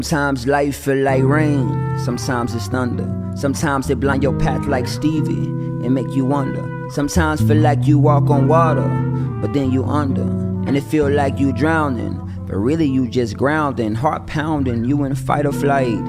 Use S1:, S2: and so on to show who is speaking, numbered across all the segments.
S1: Sometimes life feel like rain, sometimes it's thunder. Sometimes it blind your path like Stevie and make you wonder. Sometimes feel like you walk on water, but then you under. And it feel like you drowning, but really you just grounding. Heart pounding, you in fight or flight.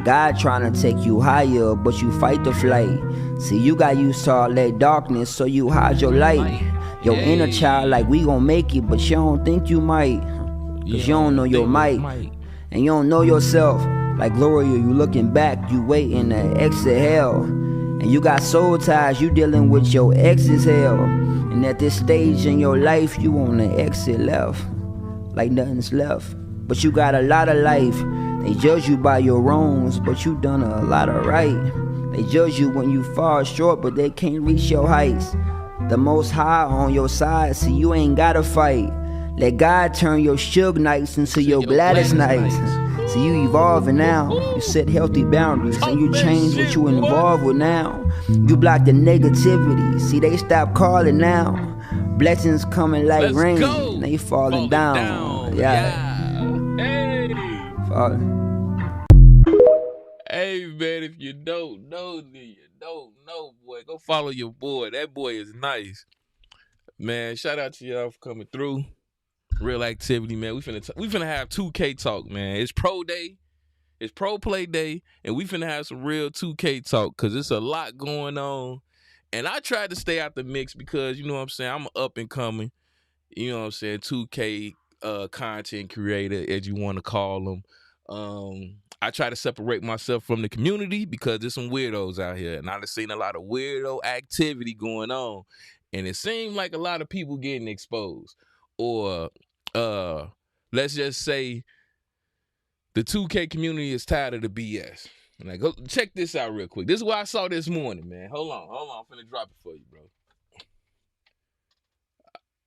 S1: God trying to take you higher, but you fight the flight. See, you got used to all that darkness, so you hide your light. Your inner child like, we gon' make it, but you don't think you might. Cause you don't know your might. And you don't know yourself. Like Gloria, you looking back, you waiting to exit hell. And you got soul ties, you dealing with your ex's hell. And at this stage in your life, you on the exit left. Like nothing's left. But you got a lot of life. They judge you by your wrongs, but you done a lot of right. They judge you when you fall short, but they can't reach your heights. The Most High on your side, so you ain't gotta fight. Let God turn your Suge nights into your Gladys nights. See, you evolving now. You set healthy boundaries and you change what you involved with now. You block the negativity. See, they stop calling now. Blessings coming like rain. They falling down. Yeah.
S2: Hey.
S1: Falling.
S2: Hey, man, if you don't know, then you don't know, boy. Go follow your boy. That boy is nice. Man, shout out to y'all for coming through. Real activity, man. We finna have 2K talk, man. It's pro day, it's pro play day, and we finna have some real 2K talk because it's a lot going on. And I tried to stay out the mix because, you know what I'm saying, I'm an up and coming, you know what I'm saying, 2K content creator, as you want to call them. I try to separate myself from the community because there's some weirdos out here, and I've seen a lot of weirdo activity going on, and it seemed like a lot of people getting exposed. Or let's just say the 2K community is tired of the BS. And I go check this out real quick. This is what I saw this morning, man. Hold on. I'm finna drop it for you, bro.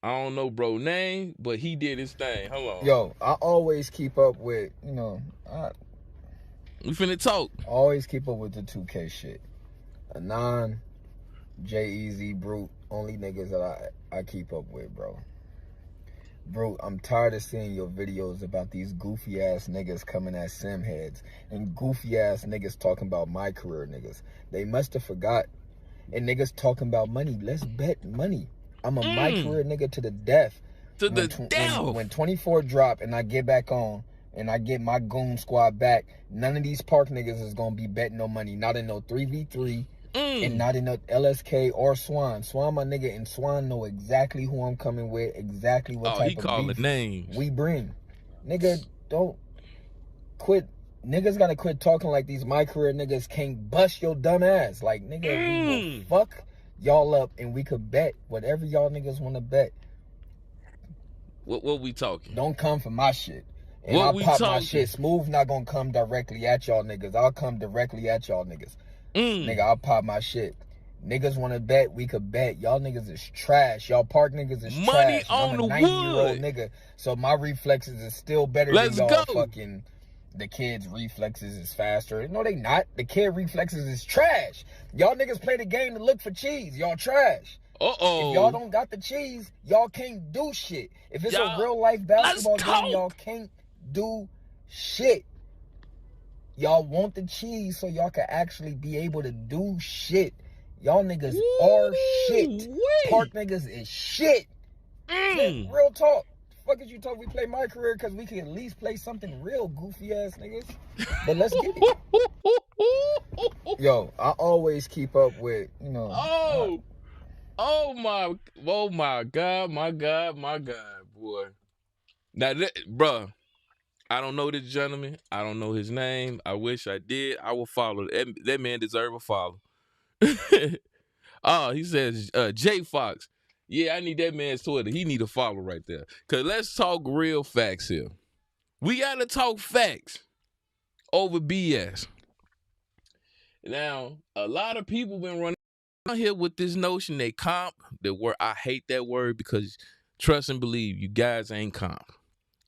S2: I don't know bro name, but he did his thing. Hold on.
S3: Yo, I always keep up with,
S2: We finna talk.
S3: Always keep up with the 2K shit. Anon, J-Eazy, Brute, only niggas that I keep up with, bro. Bro, I'm tired of seeing your videos about these goofy ass niggas coming at sim heads and goofy ass niggas talking about my career niggas. They must have forgot. And niggas talking about money. Let's bet money. I'm a my career nigga to the death.
S2: To the death.
S3: When 24 drop and I get back on and I get my goon squad back, none of these park niggas is gonna be betting no money. Not in no 3v3. And not in no LSK or Swan. Swan my nigga, and Swan know exactly who I'm coming with, exactly what type of beef
S2: names
S3: we bring. Nigga, don't quit. Niggas gotta quit talking like these my career niggas can't bust your dumb ass. Like, nigga, we will fuck y'all up and we could bet whatever y'all niggas wanna bet.
S2: What we talking?
S3: Don't come for my shit. And
S2: What
S3: I'll
S2: we
S3: pop my
S2: talking?
S3: shit. Smooth not gonna come directly at y'all niggas. I'll come directly at y'all niggas. Nigga, I'll pop my shit. Niggas want to bet, we could bet. Y'all niggas is trash. Y'all park niggas is
S2: Money
S3: trash.
S2: on
S3: I'm
S2: the
S3: a 90-year-old
S2: wood.
S3: nigga, so my reflexes is still better
S2: Let's
S3: than y'all
S2: go.
S3: fucking... The kids' reflexes is faster. No, they not. The kid reflexes is trash. Y'all niggas play the game to look for cheese. Y'all trash.
S2: Uh-oh.
S3: If y'all don't got the cheese, y'all can't do shit. If it's
S2: Y'all,
S3: a real-life basketball
S2: let's
S3: game,
S2: talk.
S3: y'all can't do shit. Y'all want the cheese so y'all can actually be able to do shit. Y'all niggas are shit. Park niggas is shit. Real talk. Fuck is you talk? We play my career because we can at least play something real, goofy ass niggas. But let's get it. Yo, I always keep up with,
S2: Oh my God, boy. Now, bruh, I don't know this gentleman. I don't know his name. I wish I did. I will follow. That man deserve a follow. Oh, he says, J Fox. Yeah, I need that man's Twitter. He need a follow right there. Because let's talk real facts here. We got to talk facts over BS. Now, a lot of people been running out here with this notion they comp. The word, I hate that word because trust and believe, you guys ain't comp.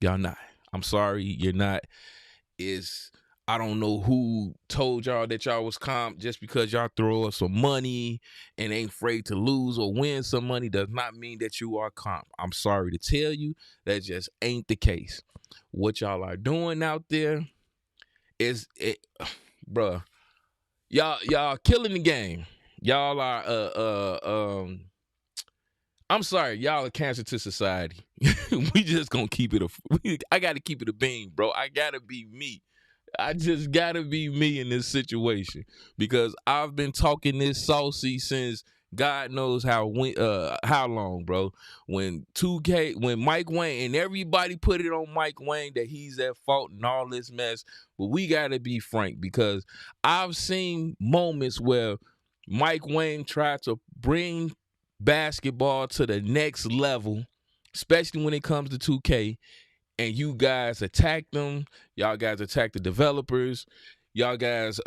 S2: Y'all not. I'm sorry, you're not. I don't know who told y'all that y'all was comp. Just because y'all throw us some money and ain't afraid to lose or win some money does not mean that you are comp. I'm sorry to tell you, that just ain't the case. What y'all are doing out there bruh. Y'all killing the game. Y'all are I'm sorry, y'all are cancer to society. We just gonna keep it I gotta keep it a bean, bro. I gotta be me. I just gotta be me in this situation because I've been talking this saucy since God knows how long, bro. When Mike Wayne and everybody put it on Mike Wayne that he's at fault and all this mess, but we gotta be frank because I've seen moments where Mike Wayne tried to bring basketball to the next level, especially when it comes to 2K, and you guys attack them. Y'all guys attack the developers. Y'all guys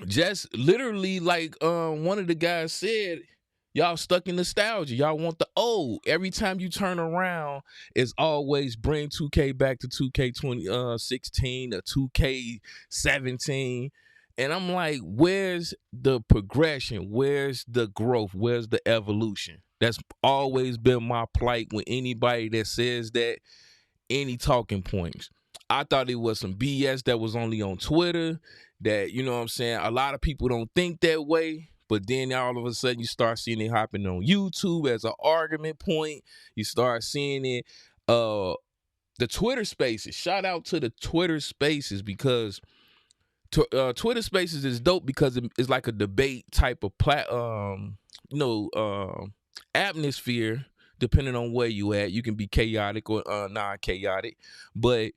S2: just literally like one of the guys said, y'all stuck in nostalgia. Y'all want the old. Every time you turn around, it's always bring 2K back to 2K16 or 2K17. And I'm like, where's the progression? Where's the growth? Where's the evolution? That's always been my plight with anybody that says that, any talking points. I thought it was some BS that was only on Twitter, that, you know what I'm saying, a lot of people don't think that way, but then all of a sudden you start seeing it hopping on YouTube as an argument point. You start seeing it, the Twitter spaces. Shout out to the Twitter spaces because Twitter Spaces is dope because it's like a debate type of atmosphere. Depending on where you at, you can be chaotic or non-chaotic. But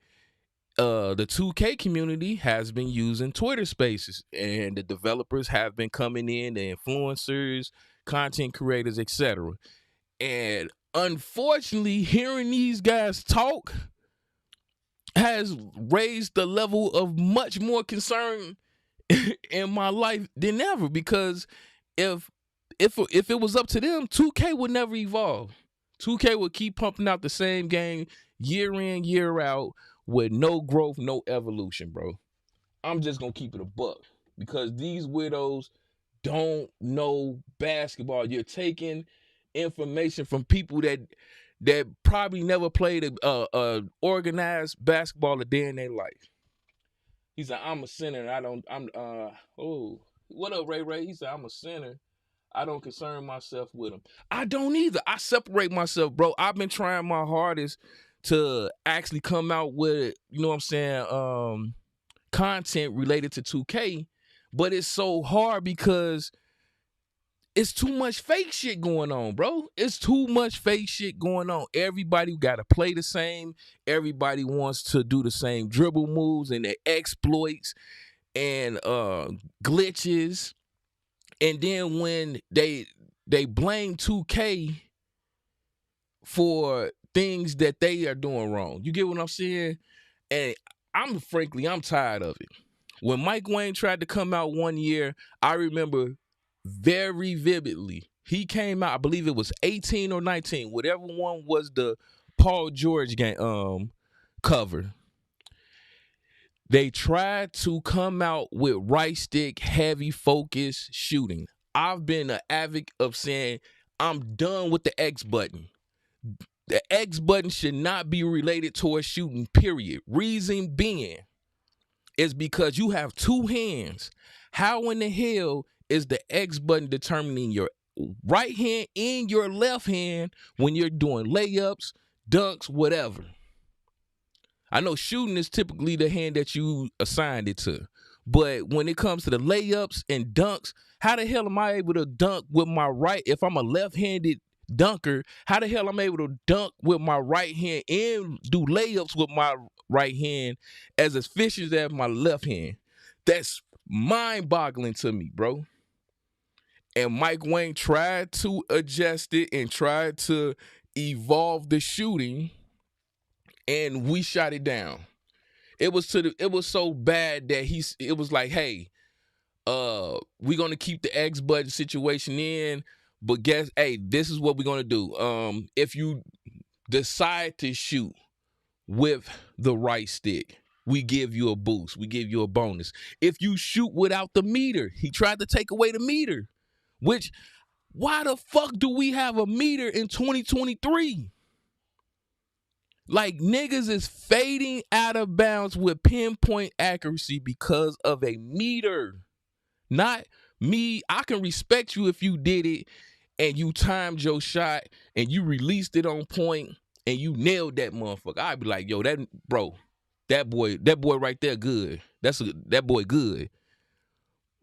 S2: the 2K community has been using Twitter Spaces, and the developers have been coming in, the influencers, content creators, etc. And unfortunately, hearing these guys talk has raised the level of much more concern in my life than ever, because if it was up to them, 2K would never evolve. 2K would keep pumping out the same game year in, year out with no growth, no evolution, bro. I'm just gonna keep it a buck because these widows don't know basketball. You're taking information from people that probably never played a organized basketball a day in their life. He said, I'm a sinner. What up, Ray Ray? He said, I'm a sinner. I don't concern myself with them. I don't either. I separate myself, bro. I've been trying my hardest to actually come out with, you know what I'm saying, content related to 2K, but it's so hard because it's too much fake shit going on, bro. It's too much fake shit going on. Everybody got to play the same. Everybody wants to do the same dribble moves and their exploits and glitches. And then when they blame 2K for things that they are doing wrong. You get what I'm saying? And I'm tired of it. When Mike Wayne tried to come out one year, I remember very vividly. He came out, I believe it was 18 or 19, whatever one was the Paul George game cover. They tried to come out with right stick, heavy focus shooting. I've been an advocate of saying I'm done with the X button. The X button should not be related towards shooting, period. Reason being is because you have two hands. How in the hell is the X button determining your right hand and your left hand when you're doing layups, dunks, whatever? I know shooting is typically the hand that you assigned it to. But when it comes to the layups and dunks, how the hell am I able to dunk with my right? If I'm a left-handed dunker, how the hell am I able to dunk with my right hand and do layups with my right hand as efficient as my left hand? That's mind-boggling to me, bro. And Mike Wayne tried to adjust it and tried to evolve the shooting, and we shot it down. It was so bad that it was like, hey, we're gonna keep the X button situation in, but this is what we're gonna do. If you decide to shoot with the right stick, we give you a boost, we give you a bonus. If you shoot without the meter, he tried to take away the meter, which, why the fuck do we have a meter in 2023? Like, niggas is fading out of bounds with pinpoint accuracy because of a meter. Not me. I can respect you if you did it and you timed your shot and you released it on point and you nailed that motherfucker. I'd be like, yo, that boy right there good. That boy good.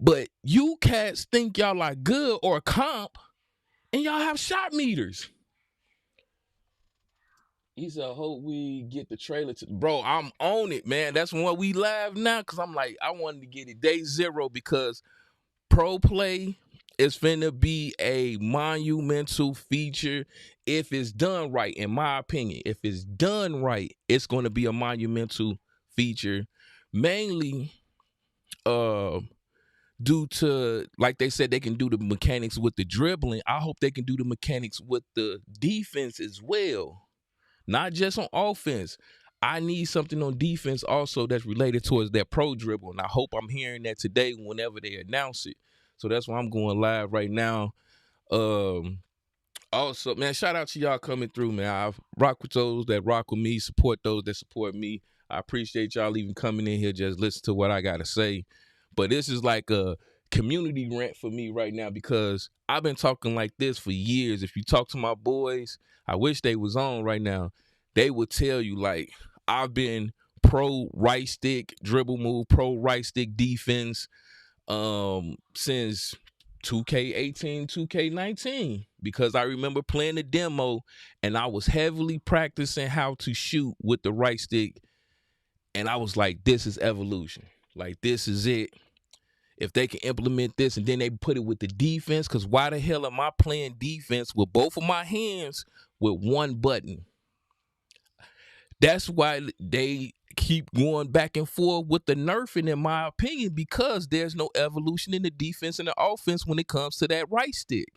S2: But you cats think y'all are good or comp and y'all have shot meters. He said, hope we get the trailer to, bro, I'm on it, man. That's when we live now, because I'm like, I wanted to get it day zero because ProPlay is finna be a monumental feature if it's done right, in my opinion. If it's done right, it's going to be a monumental feature, mainly due to, like they said, they can do the mechanics with the dribbling. I hope they can do the mechanics with the defense as well. Not just on offense. I need something on defense also that's related towards that pro dribble. And I hope I'm hearing that today whenever they announce it. So that's why I'm going live right now. Also, man, shout out to y'all coming through, man. I rock with those that rock with me, support those that support me. I appreciate y'all even coming in here, just listen to what I got to say. But this is like a community rant for me right now because I've been talking like this for years. If you talk to my boys, I wish they was on right now, they would tell you, like, I've been pro right stick dribble move, pro right stick defense since 2K18, 2K19, because I remember playing the demo and I was heavily practicing how to shoot with the right stick. And I was like, this is evolution. Like, this is it. If they can implement this and then they put it with the defense, because why the hell am I playing defense with both of my hands with one button? That's why they keep going back and forth with the nerfing, in my opinion, because there's no evolution in the defense and the offense when it comes to that right stick.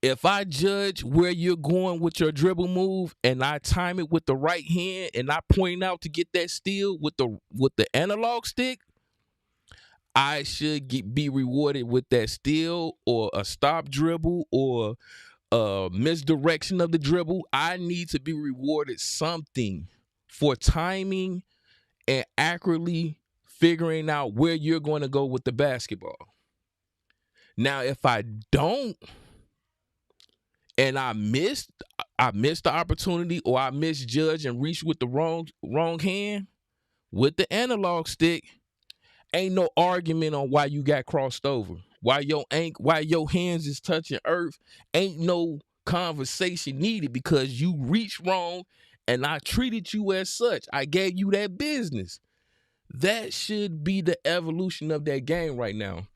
S2: If I judge where you're going with your dribble move and I time it with the right hand and I point out to get that steal with the analog stick, I should be rewarded with that steal or a stop dribble or misdirection of the dribble. I need to be rewarded something for timing and accurately figuring out where you're going to go with the basketball. Now, if I don't, and I missed the opportunity, or I misjudge and reach with the wrong hand with the analog stick, ain't no argument on why you got crossed over. Why your hands is touching earth, ain't no conversation needed because you reached wrong and I treated you as such. I gave you that business. That should be the evolution of that game right now.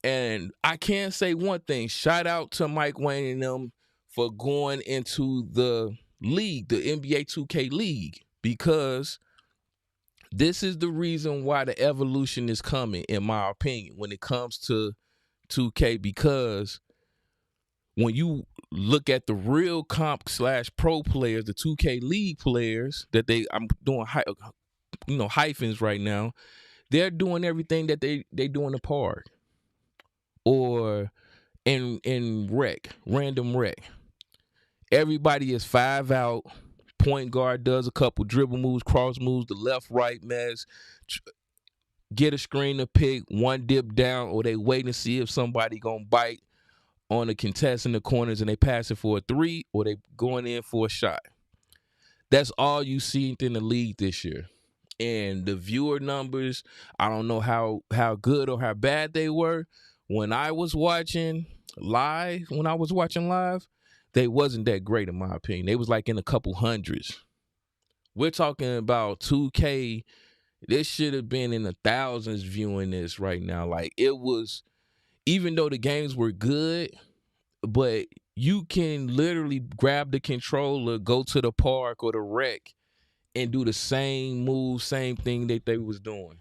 S2: And I can say one thing. Shout out to Mike Wayne and them for going into the league, the NBA 2K league, because this is the reason why the evolution is coming, in my opinion, when it comes to 2K, because when you look at the real comp / pro players, the 2K league players that I'm doing hyphens right now, they're doing everything that they do in the park or in random rec. Everybody is 5 out. Point guard does a couple dribble moves, cross moves, the left, right mess, get a screen to pick, one dip down, or they wait and see if somebody gonna bite on the contest in the corners and they pass it for a 3, or they going in for a shot. That's all you see in the league this year. And the viewer numbers, I don't know how good or how bad they were. When I was watching live, they wasn't that great, in my opinion. They was like in a couple hundreds. We're talking about 2K. This should have been in the thousands viewing this right now. Like, it was, even though the games were good, but you can literally grab the controller, go to the park or the rec, and do the same move, same thing that they was doing.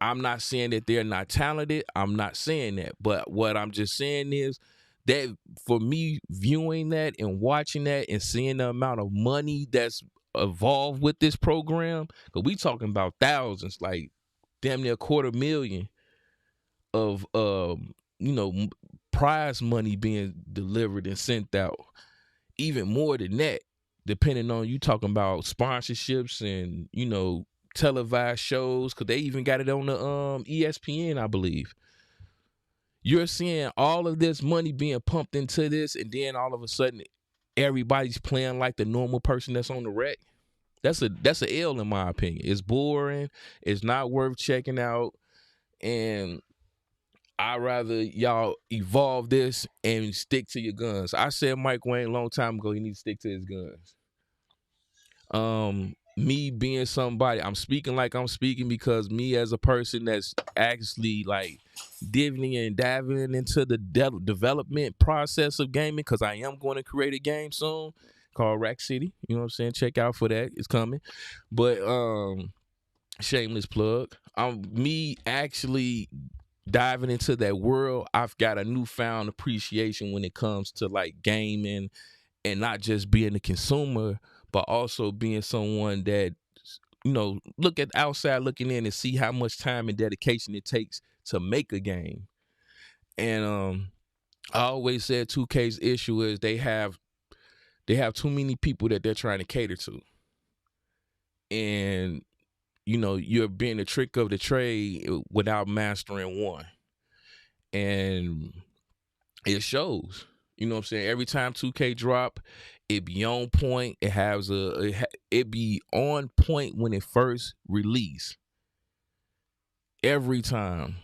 S2: I'm not saying that they're not talented. I'm not saying that. But what I'm just saying is that for me, viewing that and watching that and seeing the amount of money that's involved with this program, because we talking about thousands, like damn near $250,000 of prize money being delivered and sent out. Even more than that. depending on you talking about sponsorships and, you know, televised shows, because they even got it on the ESPN, I believe. You're seeing all of this money being pumped into this, and then all of a sudden everybody's playing like the normal person that's on the rec. That's a L in my opinion. It's boring. It's not worth checking out. And I'd rather y'all evolve this and stick to your guns. I said Mike Wayne a long time ago, he needs to stick to his guns. Me being somebody, I'm speaking like I'm speaking because me as a person that's actually like diving and diving into the development process of gaming, because I am going to create a game soon called Rack City. You know what I'm saying? Check out for that. It's coming. But shameless plug. Me actually diving into that world, I've got a newfound appreciation when it comes to like gaming, and not just being a consumer, but also being someone that, you know, look at outside looking in and see how much time and dedication it takes to make a game. And I always said 2K's issue is they have too many people that they're trying to cater to. And, you know, you're being a trick of the trade without mastering one. And it shows. You know what I'm saying? Every time 2K drop, it be on point. It be on point when it first released. Every time.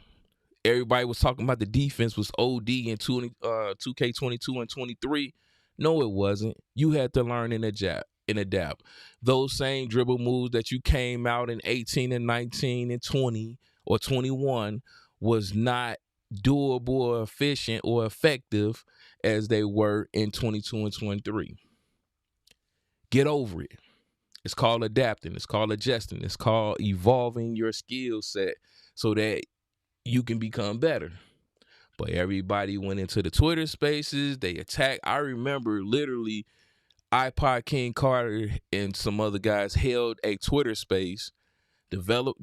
S2: Everybody was talking about the defense was OD in 2K22 and 23. No, it wasn't. You had to learn and adapt. Those same dribble moves that you came out in 18 and 19 and 20 or 21 was not doable or efficient or effective as they were in 22 and 23. Get over it. It's called adapting. It's called adjusting. It's called evolving your skill set so that you can become better. But everybody went into the Twitter spaces. They attacked. I remember literally iPod King Carter and some other guys held a Twitter space. Dales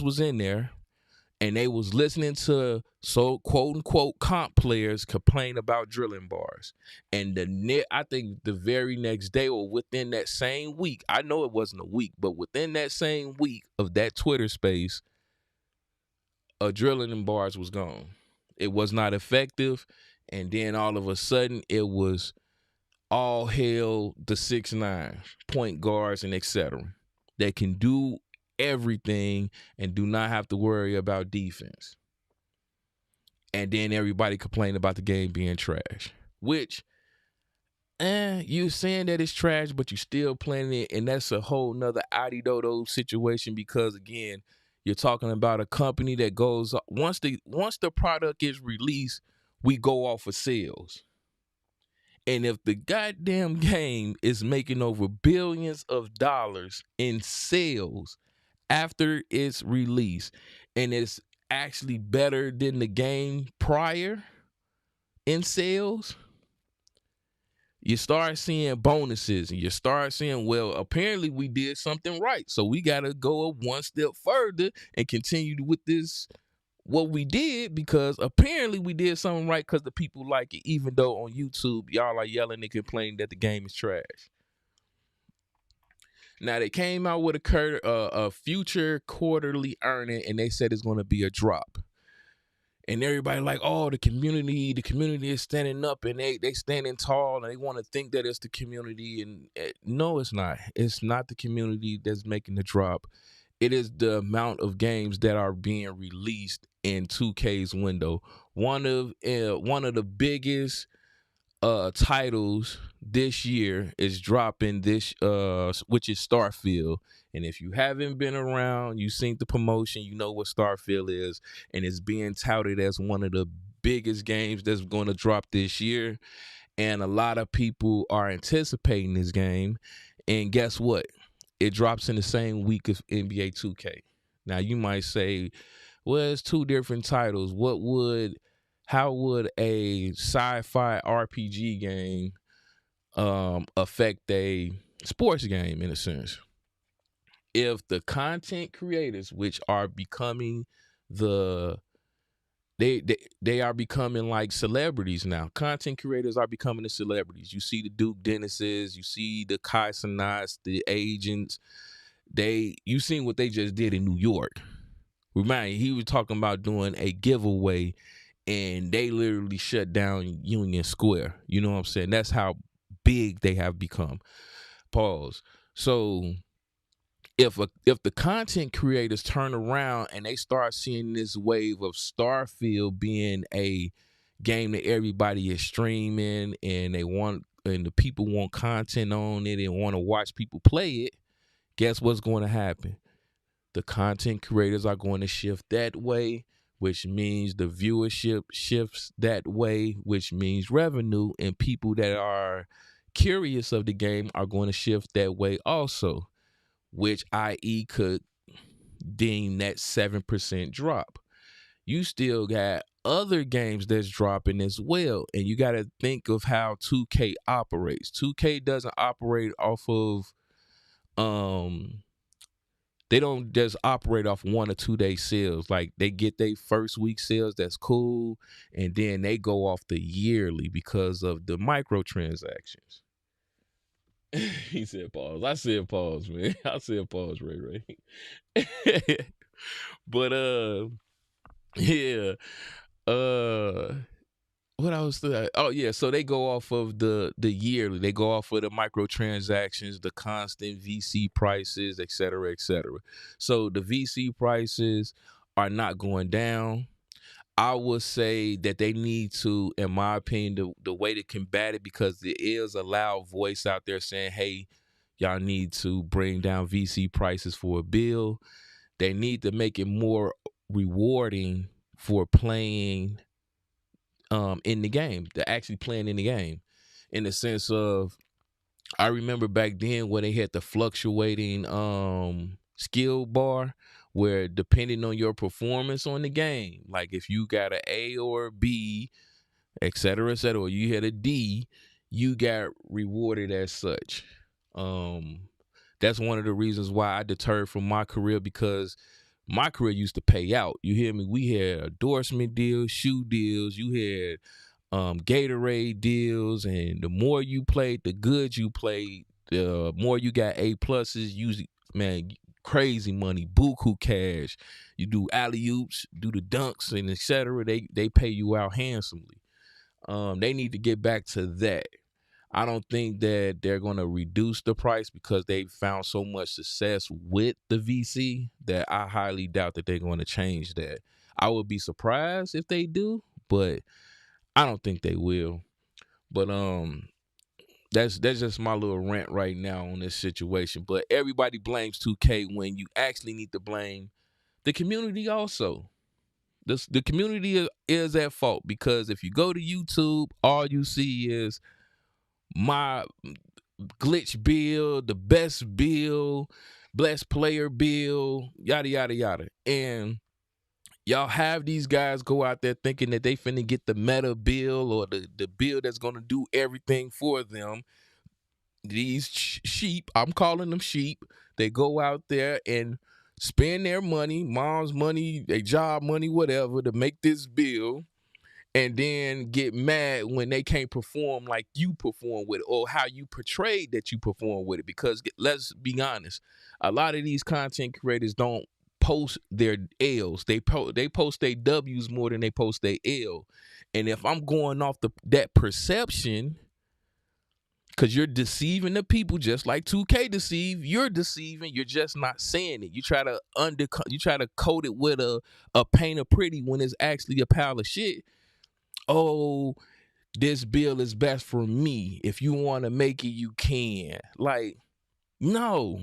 S2: was in there, and they was listening to quote unquote comp players complain about drilling bars. And I think the very next day or within that same week, I know it wasn't a week, but within that same week of that Twitter space, drilling and bars was gone. It was not effective, and then all of a sudden it was all hail the 6'9" point guards and etc. that can do everything and do not have to worry about defense. And then everybody complained about the game being trash, which you saying that it's trash, but you still playing it, and that's a whole nother adi-dodo situation, because again, you're talking about a company that goes once the product is released, we go off of sales. And if the goddamn game is making over billions of dollars in sales after its release, and it's actually better than the game prior in sales, you start seeing bonuses, and you start seeing, well, apparently we did something right, so we got to go one step further and continue with this, what we did, because apparently we did something right because the people like it, even though on YouTube y'all are yelling and complaining that the game is trash. Now, they came out with a future quarterly earning, and they said it's going to be a drop. And everybody like, oh, the community is standing up, and they standing tall, and they want to think that it's the community. And no, it's not. It's not the community that's making the drop. It is the amount of games that are being released in 2K's window. One of the biggest titles this year is dropping this, which is Starfield. And if you haven't been around, you seen the promotion, you know what Starfield is, and it's being touted as one of the biggest games that's going to drop this year. And a lot of people are anticipating this game. And guess what? It drops in the same week as NBA 2K. Now you might say, well, it's two different titles. How would a sci-fi RPG game affect a sports game in a sense? If the content creators, which are becoming the they are becoming like celebrities now. Content creators are becoming the celebrities. You see the Duke Dennises, you see the Kai Cenats, the agents. You seen what they just did in New York. Remind you, he was talking about doing a giveaway, and they literally shut down Union Square. You know what I'm saying? That's how big they have become. Pause. So if the content creators turn around and they start seeing this wave of Starfield being a game that everybody is streaming, and the people want content on it and want to watch people play it, guess what's going to happen? The content creators are going to shift that way, which means the viewership shifts that way, which means revenue, and people that are curious of the game are going to shift that way also, which i.e. could deem that 7% drop. You still got other games that's dropping as well, and you got to think of how 2K operates. 2K doesn't operate off of they don't just operate off 1 or 2 day sales. Like, they get their first week sales, that's cool, and then they go off the yearly because of the microtransactions. He said pause. I said pause, man. I said pause, Ray. But yeah. What I was saying? Oh yeah, so they go off of the yearly. They go off of the microtransactions, the constant VC prices, et cetera, et cetera. So the VC prices are not going down. I would say that they need to, in my opinion, the way to combat it, because there is a loud voice out there saying, hey, y'all need to bring down VC prices for a bill. They need to make it more rewarding for playing in the game, to actually playing in the game, in the sense of, I remember back then when they had the fluctuating skill bar, where depending on your performance on the game, like if you got an A or a B, et cetera, or you had a D, you got rewarded as such. That's one of the reasons why I deterred from my career, because my career used to pay out. You hear me? We had endorsement deals, shoe deals. You had Gatorade deals, and the more you played, the good you played, the more you got A pluses. Usually, man, crazy money, buku cash. You do alley oops, do the dunks, and etc. They pay you out handsomely. They need to get back to that. I don't think that they're going to reduce the price, because they found so much success with the VC that I highly doubt that they're going to change that. I would be surprised if they do, but I don't think they will. But that's just my little rant right now on this situation. But everybody blames 2K when you actually need to blame the community also. The community is at fault, because if you go to YouTube, all you see is my glitch build, the best build, blessed player build, yada yada yada. And y'all have these guys go out there thinking that they finna get the meta build, or the build that's gonna do everything for them. These sheep, I'm calling them sheep, they go out there and spend their money, mom's money, their job money, whatever, to make this build, and then get mad when they can't perform like you perform with it, or how you portrayed that you perform with it. Because let's be honest, a lot of these content creators don't post their L's. They post their W's more than they post their L. And if I'm going off that perception, because you're deceiving the people just like 2K deceive, you're deceiving, you're just not saying it. You try to coat it with a paint of pretty when it's actually a pile of shit. Oh, this bill is best for me. If you want to make it, you can. Like, no.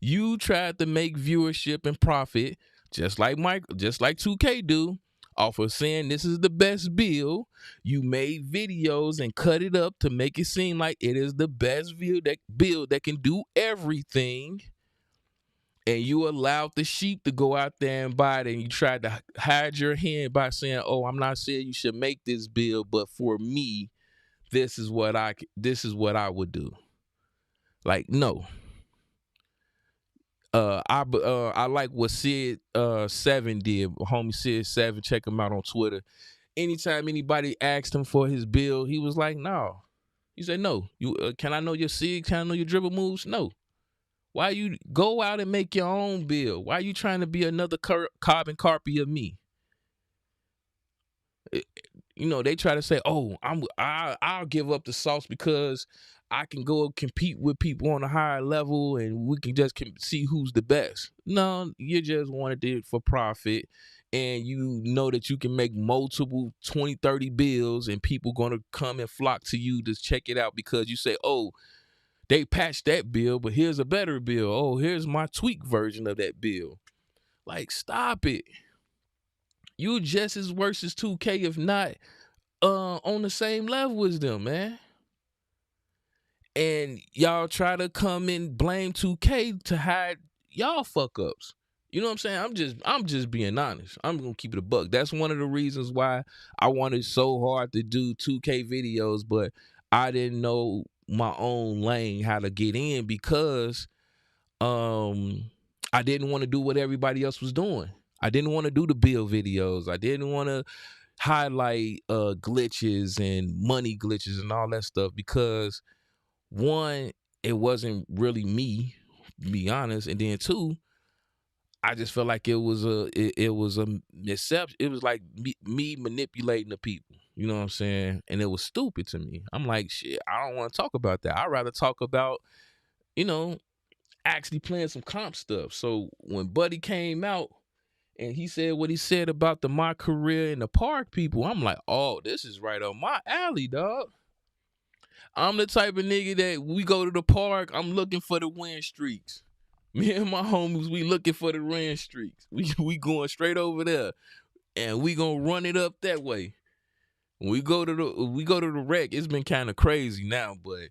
S2: You tried to make viewership and profit, just like 2K do, off of saying this is the best bill. You made videos and cut it up to make it seem like it is the best build that can do everything. And you allowed the sheep to go out there and buy it, and you tried to hide your hand by saying, oh, I'm not saying you should make this bill, but for me, this is what I would do. Like, no. I like what Sid 7 did. Homie Sid 7, check him out on Twitter. Anytime anybody asked him for his bill, he was like, "No." He said, "No. You can I know your SIG? Can I know your dribble moves? No. Why you go out and make your own bill? Why you trying to be another carbon copy of me?" You know, they try to say, "Oh, I'll give up the sauce because I can go compete with people on a higher level and we can just see who's the best." No, you just wanted it for profit, and you know that you can make multiple 20, 30 bills and people going to come and flock to you to check it out because you say, "Oh, they patched that bill, but here's a better bill. Oh, here's my tweak version of that bill." Like, stop it. You just as worse as 2K, if not on the same level as them, man. And y'all try to come and blame 2K to hide y'all fuck ups. You know what I'm saying? I'm just being honest. I'm gonna keep it a buck. That's one of the reasons why I wanted so hard to do 2K videos, but I didn't know my own lane, how to get in, because I didn't want to do what everybody else was doing. I didn't want to do the build videos. I didn't want to highlight glitches and money glitches and all that stuff because, one, it wasn't really me, to be honest, and then two, I just felt like it was a misception. It was like me manipulating the people. You know what I'm saying? And it was stupid to me. I'm like, shit, I don't want to talk about that. I'd rather talk about, you know, actually playing some comp stuff. So when Buddy came out and he said what he said about my career in the park people, I'm like, oh, this is right up my alley, dog. I'm the type of nigga that we go to the park, I'm looking for the win streaks. Me and my homies, we looking for the win streaks. We going straight over there, and we gonna run it up that way. When we go to the rec, it's been kind of crazy now, but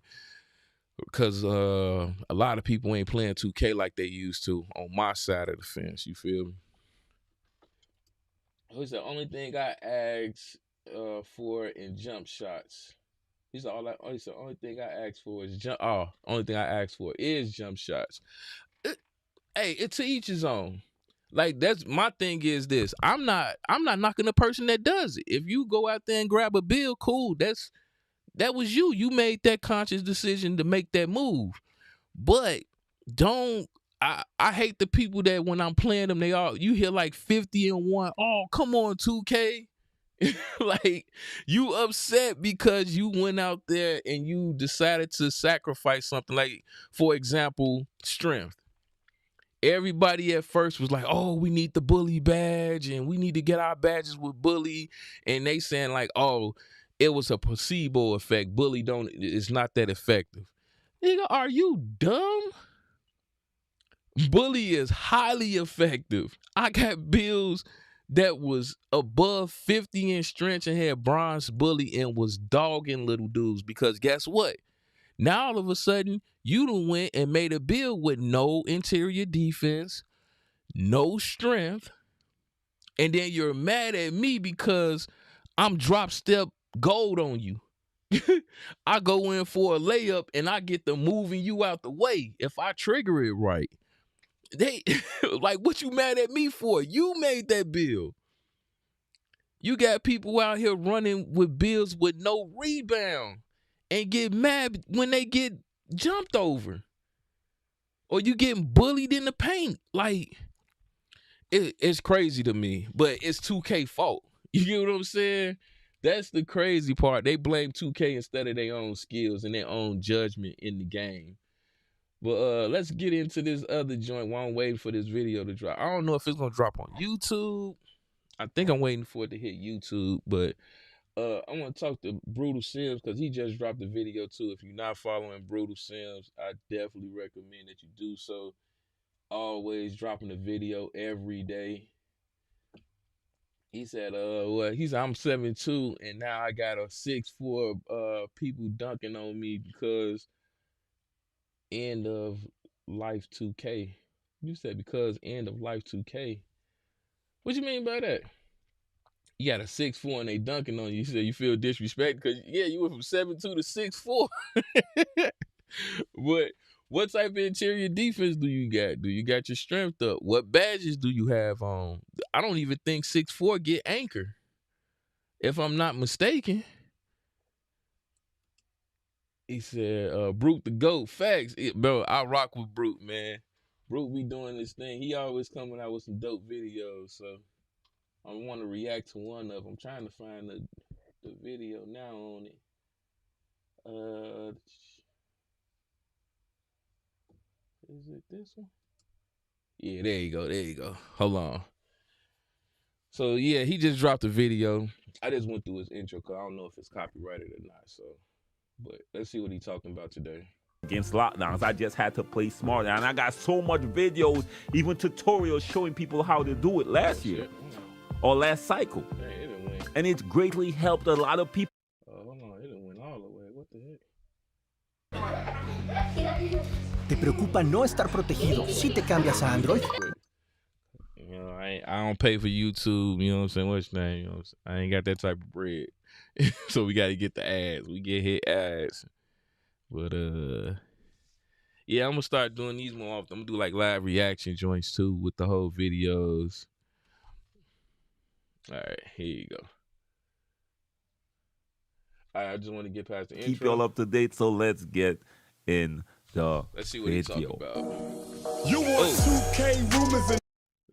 S2: because a lot of people ain't playing 2K like they used to on my side of the fence. You feel me? It's the only thing I asked for in jump shots. He said, the only thing I asked for is only thing I asked for is jump shots. Hey, it's to each his own. Like, that's my thing is this. I'm not knocking the person that does it. If you go out there and grab a bill, cool. That was you. You made that conscious decision to make that move. But I hate the people that when I'm playing them, you hear like 50 and 1. Oh, come on, 2K. Like, you upset because you went out there and you decided to sacrifice something. Like, for example, strength. Everybody at first was like, oh, we need the bully badge and we need to get our badges with bully. And they saying like, oh, it was a placebo effect. Bully it's not that effective. Nigga, are you dumb? Bully is highly effective. I got bills that was above 50 in strength and had bronze bully and was dogging little dudes because guess what? Now all of a sudden, you done went and made a build with no interior defense, no strength, and then you're mad at me because I'm drop step gold on you. I go in for a layup and I get them moving you out the way if I trigger it right. They like, what you mad at me for? You made that build. You got people out here running with builds with no rebound and get mad when they get jumped over. Or you getting bullied in the paint. Like, it's crazy to me. But it's 2K fault. You get what I'm saying? That's the crazy part. They blame 2K instead of their own skills and their own judgment in the game. But let's get into this other joint while I'm waiting for this video to drop. I don't know if it's going to drop on YouTube. I think I'm waiting for it to hit YouTube. But I want to talk to Brutal Sims because he just dropped a video too. If you're not following Brutal Sims, I definitely recommend that you do so. Always dropping a video every day. He said, I'm 7'2" and now I got a 6'4" people dunking on me because end of life 2K. You said because end of life 2K. What you mean by that? You got a 6'4" and they dunking on you. You said you feel disrespected because, yeah, you went from 7'2" to 6'4". But What type of interior defense do you got? Do you got your strength up? What badges do you have on? I don't even think 6'4" get anchor, if I'm not mistaken. He said, Brute the GOAT. Facts. Bro, I rock with Brute, man. Brute be doing this thing. He always coming out with some dope videos, so I want to react to one of them. I'm trying to find the video now on it. Is it this one? Yeah, there you go. There you go. Hold on. So, yeah, he just dropped a video. I just went through his intro because I don't know if it's copyrighted or not. So, but let's see what he's talking about today.
S4: Against lockdowns, I just had to play smarter, and I got so much videos, even tutorials showing people how to do it last year or last cycle.
S2: Man, it didn't win.
S4: And it's greatly helped a lot of people.
S2: Hold on, it didn't win all the way. What the heck?
S5: ¿Te preocupa no estar protegido si te cambias a Android?
S2: You know, I don't pay for YouTube, you know what I'm saying? What's your name? You know what I'm saying? I ain't got that type of bread. So we gotta get the ads. We get hit ads. But yeah, I'm gonna start doing these more often. I'm gonna do like live reaction joints too with the whole videos. All right, here you go. All right, I just want to get past the intro.
S4: Keep y'all up to date, so let's get in the
S2: Let's see what he's talking about.
S6: You want 2K rumors and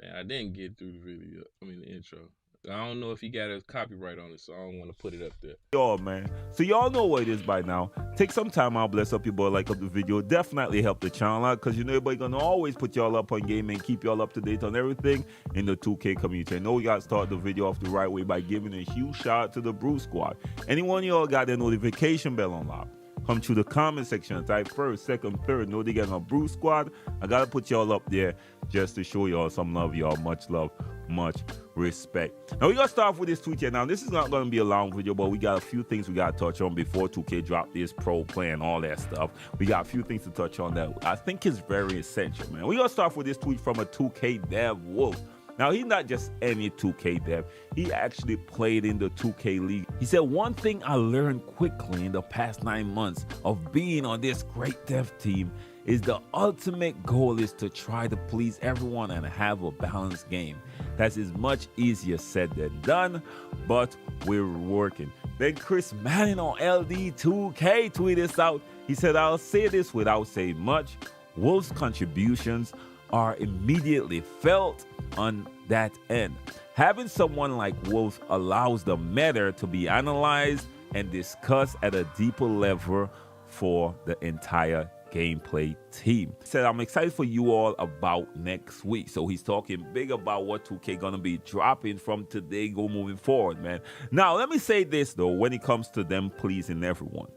S2: Man, I didn't get through the video. I mean the intro. I don't know if he got a copyright on it, so I don't want to put it up there.
S4: y'all, man. So y'all know what it is by now. Take some time out, bless up your boy, like up the video. Definitely help the channel out, because you know everybody gonna always put y'all up on game and keep y'all up to date on everything in the 2K community. I know we gotta start the video off the right way by giving a huge shout out to the Brew Squad. Anyone y'all got their notification bell unlocked, come to the comment section, type first, second, third, know they got a Brew Squad. I gotta put y'all up there just to show y'all some love, y'all. Much love, much respect. Now we gotta start off with this tweet here. Now this is not gonna be a long video, but we got a few things we gotta touch on before 2K drop this ProPlay and all that stuff. We got a few things to touch on that I think is very essential, man. We gotta start off with this tweet from a 2K dev, Wolf. Now, he's not just any 2K dev. He actually played in the 2K League. He said, one thing I learned quickly in the past 9 months of being on this great dev team is the ultimate goal is to try to please everyone and have a balanced game. That is much easier said than done, but we're working. Then Chris Manning on LD2K tweeted this out. He said, I'll say this without saying much. Wolf's contributions are immediately felt on that end. Having someone like Wolf allows the meta to be analyzed and discussed at a deeper level for the entire gameplay team. He said, I'm excited for you all about next week. So he's talking big about what 2K gonna be dropping from today go moving forward, man. Now, let me say this though, when it comes to them pleasing everyone.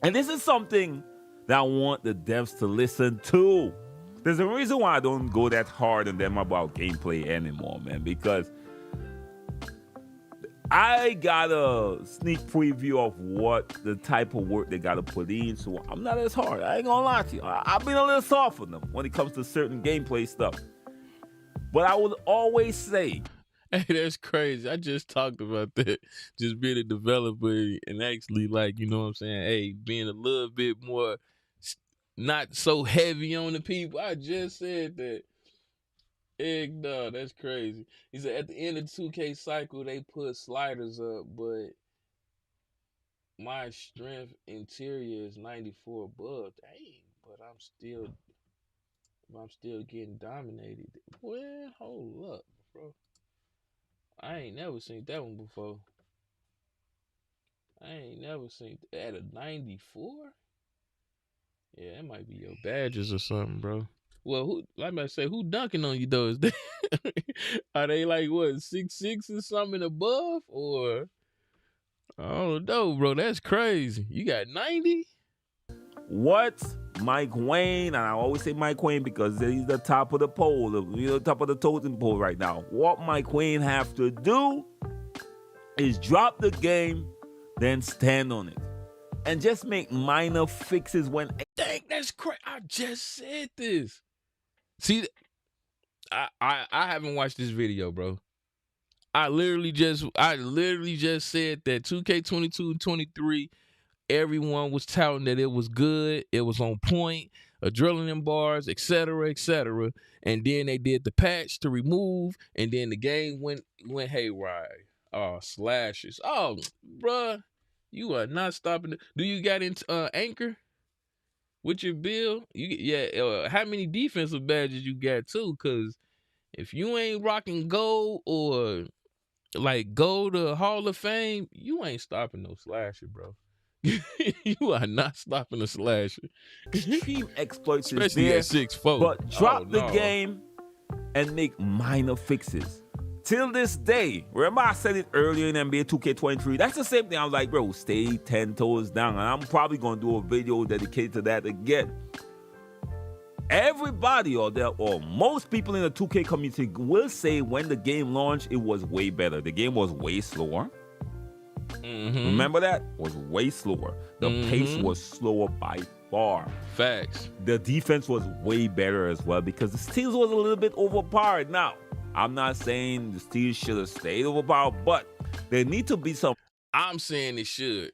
S4: And this is something that I want the devs to listen to. There's a reason why I don't go that hard on them about gameplay anymore, man, because I got a sneak preview of what the type of work they got to put in, so I'm not as hard. I ain't gonna lie to you. I've been a little soft on them when it comes to certain gameplay stuff. But I would always say,
S2: hey, that's crazy. I just talked about that. Just being a developer and actually, like, you know what I'm saying? Hey, being a little bit more not so heavy on the people. I just said that. No, that's crazy. He said at the end of the 2K cycle, they put sliders up, but my strength interior is 94 above. Dang, but I'm still getting dominated. Well, hold up, bro. I ain't never seen that one before. I ain't never seen at a 94. Yeah, that might be your badges or something, bro. Well, who, like I say, who dunking on you though? Is they, are they like what 6'6" or something above? Or I don't know, bro. That's crazy. You got 90?
S4: what Mike Wayne, and I always say Mike Wayne because he's the top of the pole, top of the totem pole right now. What Mike Wayne have to do is drop the game, then stand on it. And just make minor fixes when...
S2: Dang, that's crazy. I just said this. See, I haven't watched this video, bro. I literally just said that 2K22 and 23 Everyone was touting that it was good, it was on point, adrenaline bars, etc., etc. And then they did the patch to remove, and then the game went haywire. Oh, slashes. Oh, bruh, you are not stopping. Do you got into Anchor with your bill? How many defensive badges you got too? Because if you ain't rocking gold or like gold to Hall of Fame, you ain't stopping no slasher, bro. You are not stopping a slasher.
S4: Extreme exploits
S2: Especially
S4: is there,
S2: at 6'4".
S4: but drop the
S2: no.
S4: game and make minor fixes. Till this day, remember I said it earlier in NBA 2K23, that's the same thing. I was like, bro, stay 10 toes down. And I'm probably going to do a video dedicated to that again. Everybody or most people in the 2K community will say when the game launched, it was way better. The game was way slower. Remember that? It was way slower. The pace was slower by far.
S2: Facts.
S4: The defense was way better as well because the Steelers was a little bit overpowered. Now, I'm not saying the Steelers should have stayed overpowered, but there need to be some.
S2: I'm saying it should.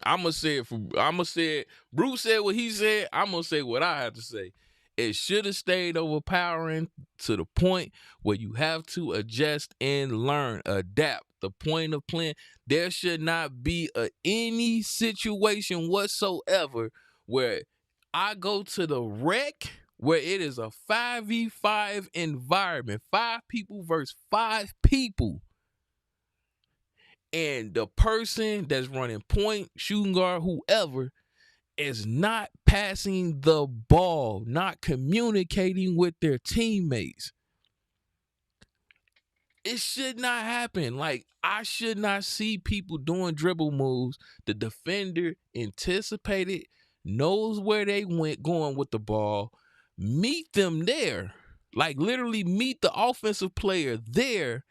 S2: I'ma say it. Bruce said what he said. I'm gonna say what I have to say. It should have stayed overpowering to the point where you have to adjust and learn, adapt. The point of playing, there should not be any situation whatsoever where I go to the rec where it is a 5v5 environment, 5 people versus 5 people. And the person that's running point, shooting guard, whoever, is not passing the ball, not communicating with their teammates. It should not happen. Like, I should not see people doing dribble moves. The defender anticipated, knows where they going with the ball. Meet them there. Like, literally meet the offensive player there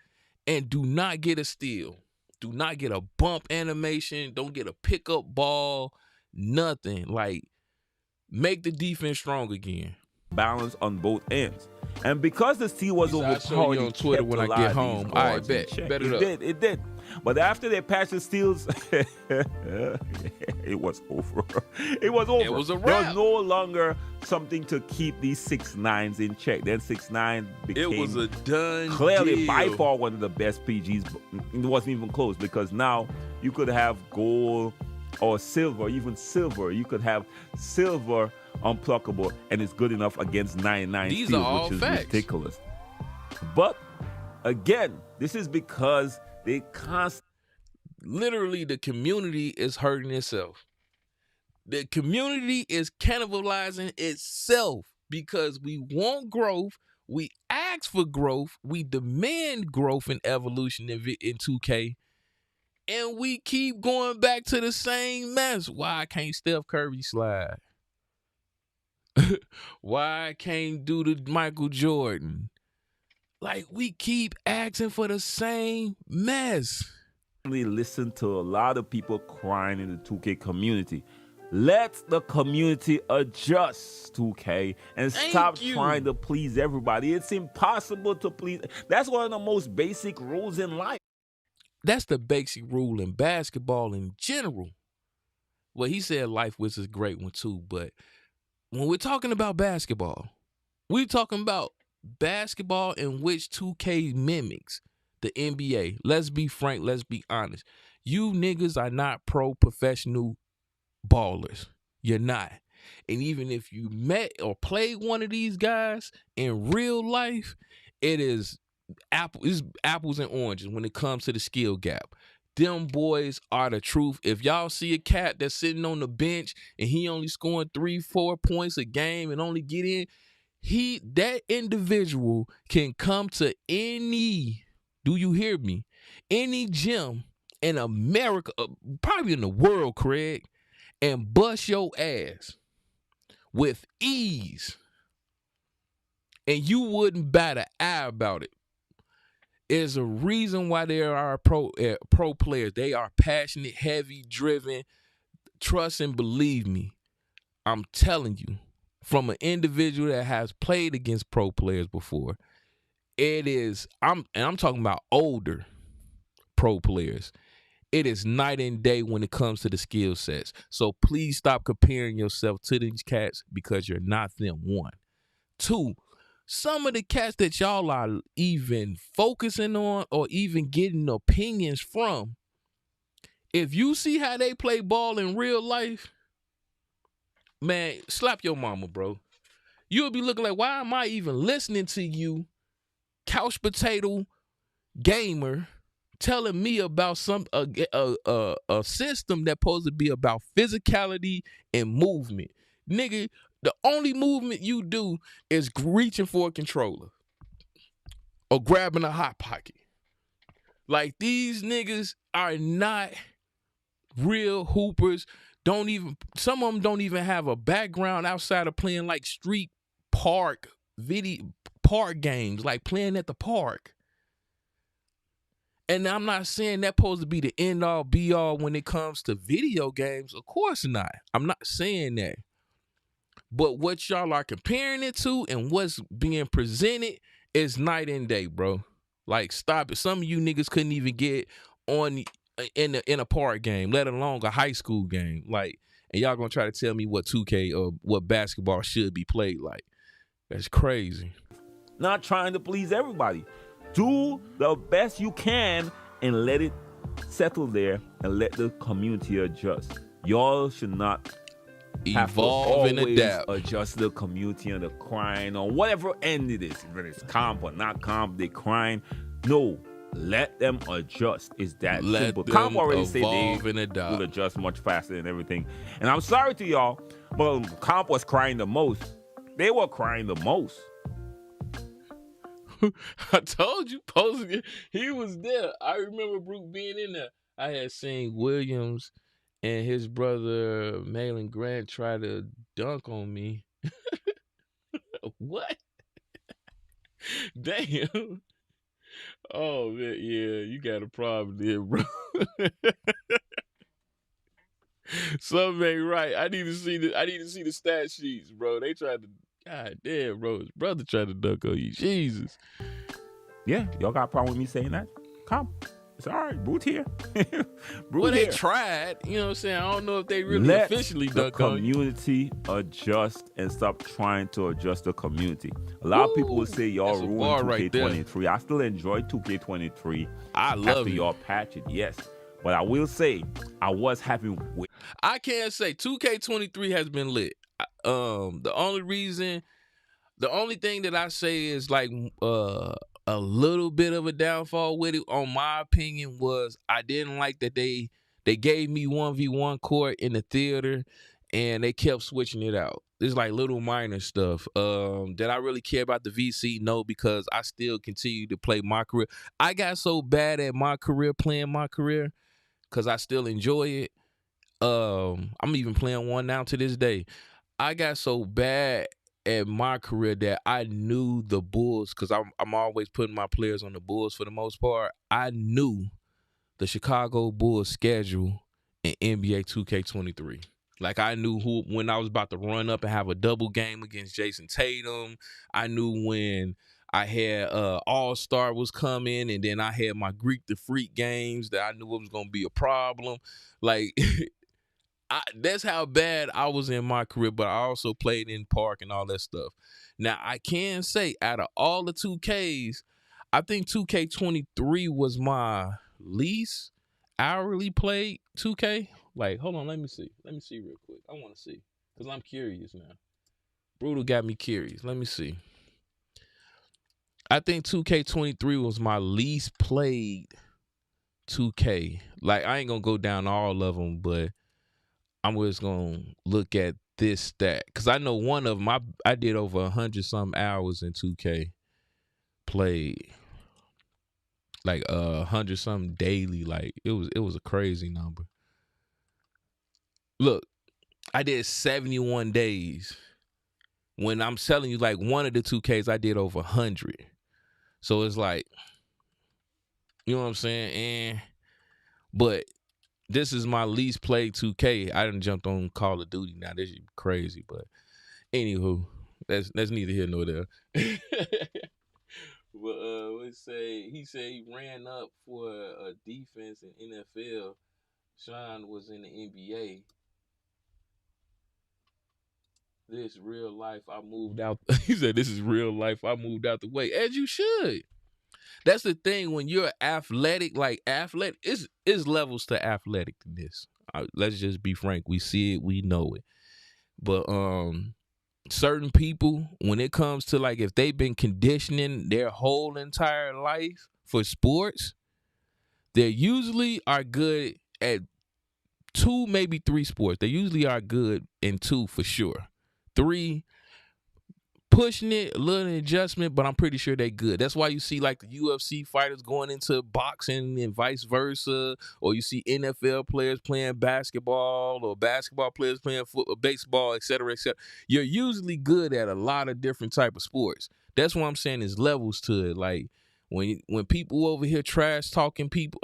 S2: and do not get a steal. Do not get a bump animation. Don't get a pickup ball. Nothing. Like, make the defense strong again.
S4: Balance on both ends. And because the Steelers was
S2: I'll show you on Twitter when I get home. All right, bet. Bet it up.
S4: It did. But after they patched the Steelers, it was over. It was over.
S2: It was a wrap.
S4: There was no longer something to keep these 6'9s in check. Then 6'9 became
S2: It was a done
S4: clearly
S2: deal.
S4: by far one of the best PGs. It wasn't even close because now you could have gold or silver, even silver. You could have silver unpluckable, and it's good enough against 99
S2: These
S4: steals,
S2: are all
S4: which is
S2: facts.
S4: ridiculous. But again, this is because they constantly.
S2: Literally, the community is hurting itself. The community is cannibalizing itself because we want growth. We ask for growth. We demand growth and evolution in 2K. And we keep going back to the same mess. Why can't Steph Curry slide? Why I can't do the Michael Jordan? Like, we keep asking for the same mess.
S4: Listen to a lot of people crying in the 2K community. Let the community adjust, 2K, and stop trying to please everybody. It's impossible to please. That's one of the most basic rules in life.
S2: That's the basic rule in basketball in general. Well, he said life was a great one too, but when we're talking about basketball, we're talking about basketball in which 2K mimics the NBA. Let's be frank. Let's be honest. You niggas are not professional ballers. You're not. And even if you met or played one of these guys in real life, it is apples and oranges when it comes to the skill gap. Them boys are the truth. If y'all see a cat that's sitting on the bench and he only scoring 3-4 points a game and only get in, that individual can come to any, do you hear me? Any gym in America, probably in the world, Craig, and bust your ass with ease. And you wouldn't bat an eye about it. There's a reason why there are pro players. They are passionate, heavy, driven. Trust and believe me. I'm telling you, from an individual that has played against pro players before, I'm talking about older pro players. it is night and day when it comes to the skill sets. So please stop comparing yourself to these cats because you're not them, one. Two, some of the cats that y'all are even focusing on or even getting opinions from, if you see how they play ball in real life, man, slap your mama, bro. You'll be looking like, why am I even listening to you, couch potato gamer, telling me about a system that's supposed to be about physicality and movement? Nigga, the only movement you do is reaching for a controller or grabbing a hot pocket. Like, these niggas are not real hoopers. Some of them don't even have a background outside of playing like street park games, like playing at the park. And I'm not saying that's supposed to be the end all be all when it comes to video games. Of course not. I'm not saying that. But what y'all are comparing it to and what's being presented is night and day, bro. Like, stop it. Some of you niggas couldn't even get on in a park game, let alone a high school game. Like, and y'all gonna try to tell me what 2K or what basketball should be played like. That's crazy.
S4: Not trying to please everybody. Do the best you can and let it settle there and let the community adjust. Y'all should not
S2: evolve and adapt.
S4: Adjust the community and the crying on whatever end it is, whether it's comp or not comp, they crying. No, let them adjust. It's that simple. Comp already said they will adjust much faster and everything. And I'm sorry to y'all, but comp was crying the most. They were crying the most.
S2: I told you, posting it. He was there. I remember Brooke being in there. I had seen Williams and his brother Malin Grant try to dunk on me. What? Damn. Oh man, yeah, you got a problem there, bro. Something ain't right. I need to see the stat sheets, bro. They tried to. God damn, bro. His brother tried to dunk on you. Jesus.
S4: Yeah, y'all got a problem with me saying that? Come. It's all right. Brute here.
S2: Well, they tried. You know what I'm saying? I don't know if they really officially dunk on you.
S4: Let the community adjust and stop trying to adjust the community. A lot of people will say y'all ruined 2K23. Right, I still enjoy 2K23.
S2: I love
S4: after y'all patch it, yes. But I will say, I was happy with.
S2: I can't say 2K23 has been lit. The only thing that I say is like a little bit of a downfall with it, on my opinion, was I didn't like that they gave me 1v1 court in the theater and they kept switching it out. It's like little minor stuff. Did I really care about the VC? No, because I still continue to play my career. I got so bad at my career, playing my career, because I still enjoy it. I'm even playing one now to this day. I got so bad at my career that I knew the Bulls, because I'm always putting my players on the Bulls for the most part. I knew the Chicago Bulls schedule in NBA 2K23. Like, I knew when I was about to run up and have a double game against Jason Tatum. I knew when I had All-Star was coming, and then I had my Greek the Freak games that I knew it was going to be a problem. Like, that's how bad I was in my career, but I also played in park and all that stuff. Now, I can say, out of all the 2Ks, I think 2K23 was my least hourly played 2K. Like, hold on, let me see. Let me see real quick. I want to see, because I'm curious now. Brutal got me curious. Let me see. I think 2K23 was my least played 2K. Like, I ain't going to go down all of them, but I'm just going to look at this stat. Because I know one of them, I did over 100-some hours in 2K played. Like 100-some daily. Like, it was a crazy number. Look, I did 71 days. When I'm telling you, like, one of the 2Ks, I did over 100. So it's like, you know what I'm saying? But this is my least played 2K. I done jumped on Call of Duty now. This is crazy, but anywho, that's neither here nor there. But he said he ran up for a defense in NFL. Sean was in the NBA. This real life, I moved out. He said, "This is real life. I moved out the way," as you should. That's the thing when you're athletic, like athletic, it's levels to athletic to this. Let's just be frank. We see it, we know it. But certain people, when it comes to like if they've been conditioning their whole entire life for sports, they usually are good at 2, maybe 3 sports. They usually are good in 2 for sure. 3, pushing it, a little adjustment, but I'm pretty sure they good. That's why you see like the UFC fighters going into boxing and vice versa, or you see NFL players playing basketball, or basketball players playing football, baseball, et cetera, et cetera. You're usually good at a lot of different type of sports. That's what I'm saying is levels to it. Like when people over here trash talking people,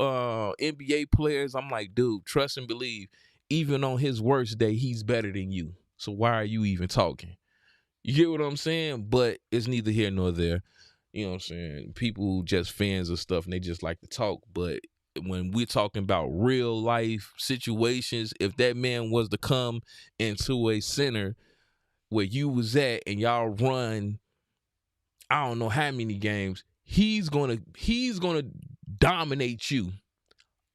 S2: NBA players, I'm like, dude, trust and believe. Even on his worst day, he's better than you. So why are you even talking? You get what I'm saying? But it's neither here nor there. You know what I'm saying? People just fans of stuff and they just like to talk. But when we're talking about real life situations, if that man was to come into a center where you was at and y'all run, I don't know how many games, he's gonna dominate you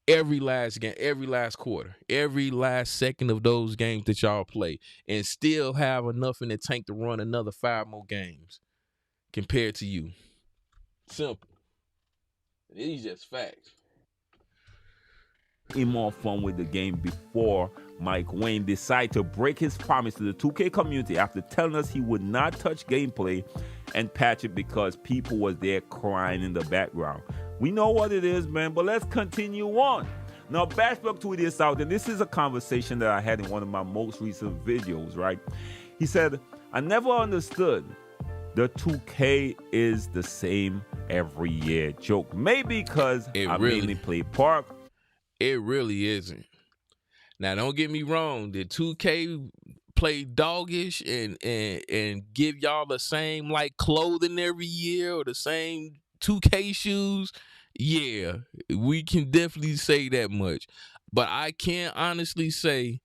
S2: every last game, every last quarter, every last second of those games that y'all play, and still have enough in the tank to run another 5 more games compared to you. Simple. These just facts.
S4: More fun with the game before Mike Wayne decided to break his promise to the 2K community after telling us he would not touch gameplay and patch it because people was there crying in the background. We know what it is, man, but let's continue on. Now, Bashbuck tweeted this out, and this is a conversation that I had in one of my most recent videos, right? He said, I never understood the 2K is the same every year joke. Maybe because I mainly play Park.
S2: It really isn't. Now, don't get me wrong. Did 2K play doggish and give y'all the same like clothing every year or the same 2K shoes? Yeah, we can definitely say that much. But I can honestly say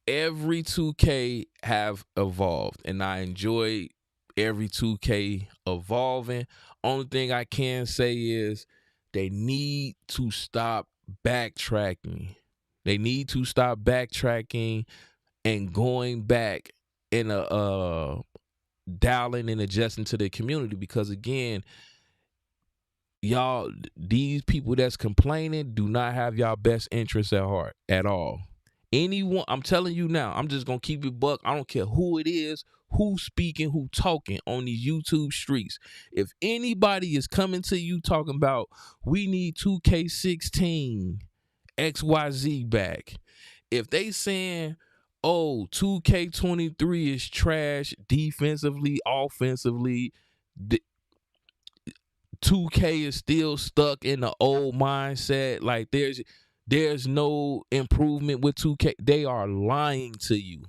S2: every 2K have evolved, and I enjoy every 2K evolving. Only thing I can say is they need to stop backtracking. They need to stop backtracking and going back in dialing and adjusting to the community, because again, y'all, these people that's complaining do not have y'all best interests at heart at all. Anyone, I'm telling you now, I'm just gonna keep it buck. I don't care who it is, who's speaking, who talking on these YouTube streets. If anybody is coming to you talking about we need 2K16 XYZ back, if they saying, oh, 2K23 is trash defensively, offensively, 2K is still stuck in the old mindset, like there's no improvement with 2K, they are lying to you.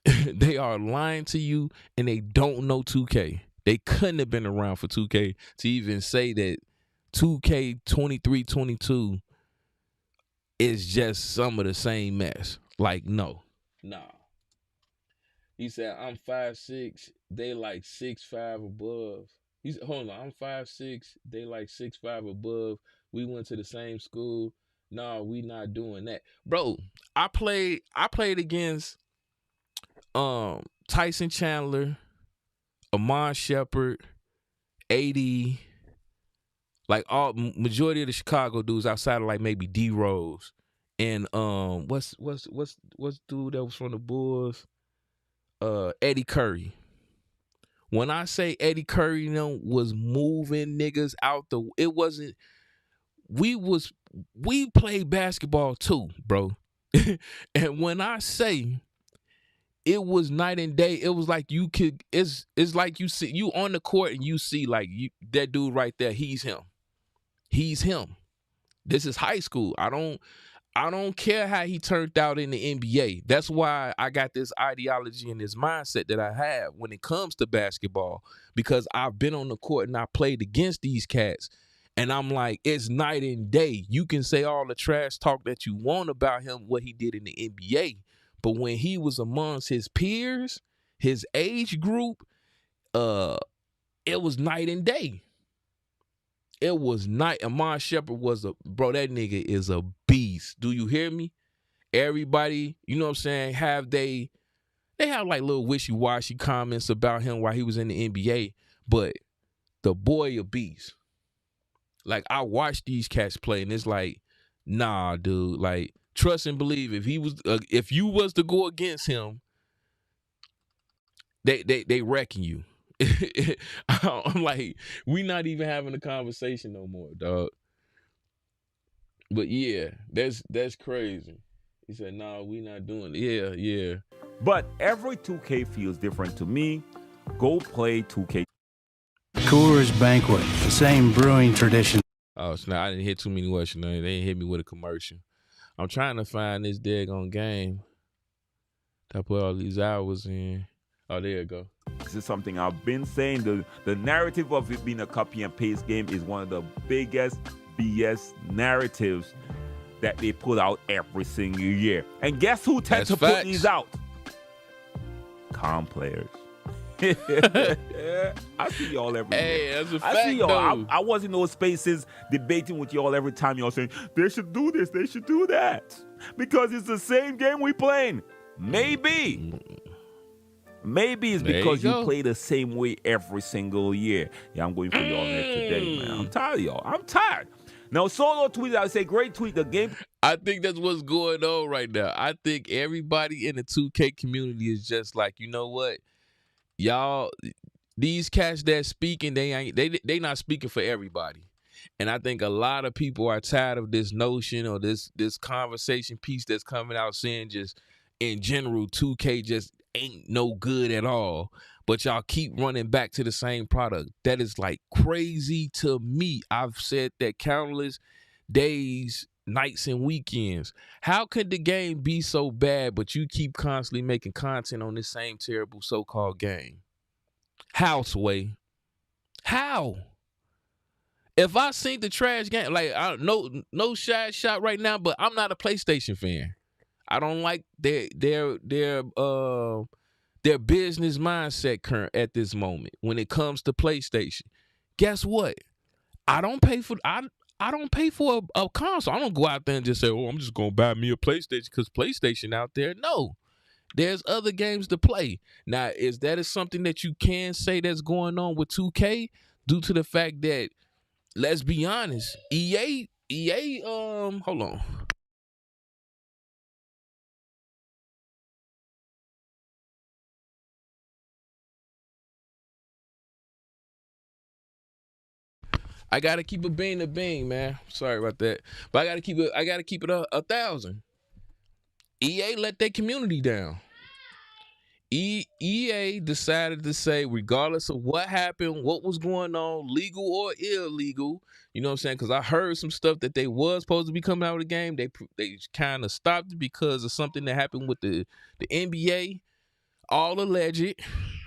S2: They are lying to you, and they don't know 2K. They couldn't have been around for 2K to even say that 2K23, 22 is just some of the same mess. Like, no. Nah. He said, I'm 5'6", they like 6'5" above. He said, hold on, I'm 5'6", they like 6'5" above. We went to the same school. No, we not doing that. Bro, I played against Tyson Chandler, Amon Shepard, AD, like all majority of the Chicago dudes outside of like maybe D Rose and what's dude that was from the Bulls? Eddie Curry. When I say Eddie Curry, you know, was moving niggas out it wasn't, we played basketball too, bro. And when I say it was night and day, it was like it's like you see, you on the court and you see like that dude right there, he's him. This is high school. I don't care how he turned out in the NBA. That's why I got this ideology and this mindset that I have when it comes to basketball, because I've been on the court and I played against these cats. And I'm like, it's night and day. You can say all the trash talk that you want about him, what he did in the NBA. But when he was amongst his peers, his age group, it was night and day. It was night. Amon Shepard was bro, that nigga is a beast. Do you hear me? Everybody, you know what I'm saying, they have like little wishy-washy comments about him while he was in the NBA, but the boy a beast. Like, I watched these cats play, and it's like, nah, dude. Like, trust and believe. If you was to go against him, they wrecking you. I'm like, we not even having a conversation no more, dog. But yeah, that's crazy. He said, "Nah, we not doing it." Yeah.
S4: But every 2K feels different to me. Go play 2K.
S7: Coors Banquet, the same brewing tradition.
S2: Oh, snap. I didn't hit too many words. They didn't hit me with a commercial. I'm trying to find this daggone game that I put all these hours in. Oh, there you go.
S4: This is something I've been saying. The narrative of it being a copy and paste game is one of the biggest BS narratives that they put out every single year. And guess who tends to put these out? Calm players. I see y'all every
S2: Hey,
S4: year.
S2: that's a fact,
S4: I see y'all.
S2: though.
S4: I was in those spaces debating with y'all every time y'all saying, they should do this, they should do that. Because it's the same game we playing. Maybe it's because you play the same way every single year. Yeah, I'm going for y'all next today, man. I'm tired of y'all. I'm tired. Now, Solo tweeted, I say, great tweet. The game.
S2: I think that's what's going on right now. I think everybody in the 2K community is just like, you know what? Y'all, these cats that speaking, they not speaking for everybody. And I think a lot of people are tired of this notion or this conversation piece that's coming out saying just in general 2K just ain't no good at all. But y'all keep running back to the same product. That is like crazy to me. I've said that countless days, nights, and weekends. How could the game be so bad, but you keep constantly making content on this same terrible so-called game? How, Sway? How? If I seen the trash game, like no shot right now, but I'm not a PlayStation fan. I don't like their business mindset current at this moment when it comes to PlayStation. Guess what? I don't pay for a console. I don't go out there and just say, "Oh, I'm just gonna buy me a PlayStation because PlayStation out there." No, there's other games to play. Now, is that something that you can say that's going on with 2K due to the fact that, let's be honest, EA, hold on. I gotta keep it being a bean, man. Sorry about that, but I gotta keep it 1,000. EA let their community down. EA decided to say, regardless of what happened, what was going on, legal or illegal, you know what I'm saying? Because I heard some stuff that they was supposed to be coming out of the game. They kind of stopped it because of something that happened with the NBA. All alleged.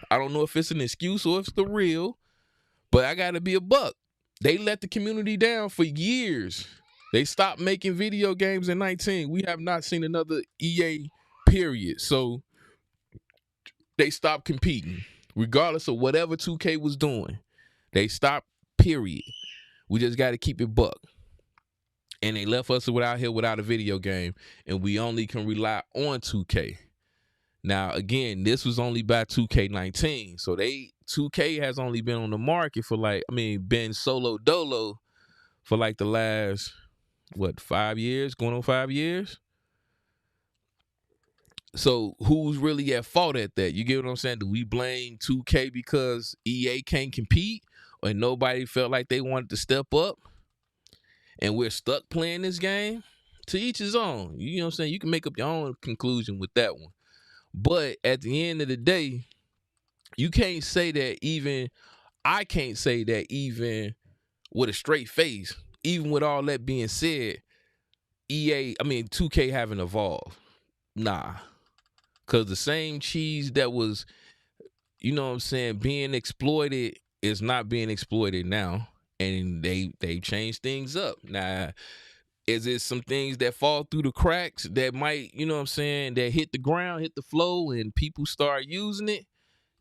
S2: I don't know if it's an excuse or if it's the real, but I gotta be a buck. They let the community down for years. They stopped making video games in 2019. We have not seen another EA period. So they stopped competing, regardless of whatever 2K was doing. They stopped, period. We just got to keep it buck. And they left us out here without a video game, and we only can rely on 2K. Now, again, this was only by 2K19. So 2K has only been on the market for been solo dolo for like the last, 5 years? Going on 5 years? So who's really at fault at that? You get what I'm saying? Do we blame 2K because EA can't compete or nobody felt like they wanted to step up and we're stuck playing this game? To each his own. You know what I'm saying? You can make up your own conclusion with that one. But at the end of the day, you can't say that I can't say that even with a straight face, even with all that being said, 2K haven't evolved. Nah. Because the same cheese that was, you know what I'm saying, being exploited is not being exploited now. And they changed things up. Now, is it some things that fall through the cracks that might, you know what I'm saying, that hit the ground, hit the flow, and people start using it?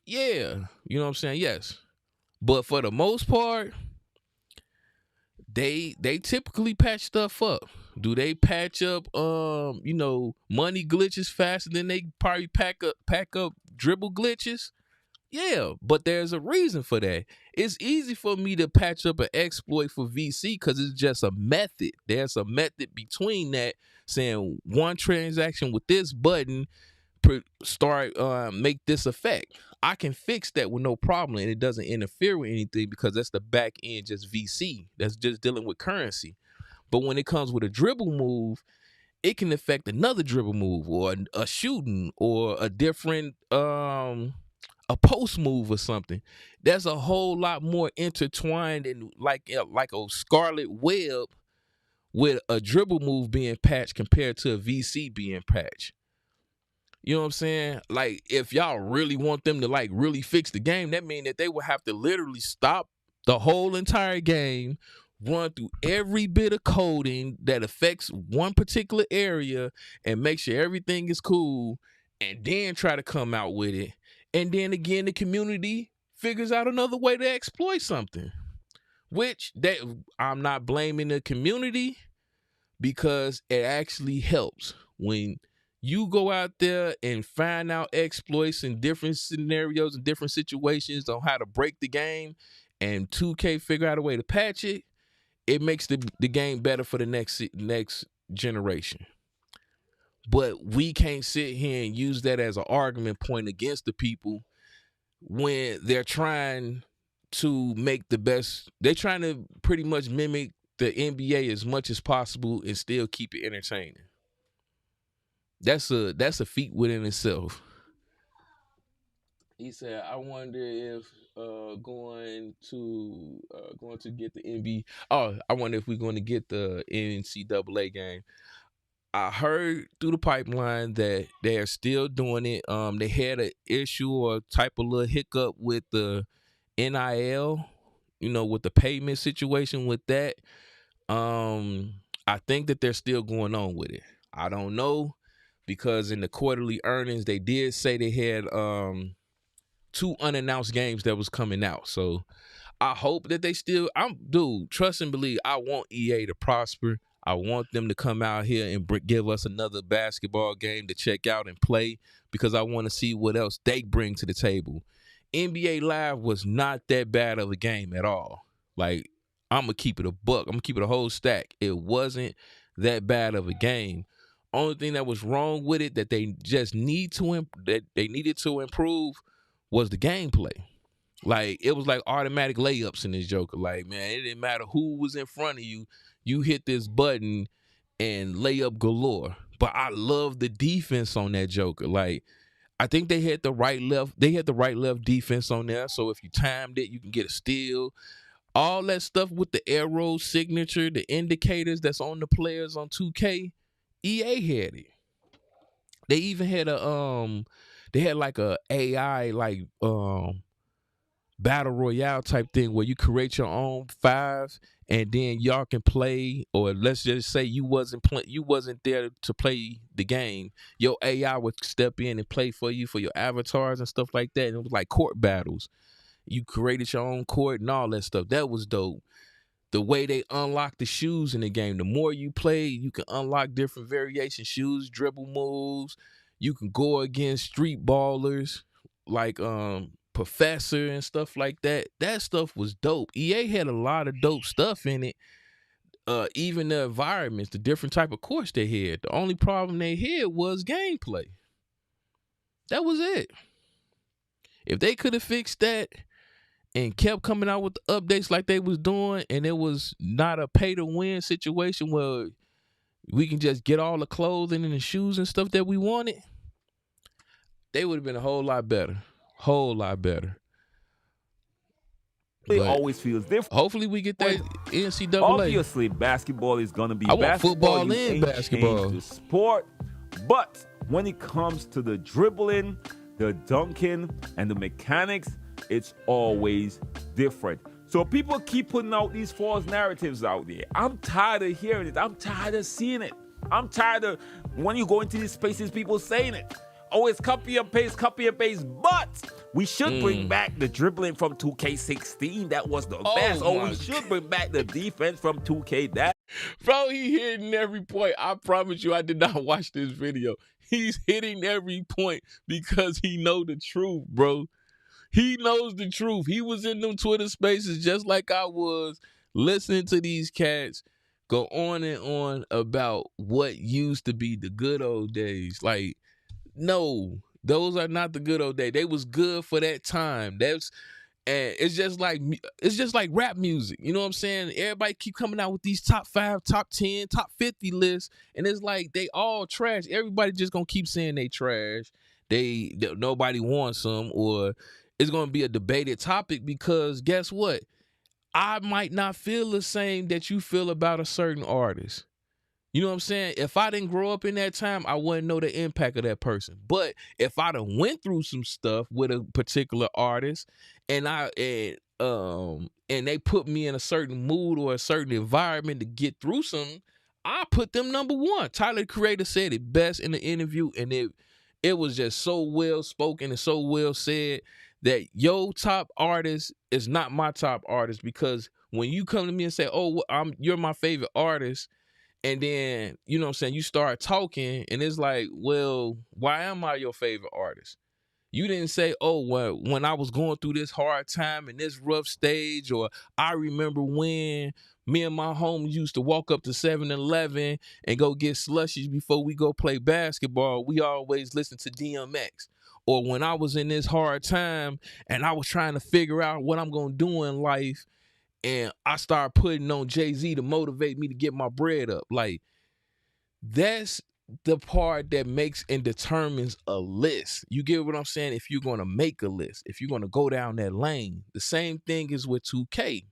S2: Yeah. You know what I'm saying? Yes. But for the most part, they typically patch stuff up. Do they patch up money glitches faster than they probably pack up dribble glitches? Yeah, but there's a reason for that. It's easy for me to patch up an exploit for VC because it's just a method. There's a method between that, saying one transaction with this button make this effect. I can fix that with no problem, and it doesn't interfere with anything because that's the back end, just VC. That's just dealing with currency. But when it comes with a dribble move, it can affect another dribble move or a shooting or a different a post move or something. That's a whole lot more intertwined and like a scarlet web with a dribble move being patched compared to a VC being patched. You know what I'm saying? Like, if y'all really want them to like really fix the game, that means that they would have to literally stop the whole entire game, run through every bit of coding that affects one particular area and make sure everything is cool, and then try to come out with it. And then again, the community figures out another way to exploit something, which I'm not blaming the community because it actually helps when you go out there and find out exploits in different scenarios and different situations on how to break the game, and 2K figure out a way to patch it. It makes the game better for the next generation. But we can't sit here and use that as an argument point against the people when they're trying to make the best. They're trying to pretty much mimic the NBA as much as possible and still keep it entertaining. That's a feat within itself. He said, "I wonder if going to get the NBA. Oh, I wonder if we're going to get the NCAA game." I heard through the pipeline that they are still doing it. They had an issue or type of little hiccup with the NIL, with the payment situation with that. I think that they're still going on with it. I don't know, because in the quarterly earnings, they did say they had 2 unannounced games that was coming out. So I hope that they still, trust and believe, I want EA to prosper. I want them to come out here and give us another basketball game to check out and play, because I want to see what else they bring to the table. NBA Live was not that bad of a game at all. Like, I'm going to keep it a buck. I'm going to keep it a whole stack. It wasn't that bad of a game. Only thing that was wrong with it that they just needed to improve was the gameplay. Like, it was like automatic layups in this joker. Like, man, it didn't matter who was in front of you. You hit this button and layup galore. But I love the defense on that joker. Like, I think they had the right left defense on there. So if you timed it, you can get a steal. All that stuff with the arrow signature, the indicators that's on the players on 2K, EA had it. They even had like a AI battle royale type thing where you create your own 5 and then y'all can play, or let's just say you wasn't there to play the game. Your AI would step in and play for you for your avatars and stuff like that. And it was like court battles. You created your own court and all that stuff. That was dope. The way they unlock the shoes in the game, the more you play, you can unlock different variation shoes, dribble moves. You can go against street ballers like Professor and stuff like that. That stuff was dope. EA had a lot of dope stuff in it. Even the environments, the different type of course they had. The only problem they had was gameplay. That was it. If they could have fixed that and kept coming out with the updates like they was doing, and it was not a pay-to-win situation where we can just get all the clothing and the shoes and stuff that we wanted, they would have been a whole lot better. Whole lot better.
S4: It
S2: But
S4: always feels different.
S2: hopefully we get that NCAA.
S4: Obviously, basketball is gonna be
S2: I want
S4: basketball.
S2: football
S4: You
S2: and
S4: ain't
S2: basketball.
S4: changed the sport, but when it comes to the dribbling, the dunking, and the mechanics, it's always different. So people keep putting out these false narratives out there. I'm tired of hearing it. I'm tired of seeing it. I'm tired of when you go into these spaces, people saying it. Oh, it's copy and paste, but we should bring back the dribbling from 2K16. That was the best. Oh, we should bring back the defense from 2K. That,
S2: bro, he hitting every point. I promise you, I did not watch this video. He's hitting every point because he know the truth, bro. He knows the truth. He was in them Twitter spaces just like I was, listening to these cats go on and on about what used to be the good old days. Like, no, those are not the good old days. They was good for that time. And it's just like rap music. You know what I'm saying? Everybody keep coming out with these top 5, top 10, top 50 lists, and it's like they all trash. Everybody just gonna keep saying they trash. Nobody wants them, or it's gonna be a debated topic because guess what? I might not feel the same that you feel about a certain artist. You know what I'm saying? If I didn't grow up in that time, I wouldn't know the impact of that person. But if I done went through some stuff with a particular artist and they put me in a certain mood or a certain environment to get through something, I put them number one. Tyler, the Creator, said it best in the interview, and it was just so well spoken and so well said that your top artist is not my top artist, because when you come to me and say, "Oh, you're my favorite artist," and then, you know what I'm saying, you start talking, and it's like, well, why am I your favorite artist? You didn't say, oh, well, when I was going through this hard time and this rough stage, or I remember when me and my homies used to walk up to 7-Eleven and go get slushies before we go play basketball. We always listen to DMX. Or when I was in this hard time and I was trying to figure out what I'm going to do in life, and I started putting on Jay-Z to motivate me to get my bread up. Like, that's the part that makes and determines a list. You get what I'm saying? If you're going to make a list, if you're going to go down that lane. The same thing is with 2K.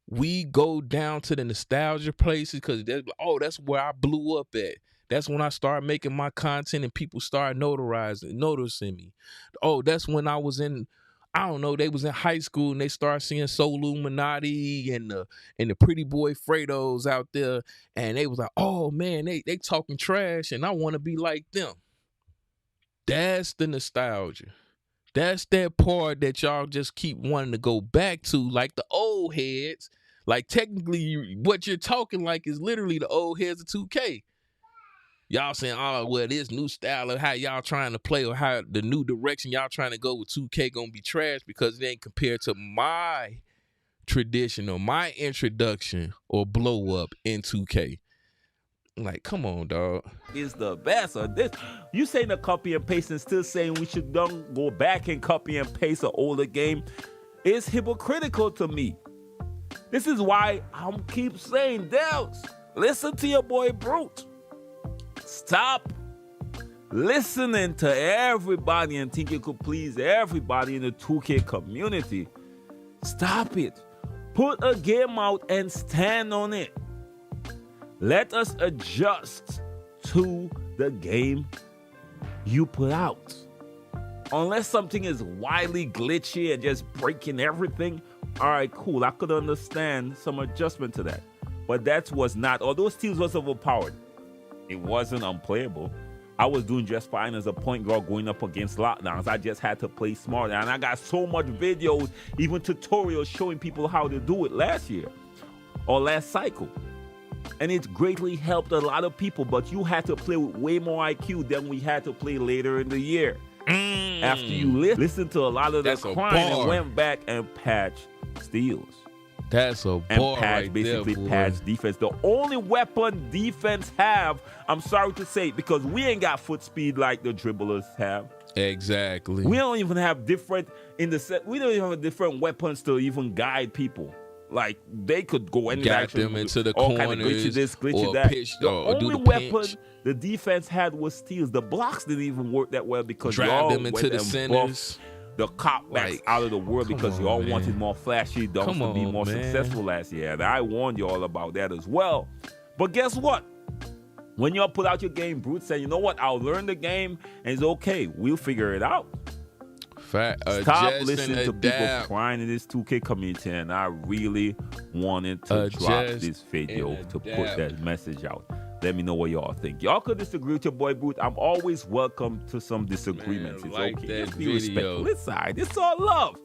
S2: We go down to the nostalgia places because that's where I blew up at. That's when I started making my content and people started noticing me. Oh, that's when I was in, I don't know, they was in high school and they started seeing Soul Illuminati and the pretty boy Fredos out there, and they was like, oh man, they talking trash and I want to be like them. That's the nostalgia. That's that part that y'all just keep wanting to go back to, like the old heads. Like, technically, what you're talking like is literally the old heads of 2K. Y'all saying, oh, well, this new style of how y'all trying to play, or how the new direction y'all trying to go with 2K gonna be trash because it ain't compared to my tradition or my introduction or blow up in 2K. Like, come on, dog.
S4: is the best. Or this, you saying the copy and paste and still saying we should don't go back and copy and paste an older game is hypocritical to me. This is why I keep saying, Dels, listen to your boy Brute. Stop listening to everybody and think you could please everybody in the 2K community. Stop it. Put a game out and stand on it. Let us adjust to the game you put out. Unless something is wildly glitchy and just breaking everything, all right, cool. I could understand some adjustment to that. But that was not, although Steels was overpowered, it wasn't unplayable. I was doing just fine as a point guard going up against lockdowns. I just had to play smarter. And I got so much videos, even tutorials showing people how to do it last year or last cycle. And it's greatly helped a lot of people, but you had to play with way more IQ than we had to play later in the year. After you listened to a lot of the crying and went back and patched Steals.
S2: That's a
S4: and
S2: bar
S4: patch,
S2: right
S4: basically
S2: there, boy.
S4: patch defense. The only weapon defense have, I'm sorry to say, because we ain't got foot speed like the dribblers have.
S2: Exactly.
S4: We don't even have different we don't even have different weapons to even guide people. Like, they could go any direction.
S2: Got them into the
S4: all
S2: corners,
S4: kind of glitchy this, glitchy
S2: or
S4: that.
S2: pitch,
S4: the
S2: or
S4: only
S2: do the
S4: weapon
S2: pinch.
S4: the defense had was steals. The blocks didn't even work that well because
S2: Drive
S4: y'all
S2: them into
S4: went
S2: the
S4: and
S2: centers.
S4: the copbacks out of the world because you all wanted more flashy dunks to be more successful last year. And I warned you all about that as well. But guess what? When y'all put out your game, Brute said, you know what? I'll learn the game, and it's okay. We'll figure it out. Stop listening to people crying in this 2K community, and I really wanted to drop this video to put that message out. Let me know what y'all think. Y'all could disagree with your boy Brute. I'm always welcome to some disagreements. It's okay. Just be respectful. It's all right. It's all love.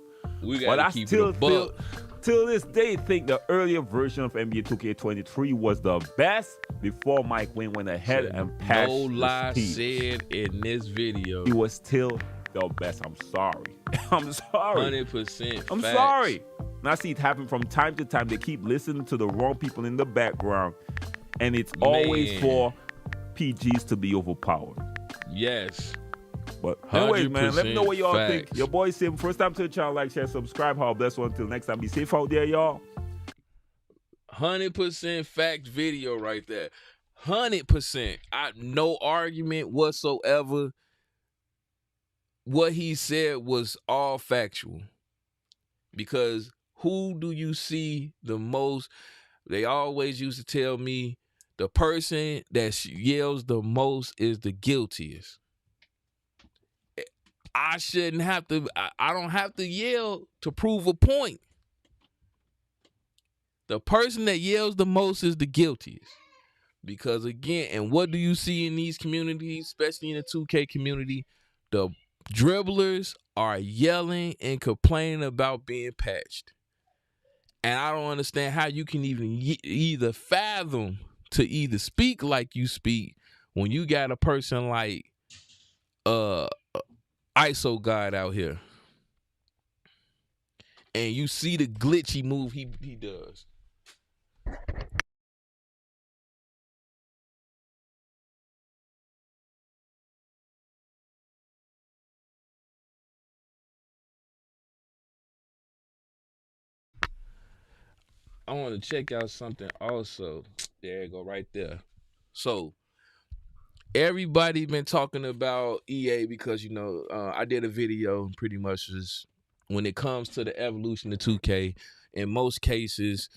S4: But I still feel, till this day, think the earlier version of NBA 2K23 was the best before Mike went ahead and passed
S2: no lie
S4: the speed.
S2: said in this video.
S4: He was still the best. I'm sorry. I'm sorry.
S2: 100%.
S4: I'm sorry. And I see it happen from time to time. They keep listening to the wrong people in the background, and it's always for PGs to be overpowered.
S2: Yes.
S4: But anyways, man, let me know what y'all think. Your boy Sim, first time to the channel, like, share, subscribe. How bless one. Until next time, be safe out there, y'all.
S2: 100% fact video right there. 100%. No argument whatsoever. What he said was all factual. Because who do you see the most? They always used to tell me the person that yells the most is the guiltiest. I shouldn't have to, I don't have to yell to prove a point. The person that yells the most is the guiltiest. Because again, and what do you see in these communities, especially in the 2K community? The dribblers are yelling and complaining about being patched. And I don't understand how you can even either fathom to either speak like you speak when you got a person like ISO God out here. And you see the glitchy move he does. I want to check out something also. There you go, right there. So everybody been talking about EA because, you know, I did a video pretty much is when it comes to the evolution of 2K, in most cases,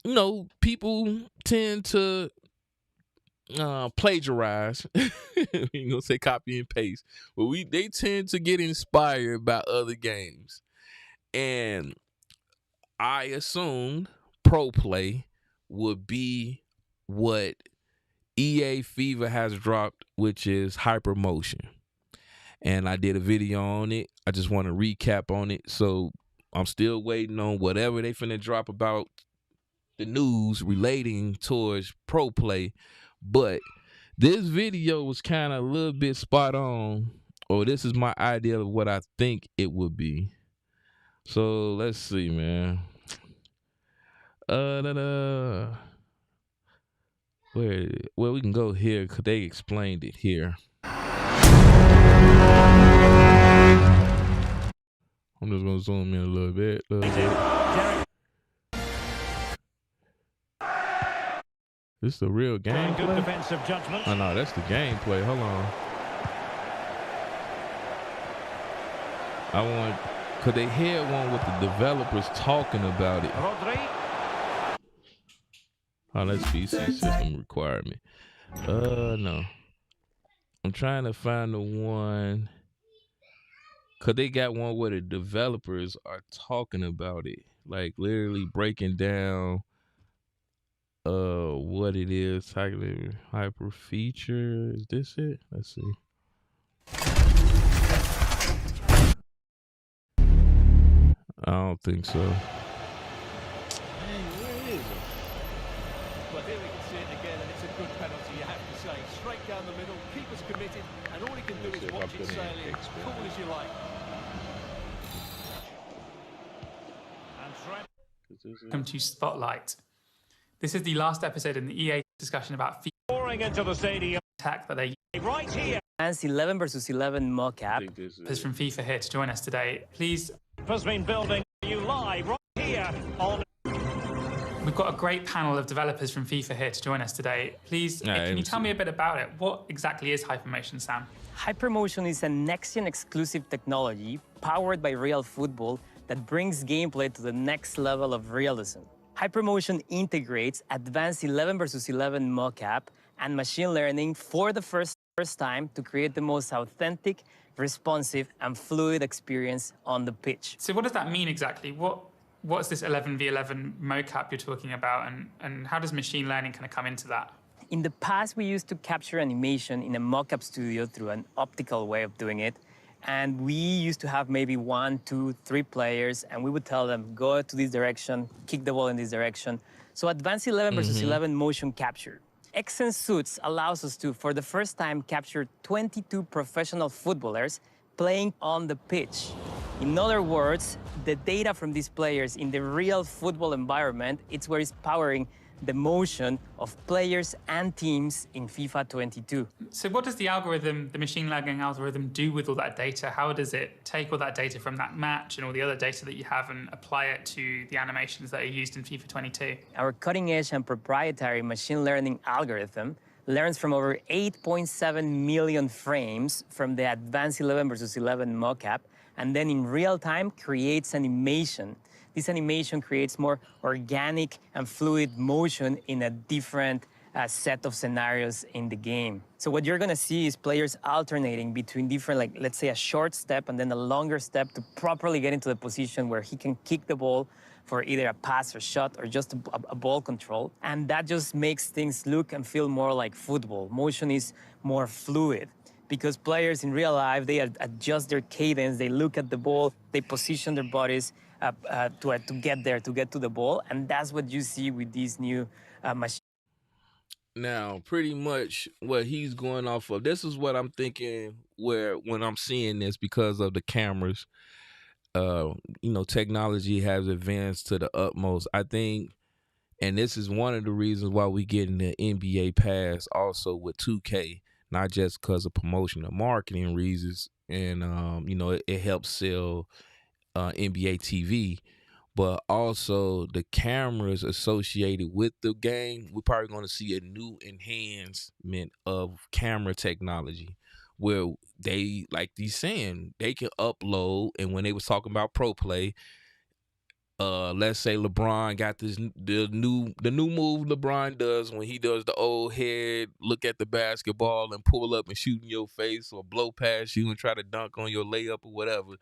S2: you know, people tend to plagiarize. You gonna say copy and paste, but they tend to get inspired by other games. And I assumed ProPlay would be what EA Fever has dropped, which is Hypermotion. And I did a video on it. I just want to recap on it. So I'm still waiting on whatever they finna drop about the news relating towards ProPlay. But this video was kind of a little bit spot on, or this is my idea of what I think it would be. So let's see, man. Well, we can go here because they explained it here. I'm just gonna zoom in a little bit. This is the real gameplay?
S8: Good defensive judgment.
S2: Oh no, that's the gameplay. Hold on. Cause they had one with the developers talking about it. Oh, that's PC system requirement. No. I'm trying to find the one. Cause they got one where the developers are talking about it. Like literally breaking down what it is. Hyper feature. Is this it? Let's see. I don't think so.
S8: Well, here we can see it again, and it's a good penalty, you have to say. Straight down the middle, keeper's committed, and all he can do is watch it sailing, cool as you like.
S9: Welcome to Spotlight. This is the last episode in the EA discussion about
S8: Pouring into the stadium.
S9: attack that they
S8: Right here.
S10: Man's 11 versus 11 mocap.
S9: is from FIFA here to join us today. Please.
S8: Has been building you live right here on
S9: We've got a great panel of developers from FIFA here to join us today. Please, can you tell me a bit about it? What exactly is Hypermotion, Sam?
S10: Hypermotion is a next-gen exclusive technology powered by real football that brings gameplay to the next level of realism. Hypermotion integrates advanced 11 versus 11 mocap and machine learning for the first time to create the most authentic, responsive, and fluid experience on the pitch.
S9: So what does that mean exactly? What's this 11v11 mocap you're talking about, and how does machine learning kind of come into that?
S10: In the past, we used to capture animation in a mocap studio through an optical way of doing it. And we used to have maybe 1, 2, 3 players, and we would tell them, go to this direction, kick the ball in this direction. So advanced 11 versus 11 motion capture. XN Suits allows us to, for the first time, capture 22 professional footballers playing on the pitch. In other words, the data from these players in the real football environment, it's where it's powering the motion of players and teams in FIFA 22.
S9: So what does the algorithm, the machine learning algorithm, do with all that data? How does it take all that data from that match and all the other data that you have and apply it to the animations that are used in FIFA 22?
S10: Our cutting-edge and proprietary machine learning algorithm learns from over 8.7 million frames from the advanced 11 versus 11 mocap, and then in real time creates animation. This animation creates more organic and fluid motion in a different set of scenarios in the game. So what you're gonna see is players alternating between different, like, let's say a short step and then a longer step to properly get into the position where he can kick the ball for either a pass or shot or just a ball control. And that just makes things look and feel more like football. Motion is more fluid because players in real life, they adjust their cadence, they look at the ball, they position their bodies to get there, to get to the ball. And that's what you see with these new machines.
S2: Now, pretty much what he's going off of, this is what I'm thinking when I'm seeing this, because of the cameras. Technology has advanced to the utmost. I think, and this is one of the reasons why we getting the NBA pass also with 2K, not just because of promotion and marketing reasons, and it helps sell NBA TV, but also the cameras associated with the game. We're probably going to see a new enhancement of camera technology where they, like he's saying, they can upload. And when they was talking about ProPlay, let's say LeBron got the new move LeBron does when he does the old head look at the basketball and pull up and shoot in your face, or blow past you and try to dunk on your layup or whatever.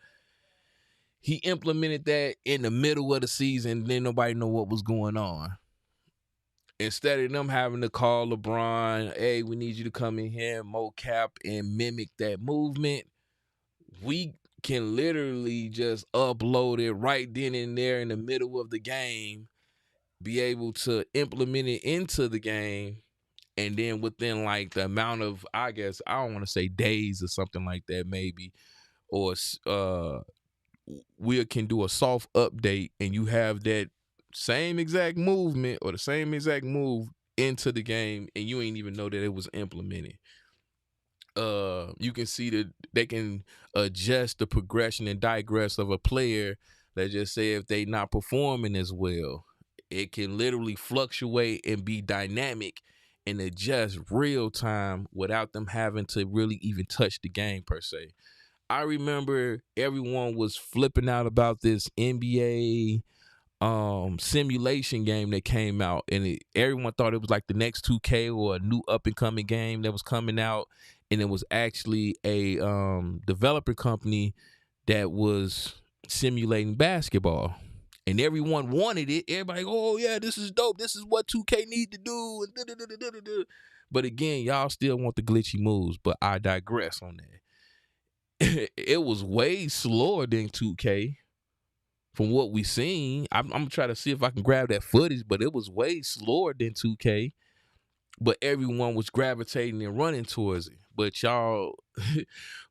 S2: He implemented that in the middle of the season, then nobody know what was going on. Instead of them having to call LeBron, hey, we need you to come in here and mocap and mimic that movement, we can literally just upload it right then and there in the middle of the game, be able to implement it into the game, and then within like the amount of, I guess, I don't want to say days or something like that maybe, or we can do a soft update and you have that same exact movement or the same exact move into the game and you ain't even know that it was implemented. You can see that they can adjust the progression and digress of a player. Let's just say if they not performing as well, it can literally fluctuate and be dynamic and adjust real time without them having to really even touch the game per se. I remember everyone was flipping out about this NBA simulation game that came out, and everyone thought it was like the next 2K or a new up and coming game that was coming out, and it was actually a developer company that was simulating basketball, and everyone wanted it. Everybody, oh yeah, this is dope. This is what 2K need to do. But again, y'all still want the glitchy moves. But I digress on that. It was way slower than 2K from what we seen. I'm gonna try to see if I can grab that footage, but it was way slower than 2K. But everyone was gravitating and running towards it. But y'all,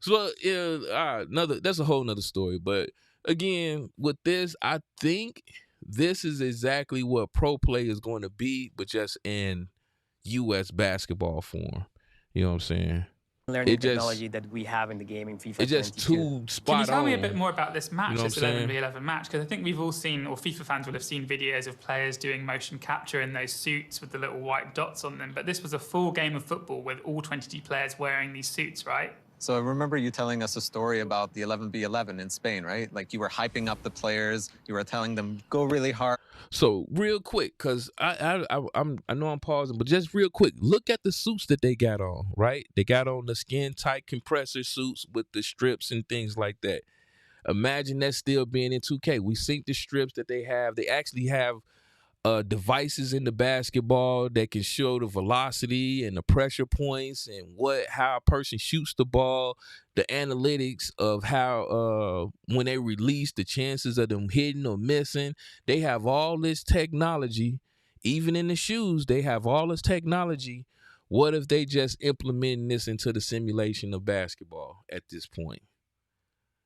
S2: so yeah, that's a whole nother story. But again, with this, I think this is exactly what ProPlay is going to be, but just in U.S. basketball form. You know what I'm saying?
S10: learning technology that we have in the game in FIFA 22.
S2: It's just too spot on.
S9: Can you tell me a bit more about this match,
S2: You know
S9: this
S2: what I'm
S9: 11v11 match? Because I think we've all seen, or FIFA fans will have seen videos of players doing motion capture in those suits with the little white dots on them. But this was a full game of football with all 22 players wearing these suits, right?
S11: So I remember you telling us a story about the 11v11 in Spain, right? Like you were hyping up the players, you were telling them go really hard.
S2: So real quick, cause I know I'm pausing, but just real quick, look at the suits that they got on, right? They got on the skin tight compressor suits with the strips and things like that. Imagine that still being in 2K. We sync the strips that they have. They actually have devices in the basketball that can show the velocity and the pressure points and how a person shoots the ball, the analytics of how when they release, the chances of them hitting or missing. They have all this technology. Even in the shoes, they have all this technology. What if they just implementing this into the simulation of basketball at this point,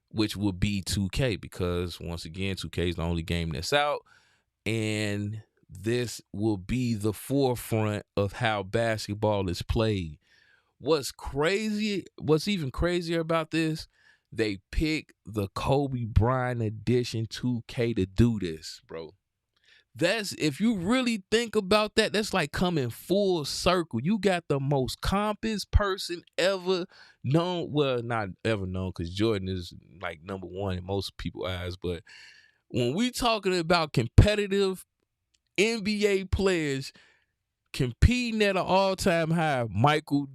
S2: which would be 2K, because once again, 2K is the only game that's out. And this will be the forefront of how basketball is played. What's even crazier about this, they pick the Kobe Bryant edition 2K to do this, bro. If you really think about that, that's like coming full circle. You got the most compass person ever known. Well, not ever known, because Jordan is like #1 in most people's eyes, but when we talking about competitive NBA players competing at an all-time high, Michael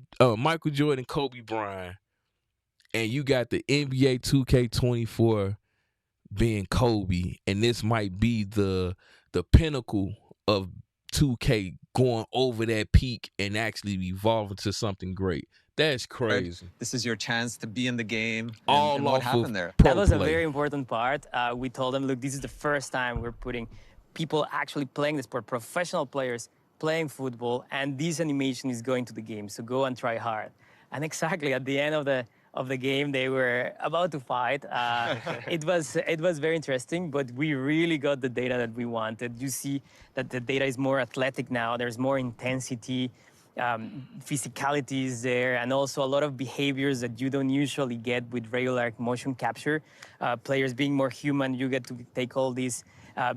S2: Jordan, Kobe Bryant, and you got the NBA 2K24 being Kobe, and this might be the pinnacle of 2K going over that peak and actually evolving to something great. That's crazy.
S11: This is your chance to be in the game.
S2: And
S11: what happened there?
S10: That was a very important part. We told them, look, this is the first time we're putting people actually playing the sport, professional players playing football, and this animation is going to the game. So go and try hard. And exactly at the end of the game, they were about to fight. It was very interesting, but we really got the data that we wanted. You see that the data is more athletic now. There's more intensity. Physicality is there, and also a lot of behaviors that you don't usually get with regular motion capture. Players being more human, you get to take all these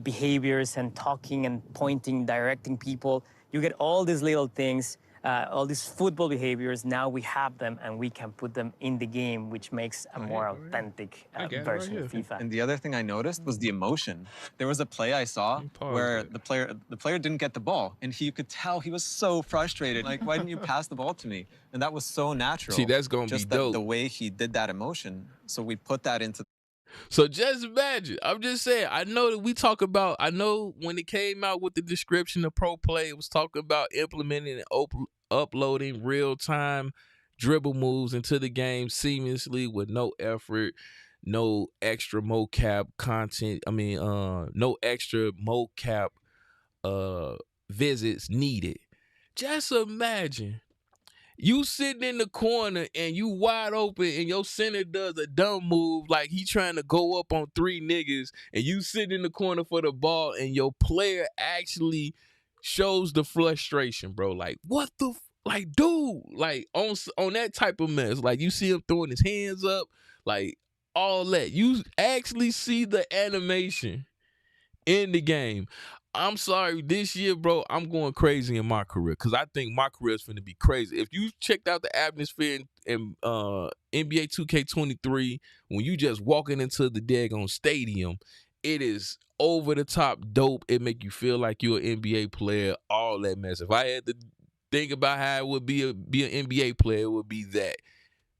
S10: behaviors and talking and pointing, directing people. You get all these little things, all these football behaviors. Now we have them, and we can put them in the game, which makes a more authentic version of FIFA.
S11: And the other thing I noticed was the emotion. There was a play I saw where the player didn't get the ball, and you could tell he was so frustrated. Like, why didn't you pass the ball to me? And that was so natural.
S2: See, that's gonna be dope.
S11: The way he did that emotion. So we put that into.
S2: So just imagine, I'm just saying, I know that I know when it came out with the description of ProPlay, it was talking about implementing and uploading real-time dribble moves into the game seamlessly with no effort, no extra mocap content. No extra mocap visits needed. Just imagine. You sitting in the corner and you wide open and your center does a dumb move like he trying to go up on 3 niggas, and you sitting in the corner for the ball and your player actually shows the frustration, bro. Like, what the like, dude, like on that type of mess, like you see him throwing his hands up, like all that. You actually see the animation in the game. I'm sorry, this year, bro, I'm going crazy in my career, because I think my career is going to be crazy. If you checked out the atmosphere in NBA 2K23, when you just walking into the daggone stadium, it is over the top dope. It make you feel like you're an NBA player, all that mess. If I had to think about how it would be an NBA player, it would be that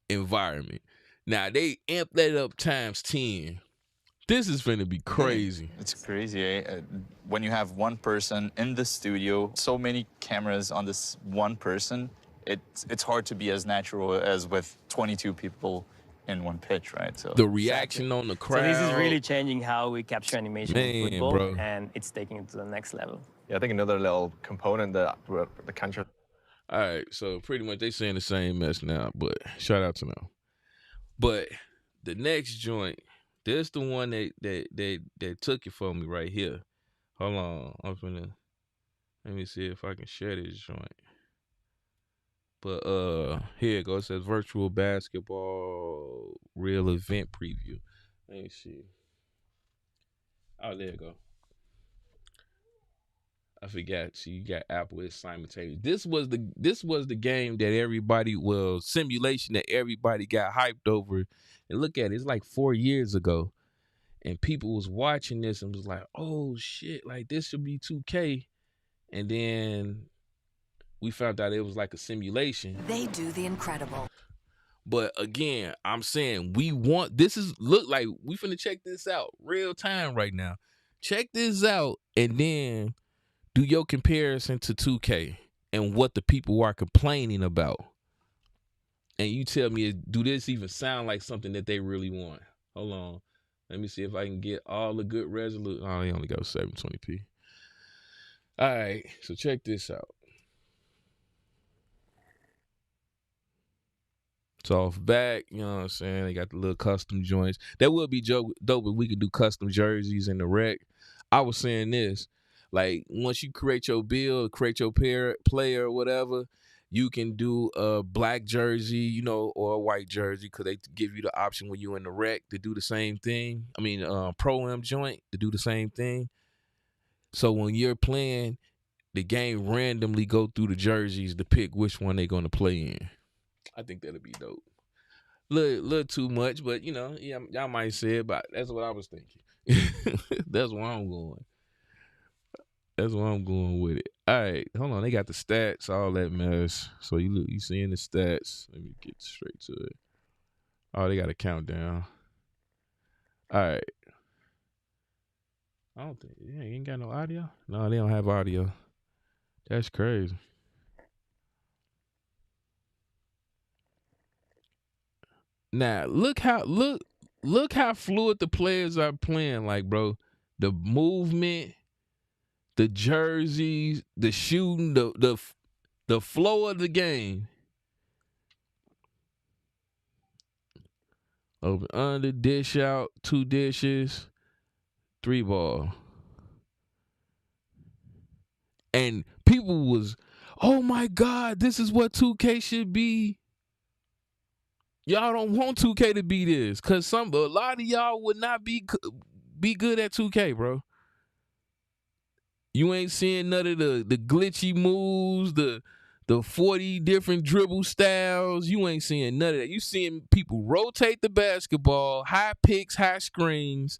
S2: environment. Now, they amp that up times 10. This is finna be crazy.
S12: It's crazy, eh? When you have one person in the studio, so many cameras on this one person, it's hard to be as natural as with 22 people in one pitch, right? So
S2: the reaction on the crowd.
S10: So this is really changing how we capture animation in football,
S2: bro.
S10: And it's taking it to the next level.
S13: Yeah, I think another little component that the country.
S2: All right, so pretty much they saying the same mess now, but shout out to them. But the next joint, this the one that took it for me right here. Hold on, let me see if I can share this joint. But here it goes. It says virtual basketball real event preview. Let me see. Oh, there you go. I forgot. See, you got Apple is simultaneous. This was the game that everybody simulation that everybody got hyped over. And look at it, it's like 4 years ago. And people was watching this and was like, oh shit, like this should be 2K. And then we found out it was like a simulation.
S14: They do the incredible.
S2: But again, I'm saying look like we finna check this out real time right now. Check this out and then do your comparison to 2K and what the people are complaining about. And you tell me, do this even sound like something that they really want? Hold on. Let me see if I can get all the good resolution. Oh, they only go 720p. All right, so check this out. It's off back, you know what I'm saying? They got the little custom joints. That would be dope if we could do custom jerseys in the rec. I was saying this, like once you create your build, create your player or whatever, you can do a black jersey, you know, or a white jersey because they give you the option when you're in the rec to do the same thing. I mean, Pro-Am joint to do the same thing. So when you're playing, the game randomly go through the jerseys to pick which one they're going to play in. I think that'll be dope. Little too much, but you know, yeah, y'all might say it, but that's what I was thinking. That's where I'm going. That's where I'm going with it. All right, hold on. They got the stats, all that mess. So you seeing the stats? Let me get straight to it. Oh, they got a countdown. All right. I don't think you ain't got no audio. No, they don't have audio. That's crazy. Now look how fluid the players are playing. Like, bro, the movement, the jerseys, the shooting, the flow of the game. Over under, dish out, 2 dishes, 3 ball. And people was, oh my God, this is what 2K should be. Y'all don't want 2K to be this, cause a lot of y'all would not be good at 2K, bro. You ain't seeing none of the glitchy moves, the 40 different dribble styles. You ain't seeing none of that. You seeing people rotate the basketball, high picks, high screens.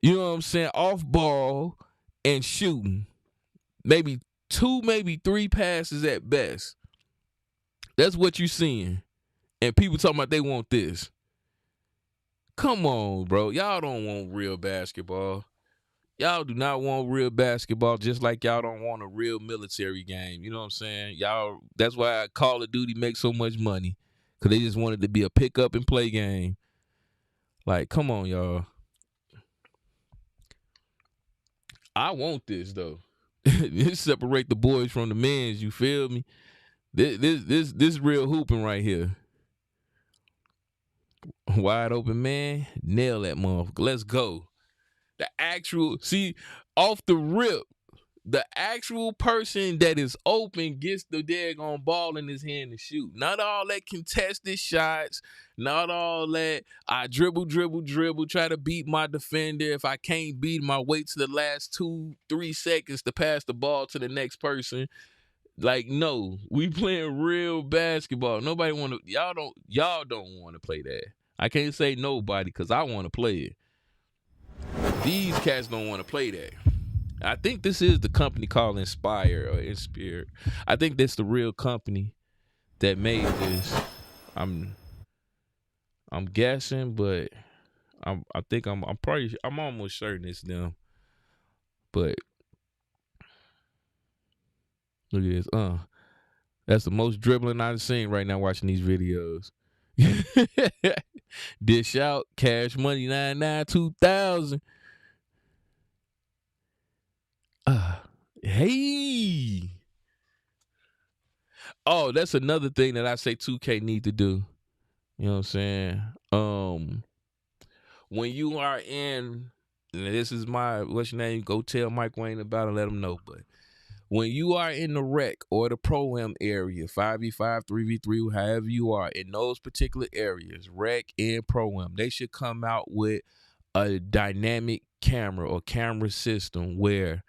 S2: You know what I'm saying? Off ball and shooting. Maybe 2, maybe 3 passes at best. That's what you seeing. And people talking about they want this. Come on, bro. Y'all don't want real basketball. Y'all do not want real basketball, just like y'all don't want a real military game. You know what I'm saying? Y'all, that's why Call of Duty makes so much money. Because they just wanted to be a pick up and play game. Like, come on, y'all. I want this, though. This separate the boys from the men's, you feel me? This real hooping right here. Wide open man, nail that motherfucker. Let's go. Off the rip, the actual person that is open gets the daggone ball in his hand to shoot. Not all that contested shots, not all that I dribble, try to beat my defender. If I can't beat him, I wait to the last 2-3 seconds to pass the ball to the next person. Like, no, we playing real basketball. Nobody want to, y'all don't want to play that. I can't say nobody because I want to play it. These cats don't want to play that. I think this is the company called Inspire or Inspired. I think that's the real company that made this. I'm guessing, but I'm almost certain it's them. But look at this. That's the most dribbling I've seen right now watching these videos. Dish out, Cash Money 99 2000. Hey. Oh, that's another thing that I say 2K need to do. You know what I'm saying? When you are in, this is what's your name? Go tell Mike Wayne about it, let him know. But when you are in the rec or the pro-am area, 5v5, 3v3, however you are, in those particular areas, rec and pro-am, they should come out with a dynamic camera or camera system where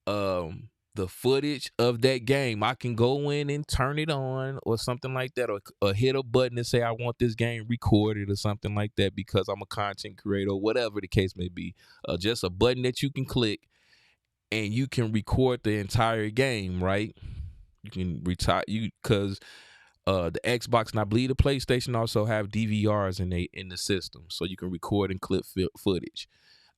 S2: the footage of that game, I can go in and turn it on or something like that, or hit a button and say I want this game recorded or something like that because I'm a content creator or whatever the case may be. Just a button that you can click and you can record the entire game, right? You can because the Xbox and I believe the PlayStation also have DVRs in the system, so you can record and clip footage.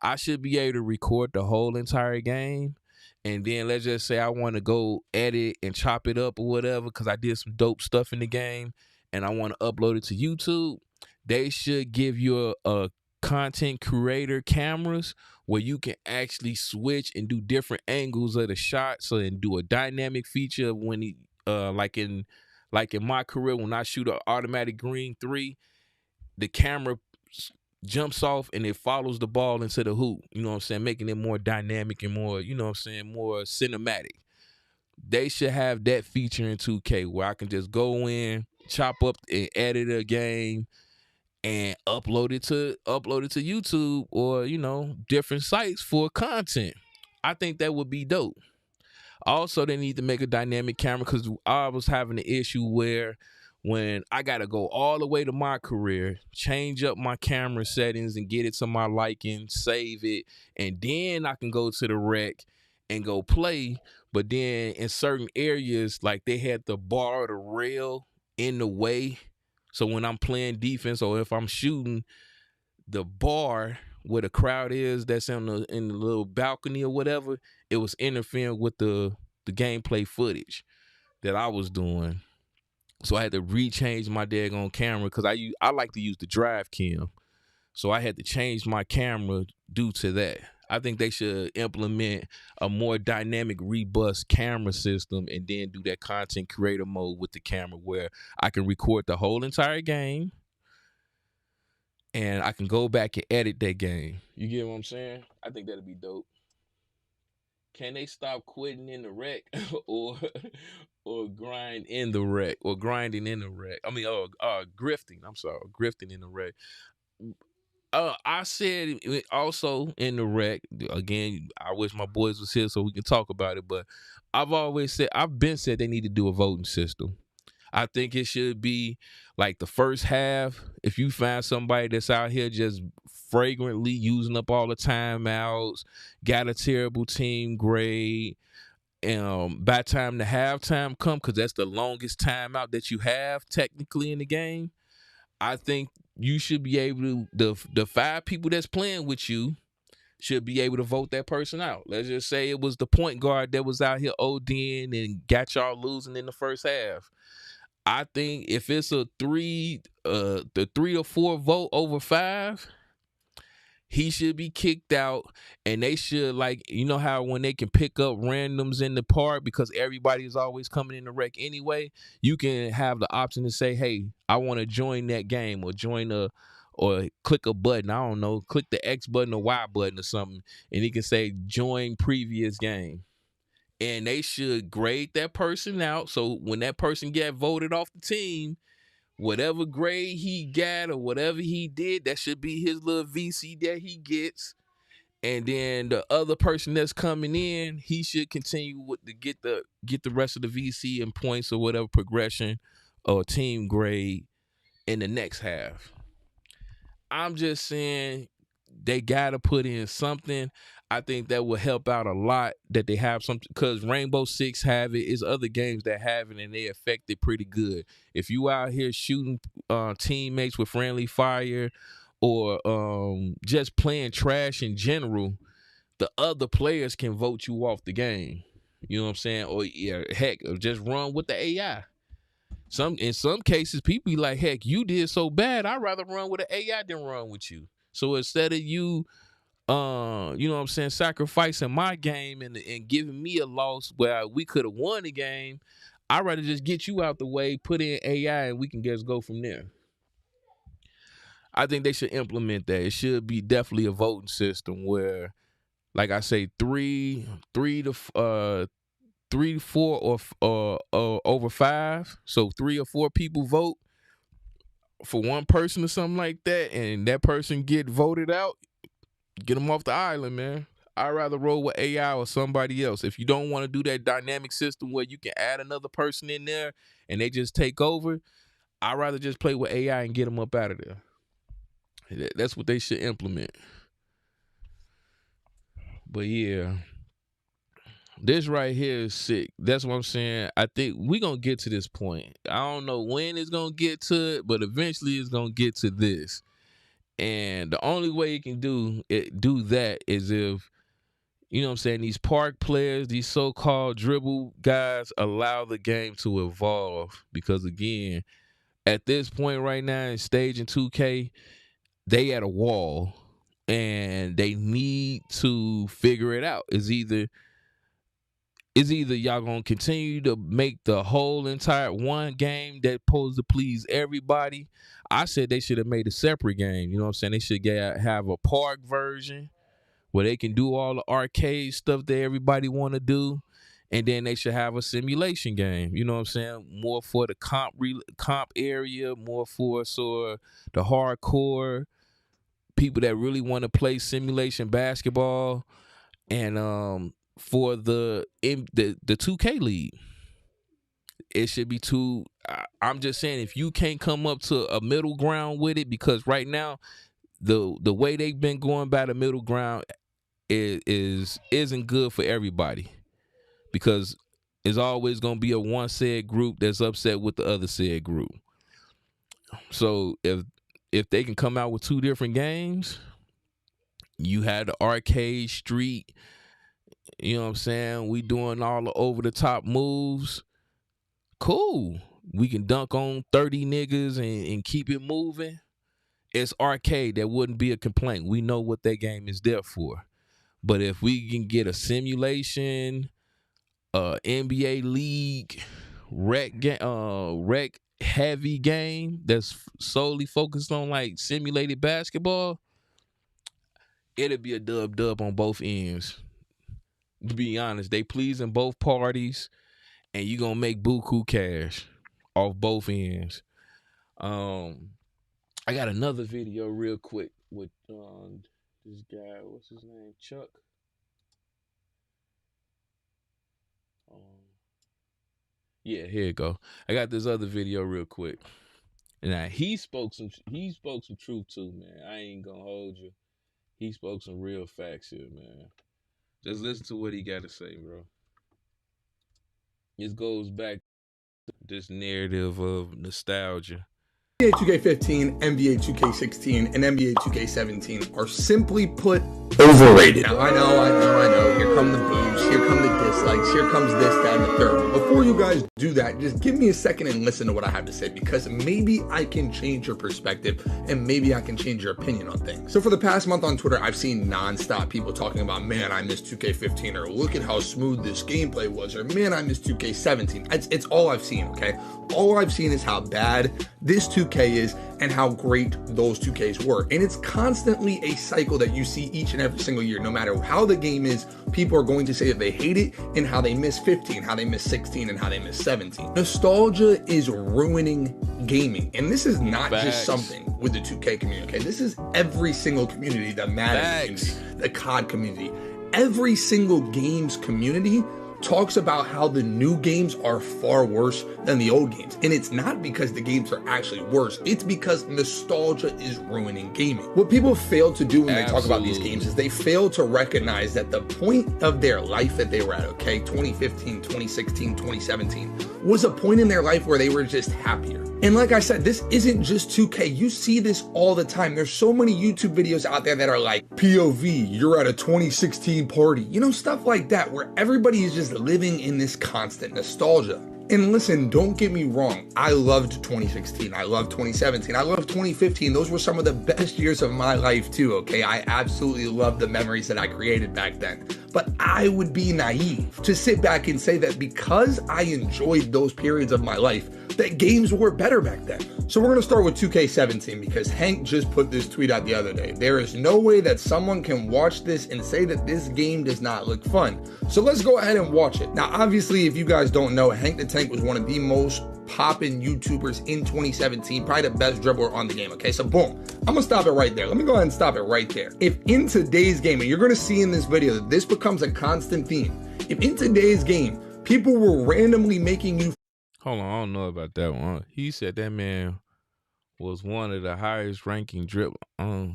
S2: I should be able to record the whole entire game, and then let's just say I want to go edit and chop it up or whatever because I did some dope stuff in the game, and I want to upload it to YouTube. They should give you a content creator cameras where you can actually switch and do different angles of the shot, so and do a dynamic feature when like in my career when I shoot an automatic green 3, the camera jumps off and it follows the ball into the hoop, you know what I'm saying, making it more dynamic and more, you know what I'm saying, more cinematic. They should have that feature in 2K where I can just go in, chop up and edit a game and upload it to YouTube or, you know, different sites for content. I think that would be dope. Also, they need to make a dynamic camera because I was having an issue where when I got to go all the way to my career, change up my camera settings and get it to my liking, save it, and then I can go to the rec and go play. But then in certain areas, like they had the bar or the rail in the way. So when I'm playing defense or if I'm shooting, the bar where the crowd is that's in the little balcony or whatever, it was interfering with the gameplay footage that I was doing. So I had to rechange my daggone camera because I like to use the drive cam. So I had to change my camera due to that. I think they should implement a more dynamic, robust camera system and then do that content creator mode with the camera where I can record the whole entire game and I can go back and edit that game. You get what I'm saying? I think that'd be dope. Can they stop quitting in the rec or grind in the rec or grinding in the rec? I mean, grifting. I'm sorry, grifting in the rec. I said also in the rec, again, I wish my boys was here so we can talk about it, but I've been said they need to do a voting system. I think it should be like the first half. If you find somebody that's out here just fragrantly using up all the timeouts, got a terrible team grade, by the time the halftime come, because that's the longest timeout that you have technically in the game, I think you should be able to, the 5 people that's playing with you should be able to vote that person out. Let's just say it was the point guard that was out here ODing and got y'all losing in the first half. I think if it's a 3 or 4 vote over 5, he should be kicked out, and they should, like, you know how when they can pick up randoms in the park because everybody is always coming in the rec anyway, you can have the option to say, hey, I want to join that game or or click a button. I don't know, click the X button or Y button or something, and he can say join previous game. And they should grade that person out. So when that person get voted off the team, whatever grade he got or whatever he did, that should be his little VC that he gets. And then the other person that's coming in, he should continue to get the rest of the VC and points or whatever progression or team grade in the next half. I'm just saying they got to put in something. I think that will help out a lot that they have something, because Rainbow Six have it. It's other games that have it, and they affect it pretty good. If you out here shooting teammates with friendly fire or just playing trash in general, the other players can vote you off the game. You know what I'm saying? Or heck, just run with the AI. In some cases, people be like, heck, you did so bad, I'd rather run with an AI than run with you. So instead of you you know what I'm saying, sacrificing my game and giving me a loss where we could have won the game, I'd rather just get you out the way, put in AI, and we can just go from there. I think they should implement that. It should be definitely a voting system where, like I say, three to 3, 4, or over 5. So 3 or 4 people vote for one person or something like that, and that person get voted out, get them off the island, man. I'd rather roll with AI or somebody else. If you don't want to do that dynamic system where you can add another person in there and they just take over, I'd rather just play with AI and get them up out of there. That's what they should implement. But yeah, this right here is sick. That's what I'm saying. I think we're going to get to this point. I don't know when it's going to get to it, but eventually it's going to get to this. And the only way you can do that is if, you know what I'm saying, these park players, these so-called dribble guys allow the game to evolve. Because again, at this point right now in stage in 2K, they at a wall and they need to figure it out. It's either y'all gonna continue to make the whole entire one game that supposed to please everybody. I said they should have made a separate game. You know what I'm saying? They should have a park version where they can do all the arcade stuff that everybody want to do, and then they should have a simulation game. You know what I'm saying? More for the comp area, more for the hardcore people that really want to play simulation basketball, and for the 2K league. It should be two. I'm just saying, if you can't come up to a middle ground with it, because right now the way they've been going by the middle ground isn't good for everybody, because it's always going to be a one said group that's upset with the other said group. So if they can come out with 2 different games, you had the arcade street, you know what I'm saying, we doing all the over the top moves, cool. We can dunk on 30 niggas and keep it moving. It's arcade. That wouldn't be a complaint. We know what that game is there for. But if we can get a simulation, NBA league, rec heavy game that's solely focused on like simulated basketball, it'll be a dub on both ends. To be honest, they pleasing both parties, and you gonna make buku cash off both ends. I got another video real quick with this guy. What's his name? Chuck. Yeah, here you go. I got this other video real quick. Now he spoke some truth too, man. I ain't gonna hold you. He spoke some real facts here, man. Just listen to what he got to say, bro. This goes back to this narrative of nostalgia.
S3: NBA 2K15, NBA 2K16, and NBA 2K17 are simply put overrated. Now, I know. Here come the boos, here come the dislikes, here comes this, that, and the third. But before you guys do that, just give me a second and listen to what I have to say, because maybe I can change your perspective and maybe I can change your opinion on things. So for the past month on Twitter, I've seen nonstop people talking about, man, I miss 2K15, or look at how smooth this gameplay was, or man, I miss 2K17. It's all I've seen, okay? All I've seen is how bad this 2K is and how great those 2Ks were. And it's constantly a cycle that you see each and every single year. No matter how the game is, people are going to say that they hate it, and how they miss 15, how they miss 16, and how they miss 17. Nostalgia is ruining gaming. And this is not just something with the 2K community, okay? This is every single community, the Madden community, the COD community. Every single games community talks about how the new games are far worse than the old games. And it's not because the games are actually worse. It's because nostalgia is ruining gaming. What people fail to do when they talk about these games is they fail to recognize that the point of their life that they were at, okay, 2015, 2016, 2017, was a point in their life where they were just happier. And like I said, this isn't just 2K. You see this all the time. There's so many YouTube videos out there that are like, POV, you're at a 2016 party. You know, stuff like that, where everybody is just living in this constant nostalgia. And listen, don't get me wrong. I loved 2016. I loved 2017. I loved 2015. Those were some of the best years of my life too, okay? I absolutely loved the memories that I created back then. But I would be naive to sit back and say that because I enjoyed those periods of my life, that games were better back then. So we're gonna start with 2K17 because Hank just put this tweet out the other day. There is no way that someone can watch this and say that this game does not look fun. So let's go ahead and watch it. Now, obviously, if you guys don't know, Hank the Tank was one of the most poppin' YouTubers in 2017, probably the best dribbler on the game, okay? So boom, I'm gonna stop it right there. Let me go ahead and stop it right there. If in today's game, and you're gonna see in this video that this becomes a constant theme, if in today's game, people were randomly making you...
S2: Hold on, I don't know about that one. He said that man was one of the highest ranking dribble. I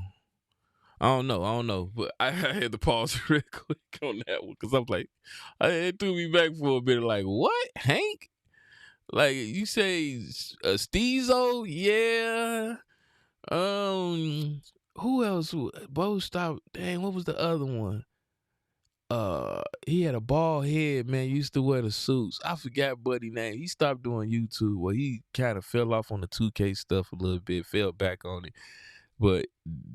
S2: don't know. But I had to pause real quick on that one because I'm like, it threw me back for a bit. Like, what? Hank? Like, you say Steezo? Yeah. Who else? Bo stopped. Dang, what was the other one? He had a bald head, man. Used to wear the suits. I forgot buddy name. He stopped doing YouTube. Well, he kind of fell off on the 2K stuff a little bit, fell back on it. But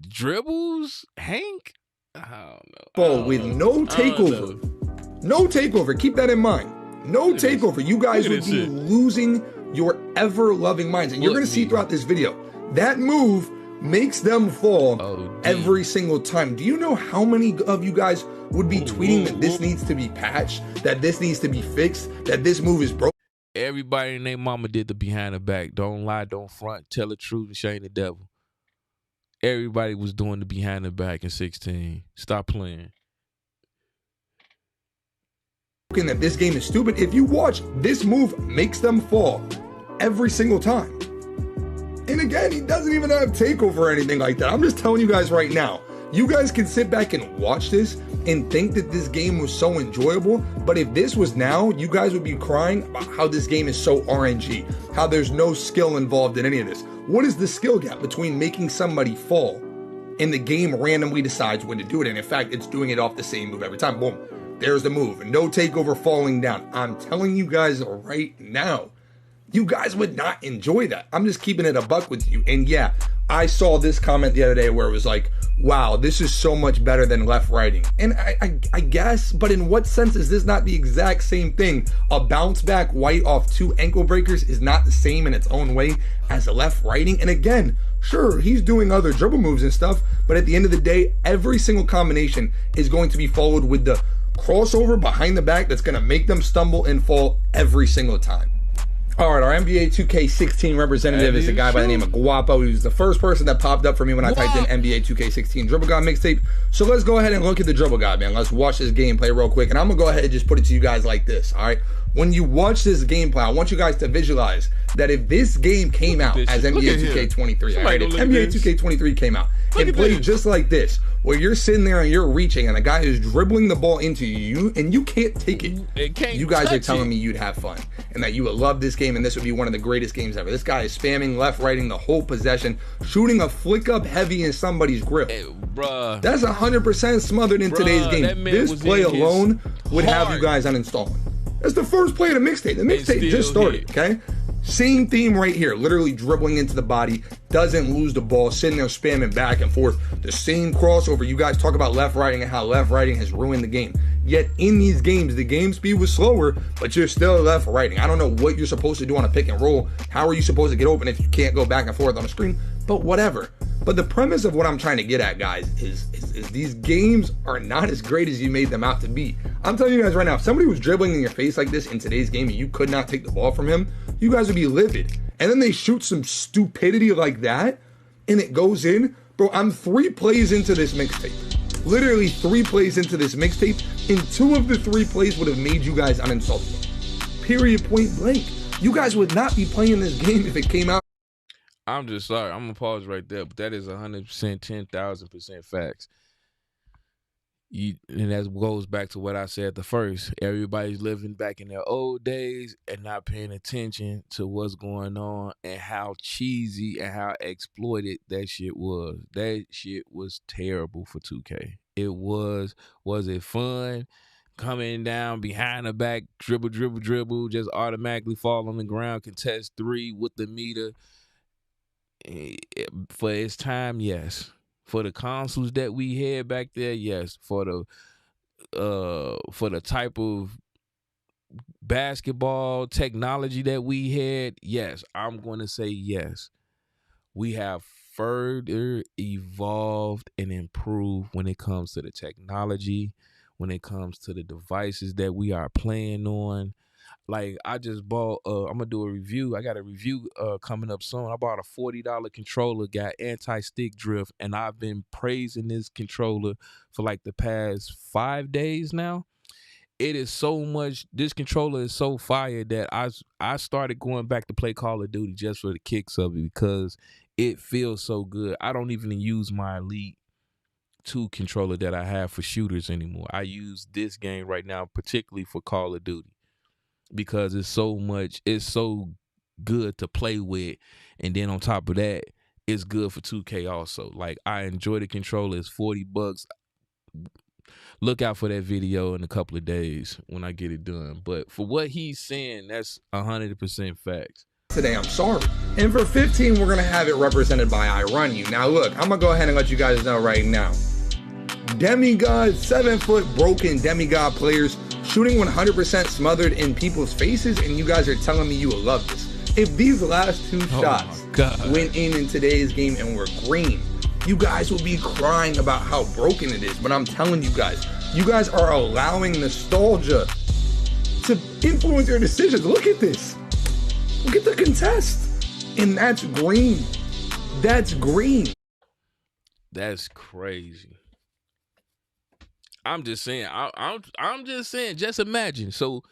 S2: dribbles, Hank? I don't know.
S3: Ball with no takeover. No takeover. Keep that in mind. No takeover. You guys would be losing your ever-loving minds. And you're going to see throughout this video, that move makes them fall every single time. Do you know how many of you guys would be tweeting that this needs to be patched, that this needs to be fixed, that this move is broken?
S2: Everybody and their mama did the behind the back. Don't lie, don't front, tell the truth, and shame the devil. Everybody was doing the behind the back in 16. Stop playing.
S3: That this game is stupid. If you watch, this move makes them fall every single time. And again, he doesn't even have takeover or anything like that. I'm just telling you guys right now, you guys can sit back and watch this and think that this game was so enjoyable, but if this was now, you guys would be crying about how this game is so RNG, how there's no skill involved in any of this. What is the skill gap between making somebody fall and the game randomly decides when to do it? And in fact, it's doing it off the same move every time. Boom, there's the move. No takeover falling down. I'm telling you guys right now, you guys would not enjoy that. I'm just keeping it a buck with you. And yeah, I saw this comment the other day where it was like, wow, this is so much better than left writing. And I guess, but in what sense is this not the exact same thing? A bounce back white off 2 ankle breakers is not the same in its own way as a left writing. And again, sure, he's doing other dribble moves and stuff, but at the end of the day, every single combination is going to be followed with the crossover behind the back that's going to make them stumble and fall every single time. All right, our NBA 2K16 representative is a guy by the name of Guapo. He was the first person that popped up for me when I typed in NBA 2K16 Dribble God mixtape. So let's go ahead and look at the Dribble God, man. Let's watch this gameplay real quick. And I'm going to go ahead and just put it to you guys like this, all right? When you watch this gameplay, I want you guys to visualize that if this game came out as NBA 2K23, all right? If NBA 2K23 came out and played just like this, where you're sitting there and you're reaching and a guy is dribbling the ball into you and you can't take it, you guys are telling me you'd have fun and that you would love this game and this would be one of the greatest games ever. This guy is spamming left, righting the whole possession, shooting a flick up heavy in somebody's grip.
S2: Bruh.
S3: That's 100% smothered in today's game. This play alone would have you guys uninstalling. That's the first play of the mixtape. The mixtape just started, okay? Same theme right here, literally dribbling into the body, doesn't lose the ball, sitting there spamming back and forth. The same crossover. You guys talk about left writing and how left writing has ruined the game. Yet in these games, the game speed was slower, but you're still left writing. I don't know what you're supposed to do on a pick and roll. How are you supposed to get open if you can't go back and forth on the screen? But whatever. But the premise of what I'm trying to get at, guys, is these games are not as great as you made them out to be. I'm telling you guys right now, if somebody was dribbling in your face like this in today's game and you could not take the ball from him, you guys would be livid. And then they shoot some stupidity like that, and it goes in. Bro, I'm 3 plays into this mixtape. Literally 3 plays into this mixtape, and 2 of the 3 plays would have made you guys uninstallable. Period, point blank. You guys would not be playing this game if it came out.
S2: I'm just sorry. I'm going to pause right there, but that is 100%, 10,000% facts. And that goes back to what I said the first. Everybody's living back in their old days and not paying attention to what's going on and how cheesy and how exploited that shit was. That shit was terrible for 2K. It was it fun? Coming down behind the back, dribble, just automatically fall on the ground, contest 3 with the meter. For its time, yes. For the consoles that we had back there, yes. For the type of basketball technology that we had, yes. I'm going to say yes. we have further evolved and improved when it comes to the technology, when it comes to the devices that we are playing on. Like I just bought I'm gonna do a review. I got a review coming up soon. I bought a $40 controller, got anti-stick drift, and I've been praising this controller for like the past 5 days now. It is so much, this controller is so fire that I started going back to play Call of Duty just for the kicks of it because it feels so good. I don't even use my Elite 2 controller that I have for shooters anymore. I use this game right now particularly for Call of Duty because it's so good to play with, and then on top of that, it's good for 2K also. Like I enjoy the controller. It's $40. Look out for that video in a couple of days when I get it done. But for what he's saying, that's 100% facts.
S14: Today, I'm sorry. And for 15, we're gonna have it represented by I Run You. Now look, I'm gonna go ahead and let you guys know right now. Demigod, 7-foot broken demigod players shooting 100% smothered in people's faces, and you guys are telling me you will love this. If these last two shots went in today's game and were green, you guys will be crying about how broken it is. But I'm telling you guys are allowing nostalgia to influence your decisions. Look at this. Look at the contest. And that's green. That's green.
S2: That's crazy. I'm just saying, I'm just saying, just imagine. So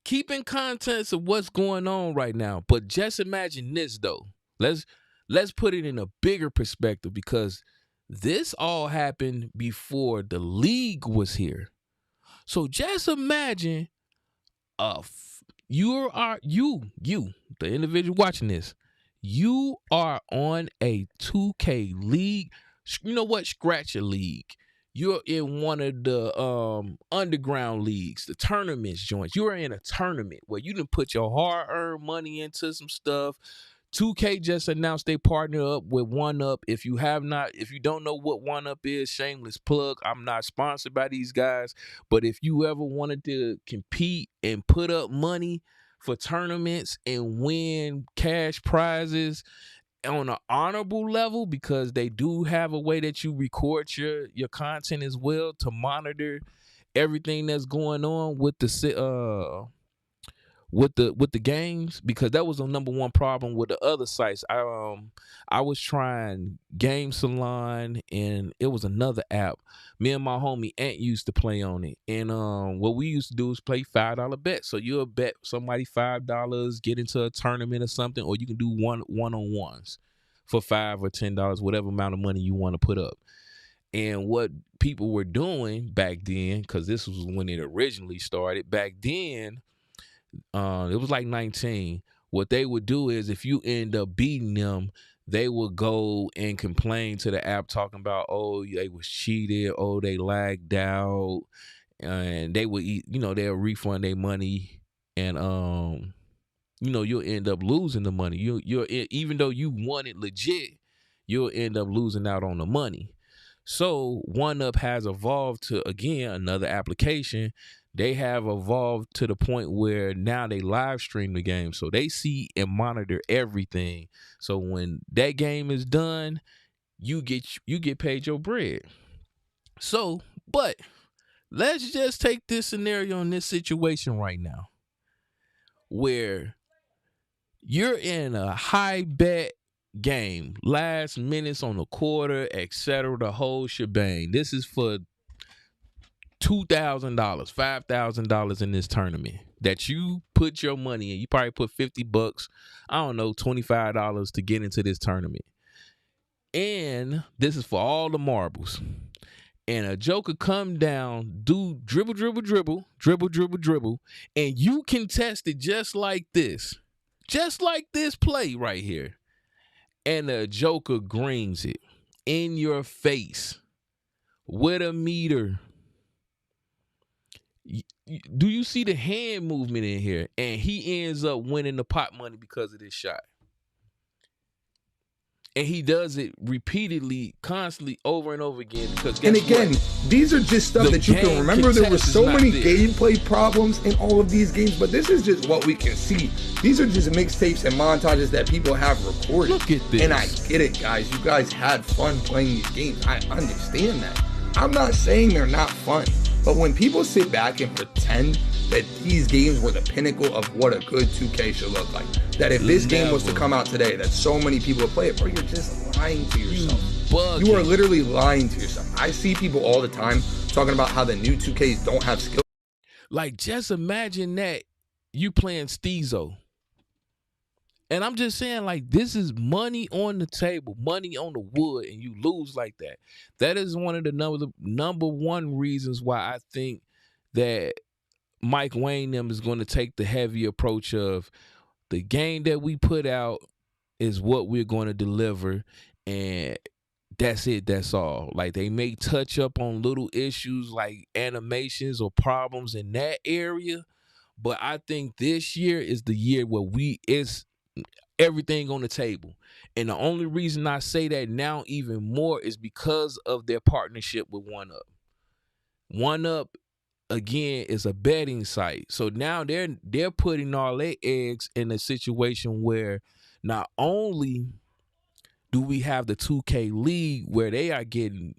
S2: keep in context of what's going on right now, but just imagine this though. Let's put it in a bigger perspective because this all happened before the league was here. So just imagine you, the individual watching this, you are on a 2K league. You know what? Scratch a league. You're in one of the underground leagues, the tournaments joints. You're in a tournament where you done put your hard-earned money into some stuff. 2K just announced they partner up with 1UP. If you don't know what 1UP is, shameless plug. I'm not sponsored by these guys, but if you ever wanted to compete and put up money for tournaments and win cash prizes on an honorable level, because they do have a way that you record your content as well to monitor everything that's going on with the games, because that was the number one problem with the other sites. I was trying Game Salon, and it was another app. Me and my homie Ant used to play on it, and what we used to do is play $5 bets. So you'll bet somebody $5, get into a tournament or something, or you can do one-on-ones for $5 or $10, whatever amount of money you want to put up. And what people were doing back then, because this was when it originally started, back then, it was like 19. What they would do is if you end up beating them, they would go and complain to the app talking about, oh, they was cheated, oh, they lagged out, and they would they'll refund their money, and you'll end up losing the money. You're even though you won it legit, you'll end up losing out on the money. So 1UP has evolved to, again, another application. They have evolved to the point where now they live stream the game. So they see and monitor everything. So when that game is done, you get paid your bread. So, but let's just take this scenario in this situation right now where you're in a high bet game, last minutes on the quarter, etc., the whole shebang. This is for $2,000, $5,000 in this tournament that you put your money in. You probably put $50, I don't know, $25 to get into this tournament. And this is for all the marbles. And a joker come down, do dribble, and you can test it just like this play right here. And a joker greens it in your face with a meter. Do you see the hand movement in here? And he ends up winning the pot money because of this shot. And he does it repeatedly, constantly, over and over again. Because
S14: and again, these are just stuff that you can remember. There were so many gameplay problems in all of these games, but this is just what we can see. These are just mixtapes and montages that people have recorded.
S2: Look at this.
S14: And I get it, guys. You guys had fun playing these games. I understand that. I'm not saying they're not fun, but when people sit back and pretend that these games were the pinnacle of what a good 2K should look like, that if this game was to come out today, that so many people would play it, bro, you're just lying to yourself. You are literally lying to yourself. I see people all the time talking about how the new 2Ks don't have skill.
S2: Like, just imagine that you playing Steezo. And I'm just saying, like, this is money on the table, money on the wood, and you lose like that. That is one of the number one reasons why I think that Mike Wayne them is going to take the heavy approach of the game that we put out is what we're going to deliver, and that's it, that's all. Like, they may touch up on little issues like animations or problems in that area, but I think this year is the year where it's everything on the table. And the only reason I say that now even more is because of their partnership with 1UP. 1UP, again, is a betting site. So now they're putting all their eggs in a situation where not only do we have the 2K League where they are getting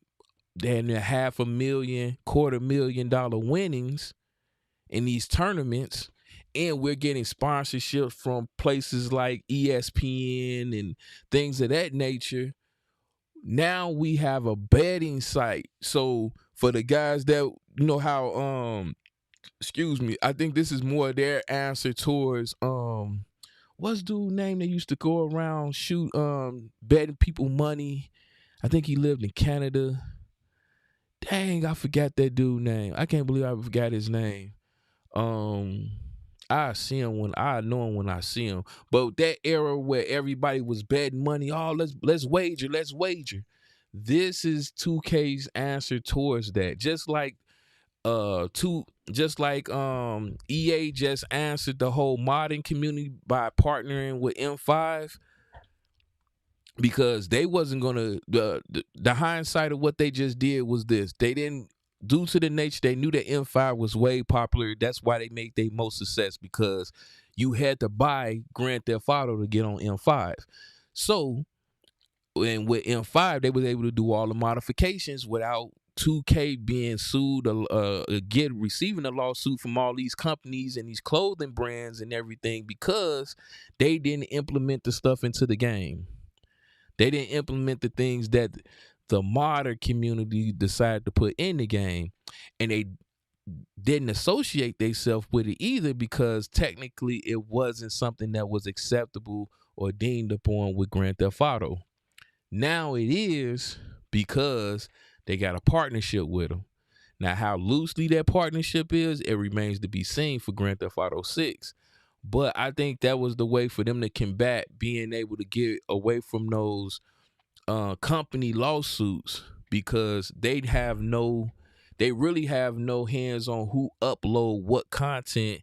S2: damn near $500,000, $250,000 winnings in these tournaments, and we're getting sponsorships from places like ESPN and things of that nature. Now we have a betting site. So for the guys that, you know how, excuse me, I think this is more their answer towards, what's dude's name that used to go around betting people money? I think he lived in Canada. Dang, I forgot that dude's name. I can't believe I forgot his name. I see him when I know him when I see him. But that era where everybody was betting money, let's wager. This is 2K's answer towards that. Just like EA just answered the whole modding community by partnering with M5, because they wasn't gonna the hindsight of what they just did was this. They didn't, due to the nature, they knew that M5 was way popular. That's why they made their most success, because you had to buy Grand Theft Auto to get on M5. So, and with M5, they was able to do all the modifications without 2K being sued, receiving a lawsuit from all these companies and these clothing brands and everything, because they didn't implement the stuff into the game. They didn't implement the things that the modder community decided to put in the game, and they didn't associate themselves with it either, because technically it wasn't something that was acceptable or deemed upon with Grand Theft Auto. Now it is, because they got a partnership with them. Now, how loosely that partnership is, it remains to be seen for Grand Theft Auto 6. But I think that was the way for them to combat being able to get away from those company lawsuits, because they really have no hands on who upload what content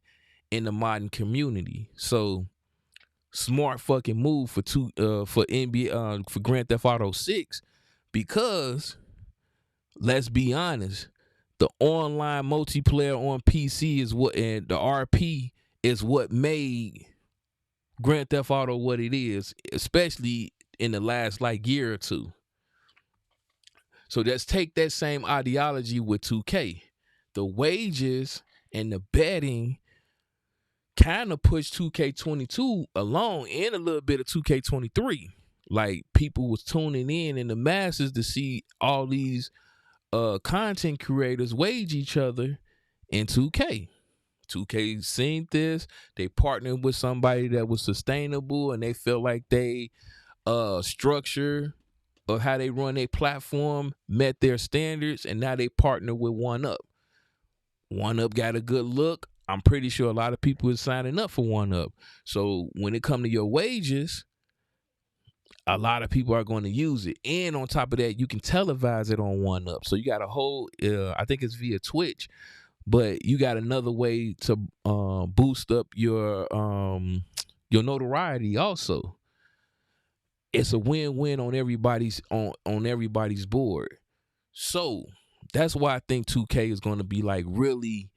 S2: in the modern community. So smart fucking move for NBA for Grand Theft Auto 6, because let's be honest, the online multiplayer on PC is what, and the RP is what made Grand Theft Auto what it is, especially in the last year or two. So let's take that same ideology with 2K. The wages and the betting kind of pushed 2K22 along, and a little bit of 2K23. Like, people was tuning in the masses to see all these content creators wage each other in 2K. 2K seen this. They partnered with somebody that was sustainable, and they felt like they structure of how they run their platform met their standards, and now they partner with 1UP. 1UP got a good look. I'm pretty sure a lot of people are signing up for 1UP. So when it comes to your wages, a lot of people are going to use it. And on top of that, you can televise it on 1UP. So you got a whole, I think it's via Twitch, but you got another way to boost up your notoriety also. it's a win-win on everybody's board. So that's why I think 2K is going to be like really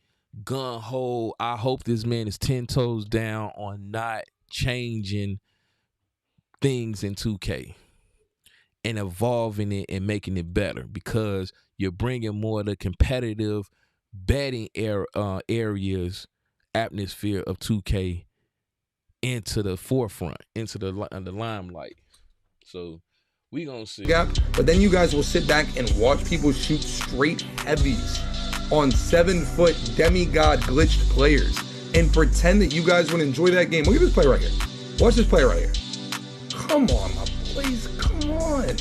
S2: gun-ho. I hope this man is 10 toes down on not changing things in 2K and evolving it and making it better, because you're bringing more of the competitive betting areas, atmosphere of 2K into the forefront, into the limelight. So we gonna see.
S14: Yeah, but then you guys will sit back and watch people shoot straight heavies on 7-foot demigod glitched players and pretend that you guys would enjoy that game. Look at this play right here. Watch this play right here. Come on, my boys, come on.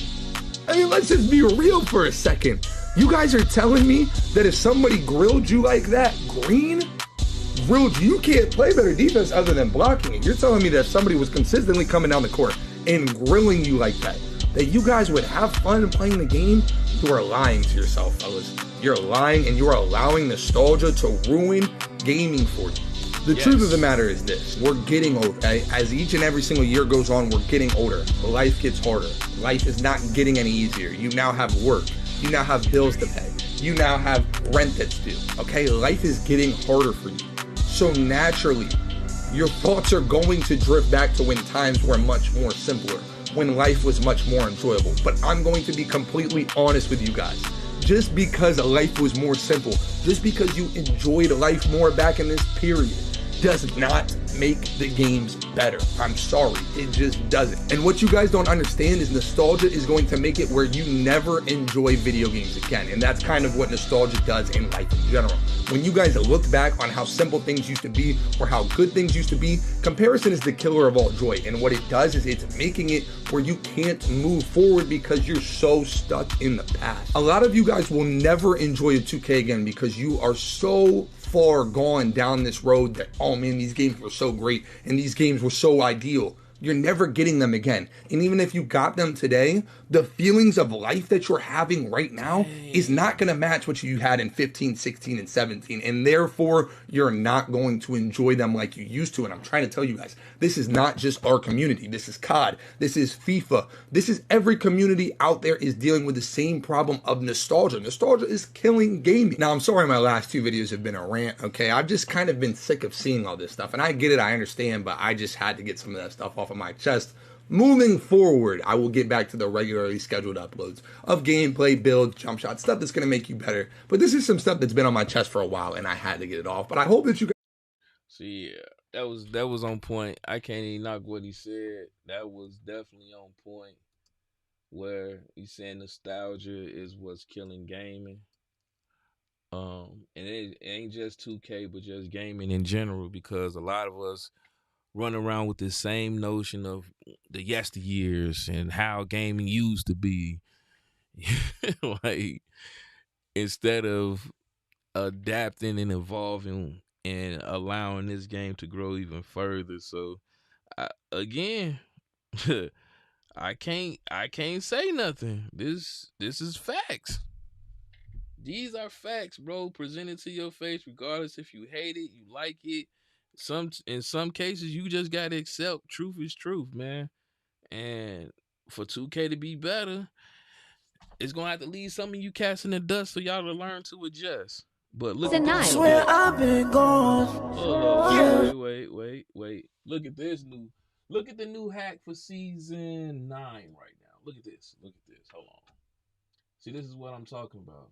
S14: I mean, let's just be real for a second. You guys are telling me that if somebody grilled you like that, green, grilled you, you can't play better defense other than blocking it. You're telling me that if somebody was consistently coming down the court and grilling you like that you guys would have fun playing the game? You are lying to yourself, fellas. You're lying, and you are allowing nostalgia to ruin gaming for you. The truth of the matter is this: we're getting older. As each and every single year goes on, we're getting older. Life gets harder. Life is not getting any easier. You now have work. You now have bills to pay. You now have rent that's due. Okay, life is getting harder for you. So naturally, your thoughts are going to drift back to when times were much more simpler, when life was much more enjoyable. But I'm going to be completely honest with you guys. Just because life was more simple, just because you enjoyed life more back in this period, does not make the games better. I'm sorry, it just doesn't. And what you guys don't understand is nostalgia is going to make it where you never enjoy video games again. And that's kind of what nostalgia does in life in general. When you guys look back on how simple things used to be or how good things used to be, comparison is the killer of all joy. And what it does is it's making it where you can't move forward because you're so stuck in the past. A lot of you guys will never enjoy a 2K again because you are so far gone down this road that, oh man, these games were so great and these games were so ideal. You're never getting them again. And even if you got them today, the feelings of life that you're having right now is not going to match what you had in 15, 16, and 17. And therefore, you're not going to enjoy them like you used to. And I'm trying to tell you guys, this is not just our community. This is COD. This is FIFA. This is every community out there is dealing with the same problem of nostalgia. Nostalgia is killing gaming. Now, I'm sorry my last two videos have been a rant, okay? I've just kind of been sick of seeing all this stuff. And I get it, I understand, but I just had to get some of that stuff off of my chest. Moving forward, I will get back to the regularly scheduled uploads of gameplay, build, jump shots, stuff that's going to make you better. But this is some stuff that's been on my chest for a while, and I had to get it off. But I hope that you guys...
S2: See, yeah, that was on point. I can't even knock what he said. That was definitely on point. Where he's saying nostalgia is what's killing gaming. And it ain't just 2K, but just gaming in general, because a lot of us run around with this same notion of the yesteryears and how gaming used to be. Like, instead of adapting and evolving and allowing this game to grow even further. So again, I can't say nothing. This is facts. These are facts, bro, presented to your face, regardless if you hate it, you like it. In some cases, you just gotta accept truth is truth, man. And for 2K to be better, it's gonna have to leave some of you cats in the dust for y'all to learn to adjust. But look at this.
S15: Swear I've been gone.
S2: Wait. Look at this look at the new hack for season 9 right now. Look at this. Hold on. See, this is what I'm talking about.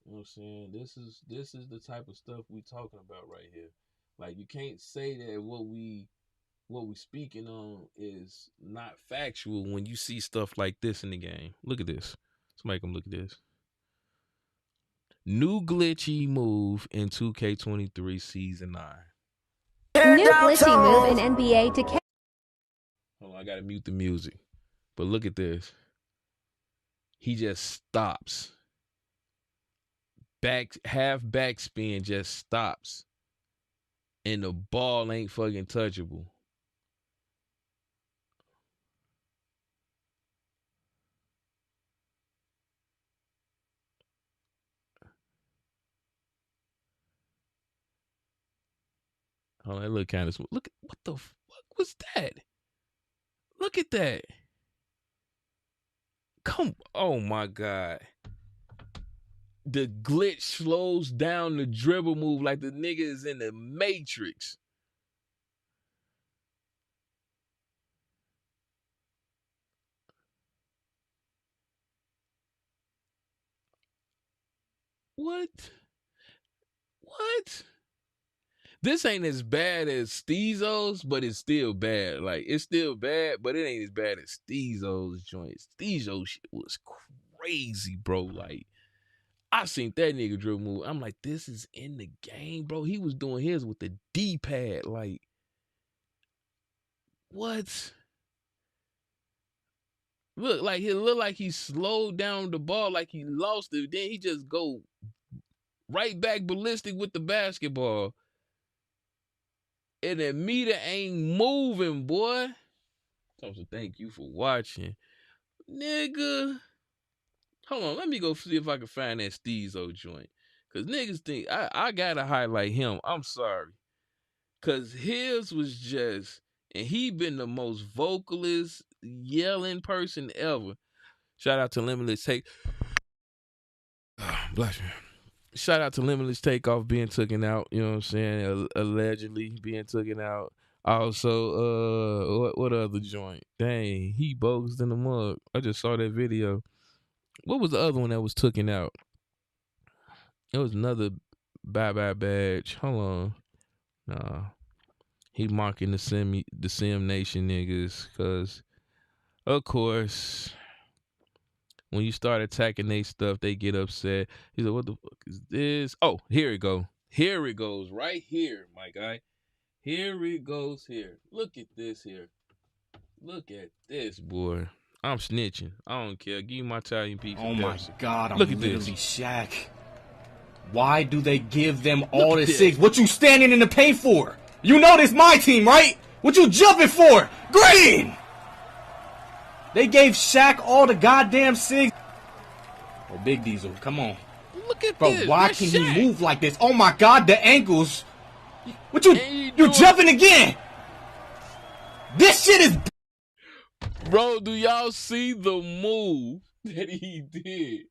S2: You know what I'm saying? This is the type of stuff we talking about right here. Like, you can't say that what we speaking on is not factual when you see stuff like this in the game. Look at this. Let's make them look at this. New glitchy move in 2K23 season 9.
S15: New glitchy move in NBA to
S2: Hold on, I gotta mute the music. But look at this. He just stops. Half backspin just stops. And the ball ain't fucking touchable. Oh, that look kind of smooth. Look, what the fuck was that? Look at that. Oh my God. The glitch slows down the dribble move like the nigga is in the Matrix. What? This ain't as bad as Steezo's, but it's still bad. Like, it's still bad, but it ain't as bad as Steezo's joints. Steezo's shit was crazy, bro. Like, I seen that nigga dribble move. I'm like, this is in the game, bro. He was doing his with the D-pad. Like, what? Look like he slowed down the ball, like he lost it. Then he just go right back ballistic with the basketball. And the meter ain't moving, boy. So thank you for watching. Nigga. Hold on, let me go see if I can find that Steezo joint. Cause niggas think I gotta highlight him. I'm sorry. Cause his was just, and he been the most vocalist yelling person ever. Shout out to Limitless Take. Bless you. Shout out to Limitless Takeoff being taken out. You know what I'm saying? Allegedly being taken out. Also, what other joint? Dang, he bogus in the mug. I just saw that video. What was the other one that was taken out? It was another bye-bye badge. Hold on. Nah. He mocking the Sim Nation niggas. Cause of course, when you start attacking they stuff, they get upset. He said, what the fuck is this? Oh, here it go. Here it goes. Right here, my guy. Here it goes here. Look at this here. Look at this, boy. I'm snitching. I don't care. Give me my Italian piece.
S16: Oh my God, I'm
S2: Look at
S16: literally
S2: this.
S16: Shaq. Why do they give them all this six? What you standing in the paint for? You know this my team, right? What you jumping for? Green! They gave Shaq all the goddamn six. Oh, Big Diesel, come on.
S2: Look at
S16: Bro,
S2: this.
S16: why
S2: That's
S16: can
S2: Shaq.
S16: he move like this? Oh my God, the ankles. What you jumping again? This shit is...
S2: Bro, do y'all see the move that he did?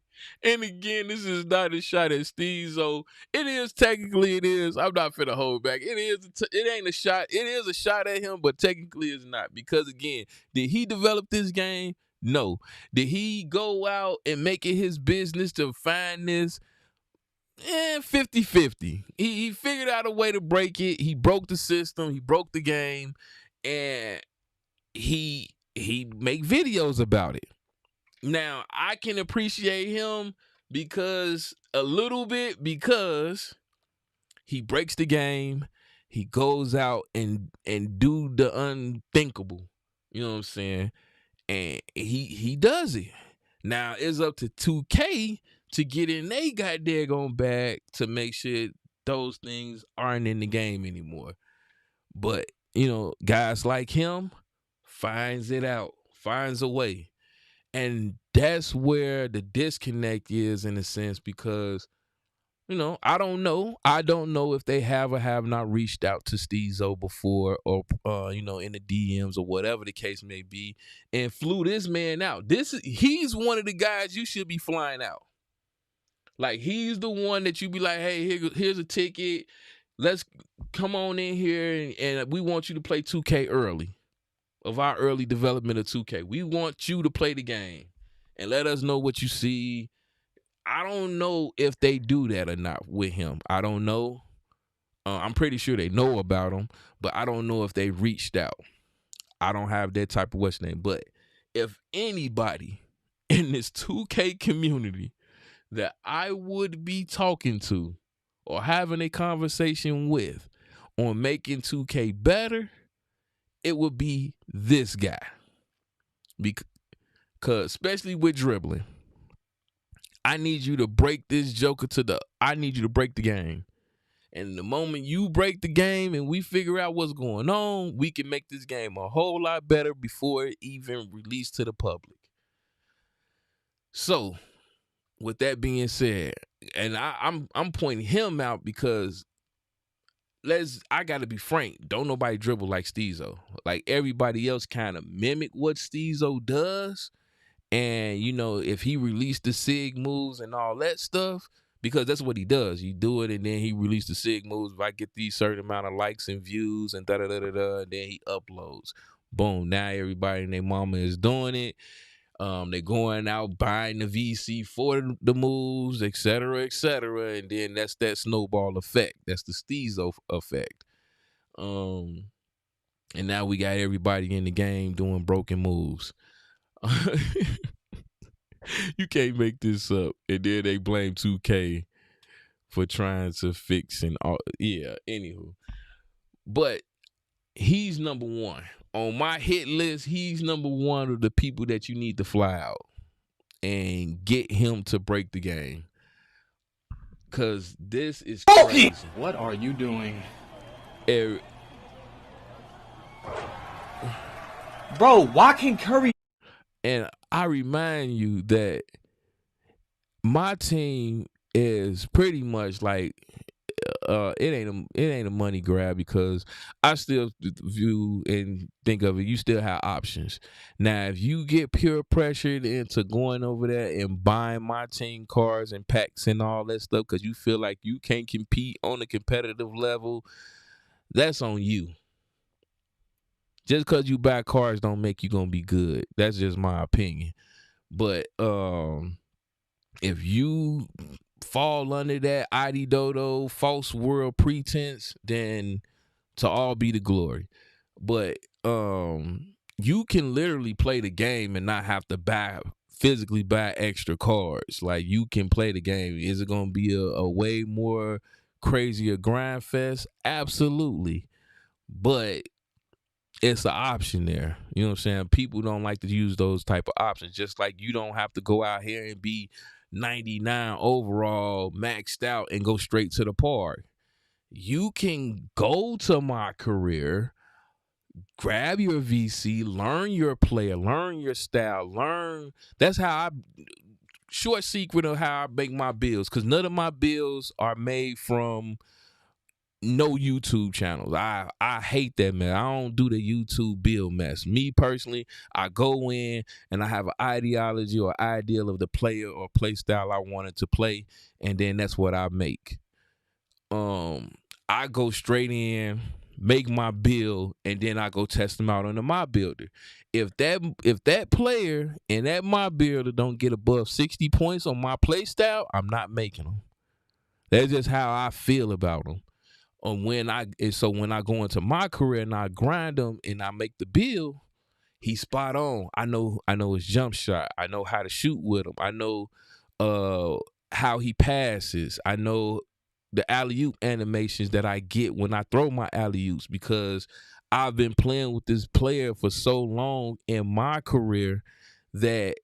S2: And again, this is not a shot at Steezo. It is technically, it is. I'm not finna hold back. It is. It ain't a shot. It is a shot at him, but technically it's not. Because again, did he develop this game? No. Did he go out and make it his business to find this? 50-50. He figured out a way to break it. He broke the system. He broke the game. And he make videos about it. Now, I can appreciate him because he breaks the game. He goes out and do the unthinkable. You know what I'm saying? And he does it. Now, it's up to 2K to get in they goddamn bag to make sure those things aren't in the game anymore. But, you know, guys like him finds it out, finds a way. And that's where the disconnect is in a sense because, you know, I don't know if they have or have not reached out to Steezo before or, you know, in the DMs or whatever the case may be and flew this man out. He's one of the guys you should be flying out. Like, he's the one that you be like, hey, here's a ticket. Let's come on in here and we want you to play 2K early. Of our early development of 2K. We want you to play the game and let us know what you see. I don't know if they do that or not with him. I don't know. I'm pretty sure they know about him, but I don't know if they reached out. I don't have that type of what's name. But if anybody in this 2K community that I would be talking to or having a conversation with on making 2K better, it would be this guy. Because especially with dribbling, I need you to break this joker I need you to break the game. And the moment you break the game and we figure out what's going on, we can make this game a whole lot better before it even released to the public. So, with that being said, and I'm pointing him out because I gotta be frank. Don't nobody dribble like Steezo. Like everybody else kind of mimic what Steezo does. And you know, if he released the sig moves and all that stuff, because that's what he does. He do it and then he released the sig moves. If I get these certain amount of likes and views and da da da da da, and then he uploads. Boom. Now everybody and their mama is doing it. They're going out buying the VC for the moves, et cetera, and then that's that snowball effect. That's the Steezo effect. And now we got everybody in the game doing broken moves. You can't make this up. And then they blame 2K for trying to fix and all. Yeah, anywho. But he's number one. On my hit list, he's number one of the people that you need to fly out and get him to break the game. Because this is crazy.
S16: What are you doing? Bro, why can Curry...
S2: And I remind you that my team is pretty much like it ain't a money grab, because I still view and think of it, you still have options. Now, if you get peer pressured into going over there and buying my team cards and packs and all that stuff because you feel like you can't compete on a competitive level, that's on you. Just because you buy cards don't make you gonna be good. That's just my opinion. But if you fall under that ID Dodo false world pretense, then to all be the glory. But you can literally play the game and not have to physically buy extra cards. Like, you can play the game. Is it gonna be a way more crazier grind fest? Absolutely. But it's an option there. You know what I'm saying? People don't like to use those type of options. Just like you don't have to go out here and be 99 overall maxed out and go straight to the park. You can go to my career, grab your VC, learn your player, learn your style, that's how short secret of how I make my bills, because none of my bills are made from no YouTube channels. I hate that, man. I don't do the YouTube bill mess. Me personally, I go in and I have an ideology or ideal of the player or play style I wanted to play, and then that's what I make. I go straight in, make my bill, and then I go test them out on the my builder. If that player and that my builder don't get above 60 points on my play style, I'm not making them. That's just how I feel about them. When I go into my career and I grind him and I make the bill, he's spot on. I know his jump shot. I know how to shoot with him. I know how he passes. I know the alley-oop animations that I get when I throw my alley-oops, because I've been playing with this player for so long in my career that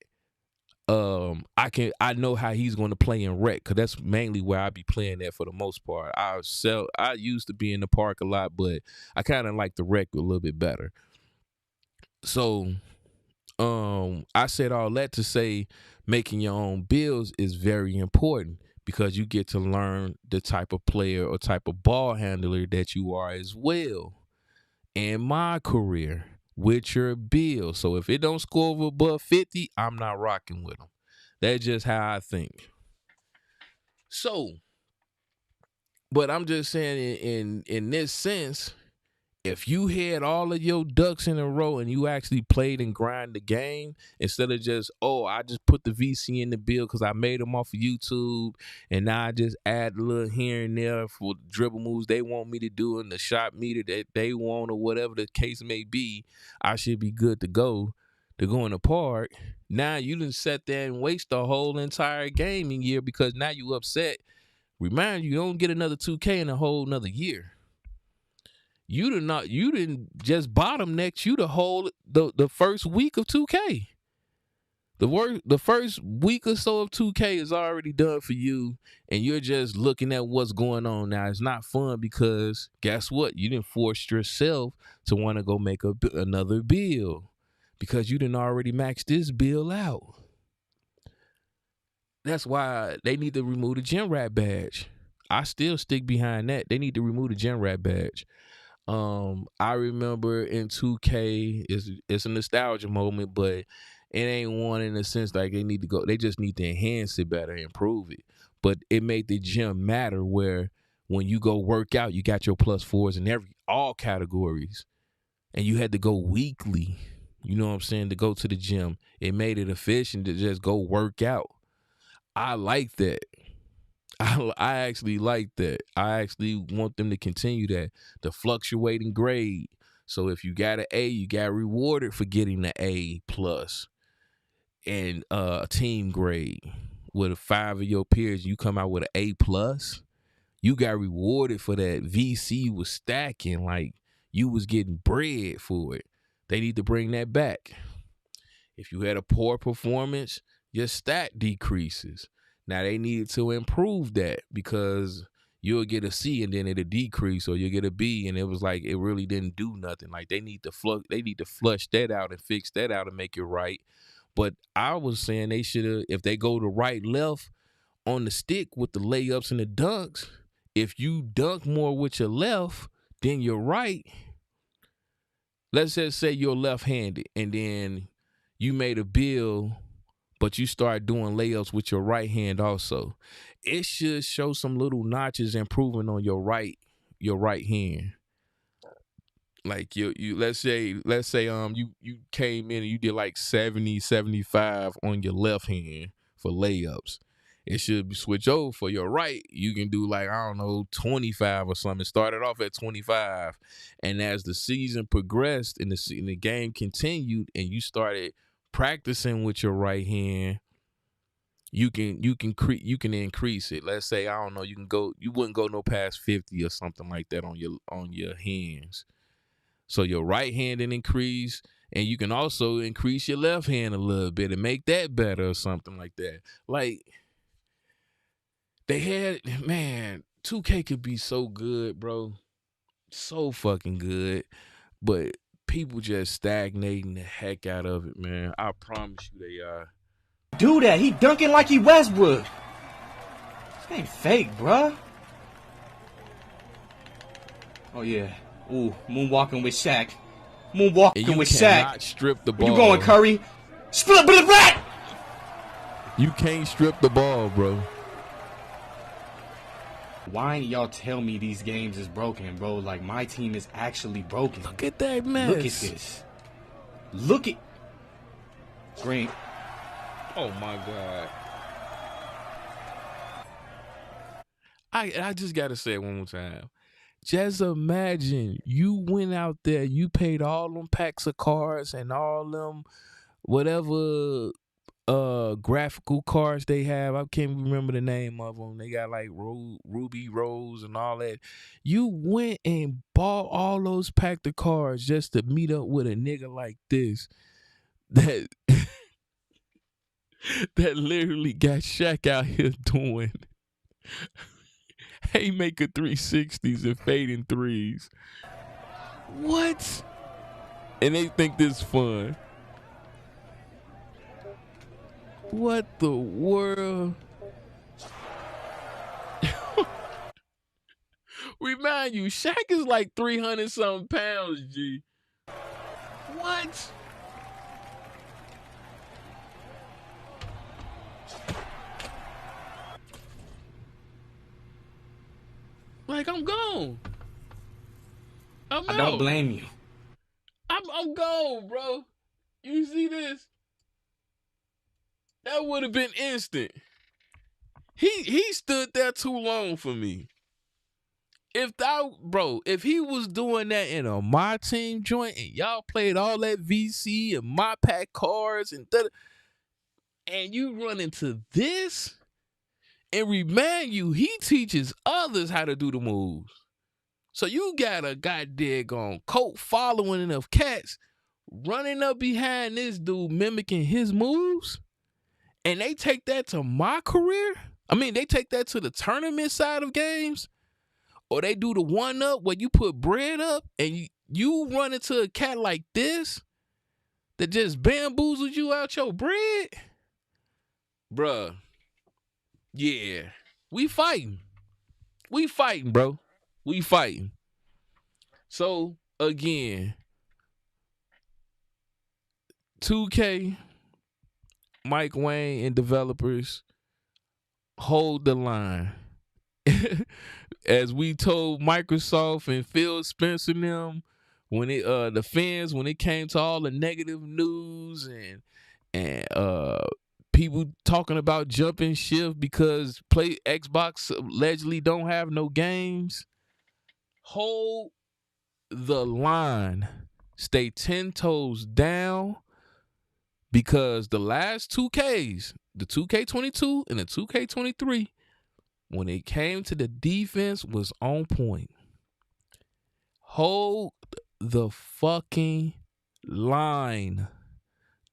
S2: I know how he's going to play in rec, because that's mainly where I be playing at for the most part. I used to be in the park a lot, but I kind of like the rec a little bit better. So I said all that to say making your own bills is very important, because you get to learn the type of player or type of ball handler that you are as well. In my career, with your bill. So if it don't score over above 50, I'm not rocking with them. That's just how I think. So, but I'm just saying in this sense, if you had all of your ducks in a row and you actually played and grind the game, instead of just, I just put the VC in the bill because I made them off of YouTube, and now I just add a little here and there for the dribble moves they want me to do and the shot meter that they want, or whatever the case may be, I should be good to go in the park. Now you done sat there and waste the whole entire gaming year because now you upset. Remind you don't get another 2K in a whole another year. You didn't just bottom next you the first week of 2K. The first week or so of 2K is already done for you, and you're just looking at what's going on now. It's not fun because guess what? You didn't force yourself to want to go make another bill because you didn't already max this bill out. That's why they need to remove the gym rat badge. I still stick behind that. They need to remove the gym rat badge. I remember in 2K, it's a nostalgia moment, but it ain't one in the sense like they just need to enhance it better, improve it. But it made the gym matter where when you go work out, you got your +4s in all categories. And you had to go weekly, you know what I'm saying, to go to the gym. It made it efficient to just go work out. I like that. I actually like that. I actually want them to continue that, the fluctuating grade. So if you got an A, you got rewarded for getting the A+, and a team grade. With 5 of your peers, you come out with an A+, you got rewarded for that. VC was stacking, like you was getting bread for it. They need to bring that back. If you had a poor performance, your stat decreases. Now they needed to improve that because you'll get a C and then it'll decrease, or you'll get a B and it was like it really didn't do nothing. Like they need to flush that out and fix that out and make it right. But I was saying they should have, if they go to right left on the stick with the layups and the dunks, if you dunk more with your left than your right, let's just say you're left-handed and then you made a bill, but you start doing layups with your right hand also. It should show some little notches improving on your right hand. Like you let's say you came in and you did like 70, 75 on your left hand for layups. It should switch over for your right. You can do like, I don't know, 25 or something. Started off at 25. And as the season progressed and the game continued and you started practicing with your right hand, you can increase it. Let's say, I don't know, you wouldn't go no past 50 or something like that on your hands. So your right hand can increase, and you can also increase your left hand a little bit and make that better or something like that. Like, they had, man, 2K could be so good, bro. So fucking good. But people just stagnating the heck out of it, man. I promise you they are.
S16: Do that. He dunking like he Westbrook. This ain't fake, bruh. Oh, yeah. Ooh, moonwalking with Shaq. Moonwalking with Shaq.
S2: You cannot strip the ball.
S16: Where you going, Curry? Split the back!
S2: You can't strip the ball, bro.
S16: Why ain't y'all tell me these games is broken, bro? Like, my team is actually broken.
S2: Look at that mess.
S16: Look at this. Look at... Green.
S2: Oh, my God. I just got to say it one more time. Just imagine you went out there, you paid all them packs of cards and all them whatever graphical cards they have. I can't remember the name of them. They got like Ruby Rose and all that. You went and bought all those packs of cards just to meet up with a nigga like this that that literally got Shaq out here doing haymaker 360s and fading threes. What? And they think this fun. What the world? Remind you, Shaq is like 300-something pounds, G. What? Like, I'm gone. I
S16: don't blame you.
S2: I'm gone, bro. You see this? That would have been instant. He stood there too long for me. If he was doing that in a my team joint and y'all played all that VC and my pack cards and you run into this. And remind you, he teaches others how to do the moves. So you got a goddamn cult following of cats running up behind this dude mimicking his moves. And they take that to my career. I mean, they take that to the tournament side of games. Or they do the one up where you put bread up and you run into a cat like this that just bamboozles you out your bread. Bruh. Yeah, we fighting. we fighting, bro. We fighting. So again, 2K, Mike Wayne, and developers, hold the line. As we told Microsoft and Phil Spencer and them, when the fans, when it came to all the negative news and people talking about jumping shift because Xbox allegedly don't have no games, hold the line. Stay 10 toes down, because the last 2Ks, the 2K22 and the 2K23, when it came to the defense, was on point. Hold the fucking line.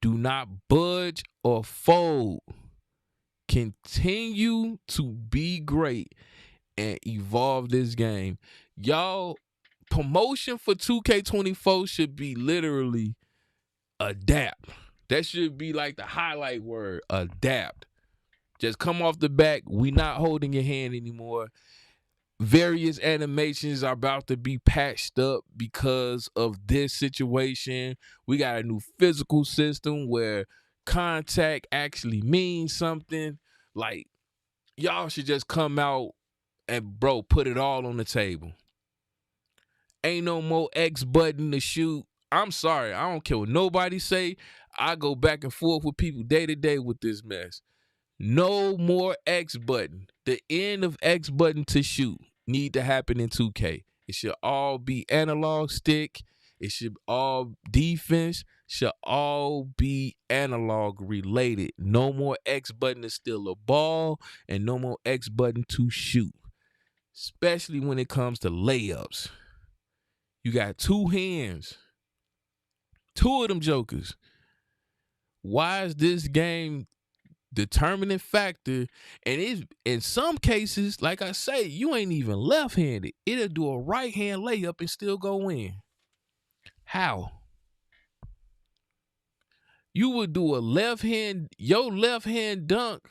S2: Do not budge or fold. Continue to be great and evolve this game. Y'all, promotion for 2K24 should be literally adapt. That should be like the highlight word, adapt. Just come off the back. We not holding your hand anymore. Various animations are about to be patched up because of this situation. We got a new physical system where contact actually means something. Like, y'all should just come out and, bro, put it all on the table. Ain't no more X button to shoot. I'm sorry. I don't care what nobody say. I go back and forth with people day to day with this mess. No more X button. The end of X button to shoot need to happen in 2K. It should all be analog stick. It should all defense. Should all be analog related. No more X button to steal a ball and no more X button to shoot. Especially when it comes to layups. You got two hands. Two of them jokers. Why is this game determining factor? And it's, in some cases, like I say, you ain't even left-handed. It'll do a right-hand layup and still go in. How? You would do a left-hand, your left-hand dunk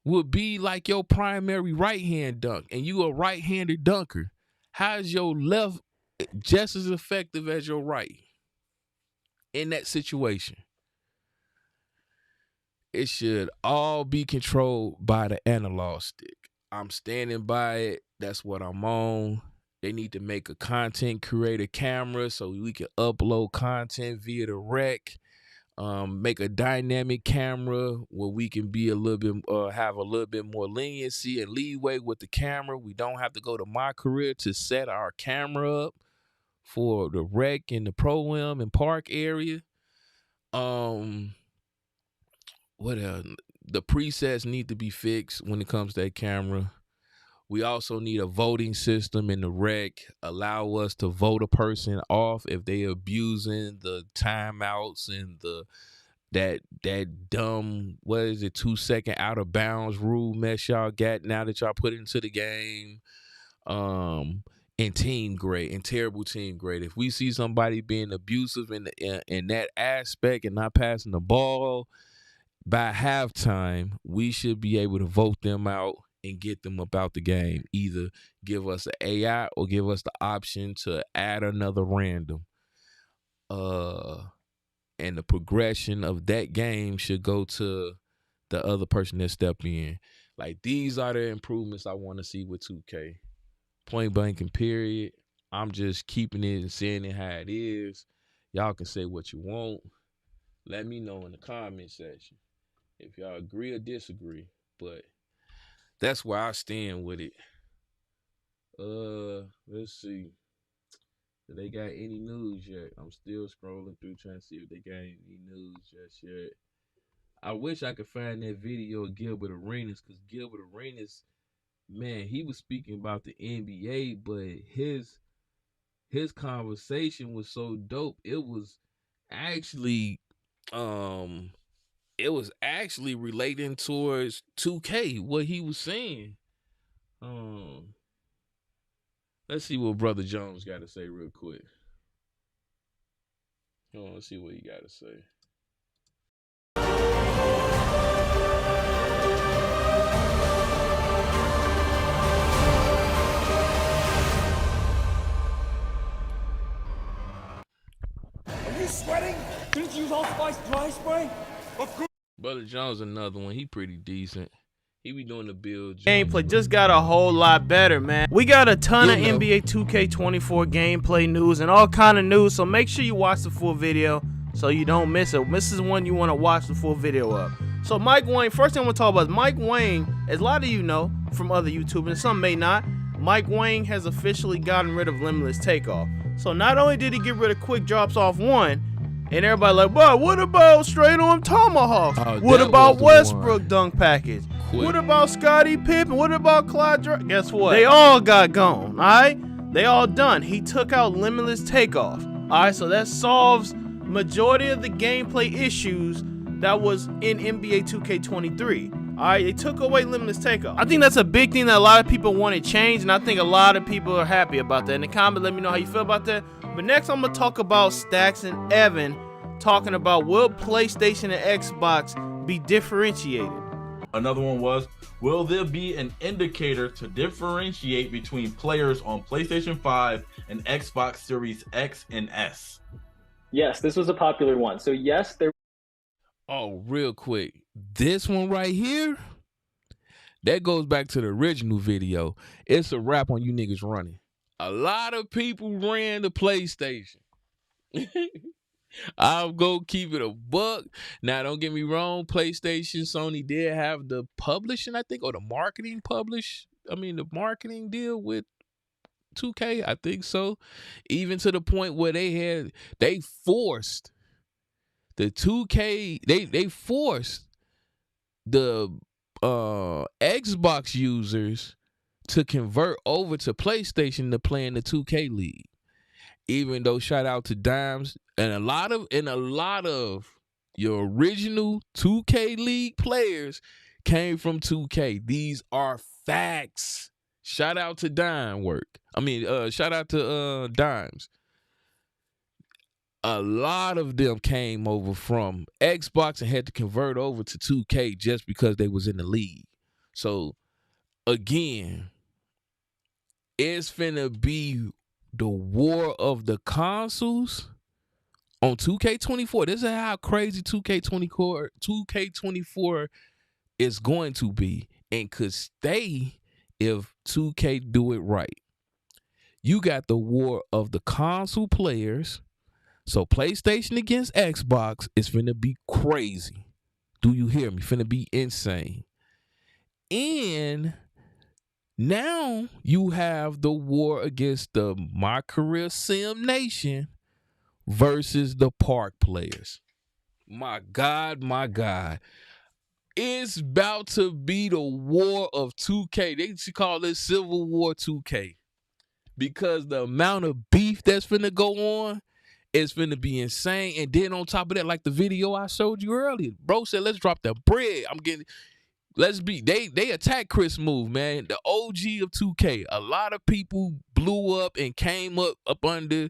S2: would be like your primary right-hand dunk, and you a right-handed dunker. How is your left just as effective as your right in that situation? It should all be controlled by the analog stick. I'm standing by it. That's what I'm on. They need to make a content creator camera so we can upload content via the rec. Make a dynamic camera where we can be a little bit, have a little bit more leniency and leeway with the camera. We don't have to go to My Career to set our camera up for the rec and the pro-am and park area. What else? The presets need to be fixed when it comes to that camera. We also need a voting system in the rec. Allow us to vote a person off if they abusing the timeouts and that dumb, 2-second out of bounds rule mess y'all got now that y'all put into the game. And team grade and terrible team grade. If we see somebody being abusive in that aspect and not passing the ball, by halftime, we should be able to vote them out and get them about the game. Either give us an AI or give us the option to add another random. And the progression of that game should go to the other person that stepped in. Like, these are the improvements I want to see with 2K. Point blank and period. I'm just keeping it and saying it how it is. Y'all can say what you want. Let me know in the comment section if y'all agree or disagree. But that's where I stand with it. Let's see. Do they got any news yet? I'm still scrolling through trying to see if they got any news just yet. I wish I could find that video of Gilbert Arenas, because Gilbert Arenas, man, he was speaking about the NBA, but his conversation was so dope. It was actually relating towards 2K, what he was saying. Let's see what Brother Jones got to say real quick. Let's see what he got to say.
S6: use Allspice dry spray? Of course.
S2: Brother Jones, another one. He pretty decent. He be doing the build.
S16: Gameplay just got a whole lot better, man. We got a ton of NBA 2K24 gameplay news and all kind of news, so make sure you watch the full video so you don't miss it. This is one you want to watch the full video of. So Mike Wang, first thing I want to talk about is Mike Wang, as a lot of you know from other YouTubers, and some may not, Mike Wang has officially gotten rid of Limitless Takeoff. So not only did he get rid of Quick Drops Off 1, and everybody like, but what about Straight On Tomahawks? What about Westbrook Dunk Package? What about Scottie Pippen? What about Clyde Drexler? Guess what? They all got gone, all right? They all done. He took out Limitless Takeoff, all right? So that solves majority of the gameplay issues that was in NBA 2K23. All right, they took away Limitless Takeoff. I think that's a big thing that a lot of people want to change, and I think a lot of people are happy about that. In the comments, let me know how you feel about that. But next, I'm going to talk about Stacks and Evan talking about will PlayStation and Xbox be differentiated?
S17: Another one was, will there be an indicator to differentiate between players on PlayStation 5 and Xbox Series X and S?
S18: Yes, this was a popular one. So yes, there.
S2: Oh, real quick. This one right here, that goes back to the original video. It's a wrap on you niggas running. A lot of people ran the PlayStation. I'll go keep it a buck. Now, don't get me wrong. PlayStation, Sony did have the publishing, I think, or the marketing the marketing deal with 2K. I think so. Even to the point where they forced the 2K, they forced the Xbox users to convert over to PlayStation to play in the 2K League. Even though, shout out to Dimes and a lot of your original 2K League players came from 2K. These are facts. Shout out to shout out to Dimes. A lot of them came over from Xbox and had to convert over to 2K just because they was in the league. So again, it's finna be the war of the consoles on 2K24. This is how crazy 2K24 is going to be and could stay if 2K do it right. You got the war of the console players. So PlayStation against Xbox is finna be crazy. Do you hear me? Finna be insane. And now you have the war against the My Career Sim Nation versus the Park players. My God, my God. It's about to be the war of 2K. They should call this Civil War 2K. Because the amount of beef that's finna go on, it's finna be insane. And then on top of that, like the video I showed you earlier, bro said, let's drop the bread. They attacked Chris Move, man. The OG of 2K. A lot of people blew up and came up under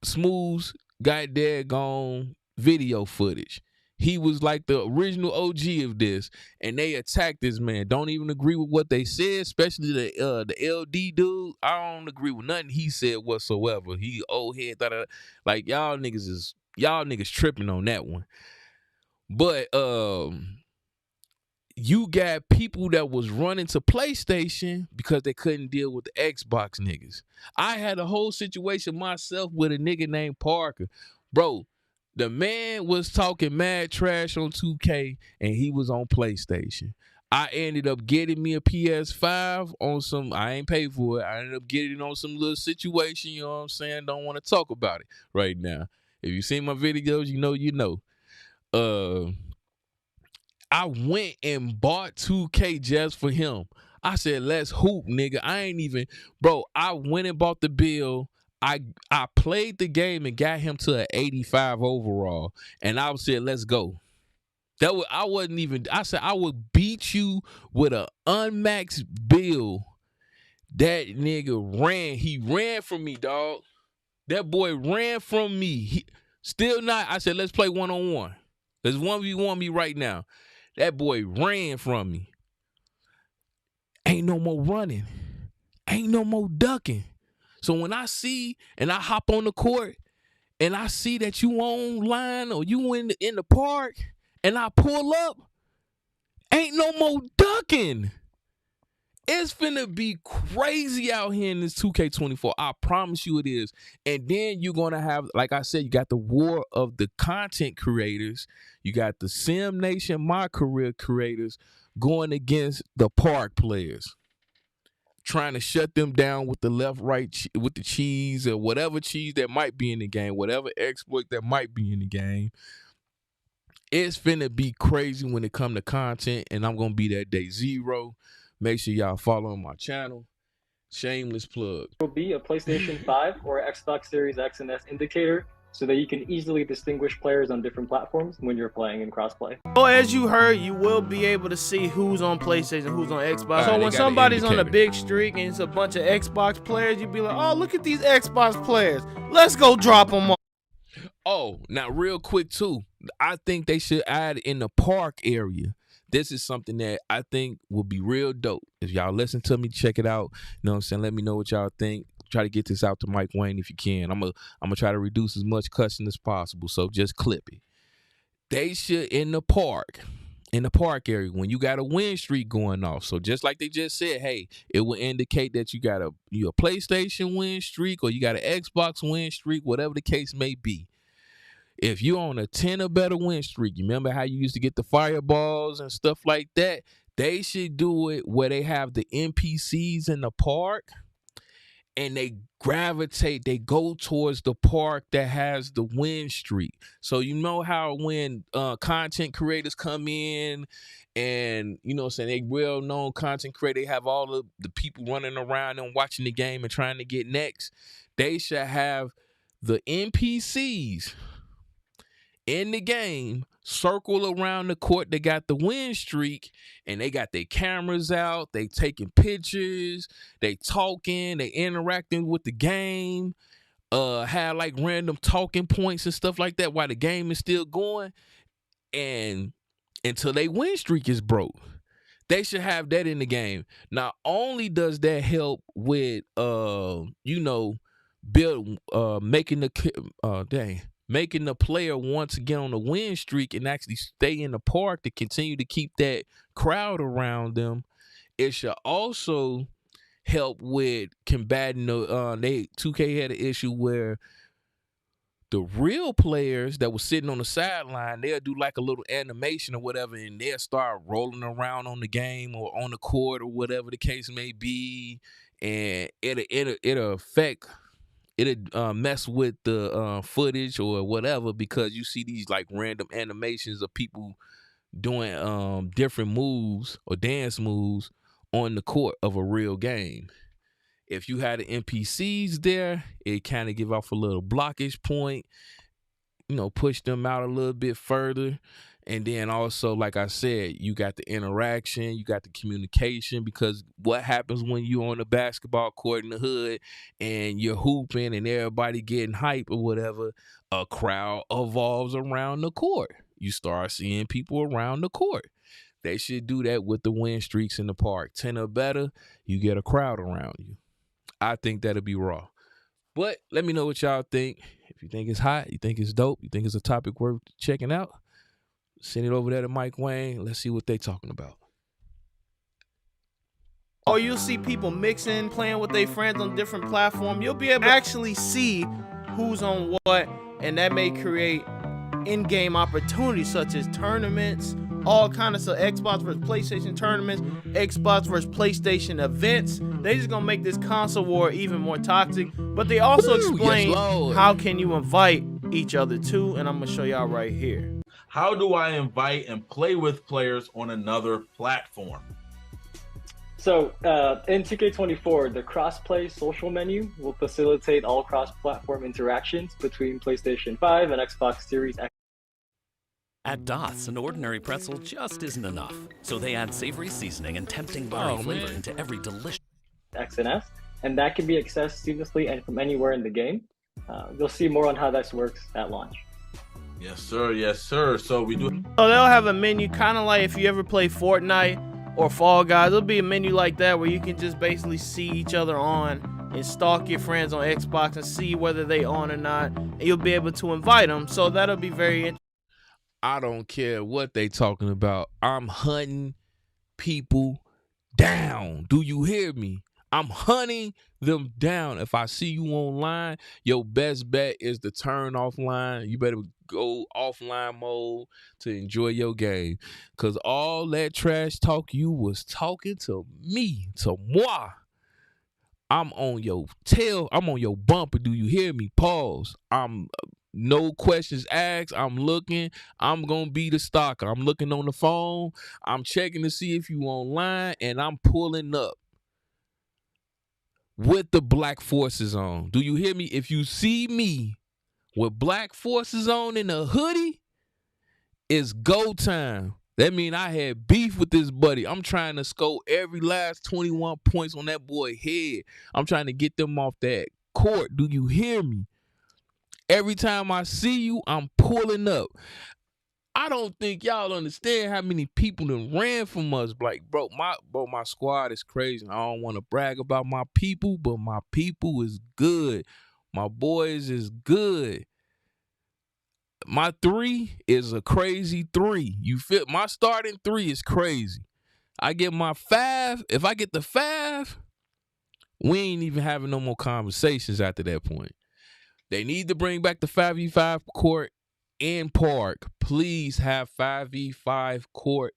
S2: Smooth's goddamn video footage. He was like the original OG of this, and they attacked this man. Don't even agree with what they said, especially the LD dude. I don't agree with nothing he said whatsoever. He old head, like y'all niggas tripping on that one. But you got people that was running to PlayStation because they couldn't deal with the Xbox niggas. I had a whole situation myself with a nigga named Parker. Bro, the man was talking mad trash on 2K and he was on PlayStation. I ended up getting me a PS5 on some, I ain't paid for it. I ended up getting it on some little situation, you know what I'm saying? Don't want to talk about it right now. If you seen my videos, you know. I went and bought 2K just for him. I said, let's hoop, nigga. I went and bought the bill. I played the game and got him to an 85 overall. And I said, let's go. I said, I would beat you with an unmaxed bill. That nigga ran. He ran from me, dog. That boy ran from me. I said, let's play one-on-one. There's 1v1 me right now. That boy ran from me. Ain't no more running. Ain't no more ducking. So when I see and I hop on the court and I see that you online or you in the park, and I pull up, ain't no more ducking. It's finna be crazy out here in this 2K24. I promise you it is. And then you're going to have, like I said, you got the war of the content creators. You got the Sim Nation, My Career creators going against the park players, trying to shut them down with the left, right, with the cheese or whatever cheese that might be in the game, whatever exploit that might be in the game. It's finna be crazy when it come to content, and I'm going to be there day zero. Make sure y'all follow my channel. Shameless plug.
S18: Will be a PlayStation 5 or Xbox Series X and S indicator so that you can easily distinguish players on different platforms when you're playing in crossplay.
S16: So as you heard, you will be able to see who's on PlayStation, who's on Xbox. So when somebody's on a big streak and it's a bunch of Xbox players, you'd be like, oh, look at these Xbox players. Let's go drop them off.
S2: Oh, now real quick too, I think they should add in the park area. This is something that I think will be real dope. If y'all listen to me, check it out. You know what I'm saying? Let me know what y'all think. Try to get this out to Mike Wayne if you can. I'm gonna try to reduce as much cussing as possible, so just clip it. They should in the park area, when you got a win streak going off. So just like they just said, hey, it will indicate that you got a PlayStation win streak or you got an Xbox win streak, whatever the case may be. If you're on a 10 or better win streak, you remember how you used to get the fireballs and stuff like that? They should do it where they have the NPCs in the park and they go towards the park that has the win streak. So you know how when content creators come in and, you know what I'm saying, they well-known content creators, they have all of the people running around and watching the game and trying to get next. They should have the NPCs in the game circle around the court. They got the win streak and they got their cameras out. They taking pictures. They talking. They interacting with the game. Have like random talking points and stuff like that while the game is still going. And until they win streak is broke. They should have that in the game. Not only does that help with making the player want to get on a win streak and actually stay in the park to continue to keep that crowd around them. It should also help with combating the 2K had an issue where the real players that were sitting on the sideline, they'll do like a little animation or whatever, and they'll start rolling around on the game or on the court or whatever the case may be, and it'll affect. It'll mess with the footage or whatever, because you see these like random animations of people doing different moves or dance moves on the court of a real game. If you had the NPCs there, it kind of give off a little blockage point, push them out a little bit further. And then also, like I said, you got the interaction, you got the communication, because what happens when you're on the basketball court in the hood and you're hooping and everybody getting hype or whatever, a crowd evolves around the court. You start seeing people around the court. They should do that with the win streaks in the park. 10 or better, you get a crowd around you. I think that'll be raw. But let me know what y'all think. If you think it's hot, you think it's dope, you think it's a topic worth checking out, send it over there to Mike Wayne. Let's see what they talking about.
S16: Or you'll see people mixing, playing with their friends on different platforms. You'll be able to actually see who's on what, and that may create in-game opportunities such as tournaments, all kind of stuff. Xbox versus PlayStation tournaments, Xbox versus PlayStation events. They just gonna make this console war even more toxic. But they also explain how can you invite each other too, and I'm gonna show y'all right here.
S17: How do I invite and play with players on another platform?
S18: So in 2K24, the cross-play social menu will facilitate all cross-platform interactions between PlayStation 5 and Xbox Series X.
S19: At Doth's, an ordinary pretzel just isn't enough. So they add savory seasoning and tempting buttery flavor into every delicious
S18: X and S, and that can be accessed seamlessly and from anywhere in the game. You'll see more on how this works at launch.
S17: Yes, sir. Yes, sir. So we do.
S16: So they'll have a menu kind of like if you ever play Fortnite or Fall Guys. There'll be a menu like that where you can just basically see each other on and stalk your friends on Xbox and see whether they on or not, and you'll be able to invite them. So that'll be very interesting.
S2: I don't care what they talking about. I'm hunting people down. Do you hear me? I'm hunting them down. If I see you online, your best bet is to turn offline. You better go offline mode to enjoy your game. Cause all that trash talk you was talking to me, to moi. I'm on your tail. I'm on your bumper. Do you hear me? Pause. I'm no questions asked. I'm looking. I'm gonna be the stalker. I'm looking on the phone. I'm checking to see if you online, and I'm pulling up with the black forces on. Do you hear me? If you see me with black forces on in a hoodie, it's go time. That mean I had beef with this buddy. I'm trying to score every last 21 points on that boy head. I'm trying to get them off that court. Do you hear me? Every time I see you, I'm pulling up. I don't think y'all understand how many people done ran from us. Like, bro, my squad is crazy. I don't want to brag about my people, but my people is good. My boys is good. My 3 is a crazy 3. You feel? My starting 3 is crazy. I get my 5. If I get the 5, we ain't even having no more conversations after that point. They need to bring back the 5v5 court in park. Please have 5v5 court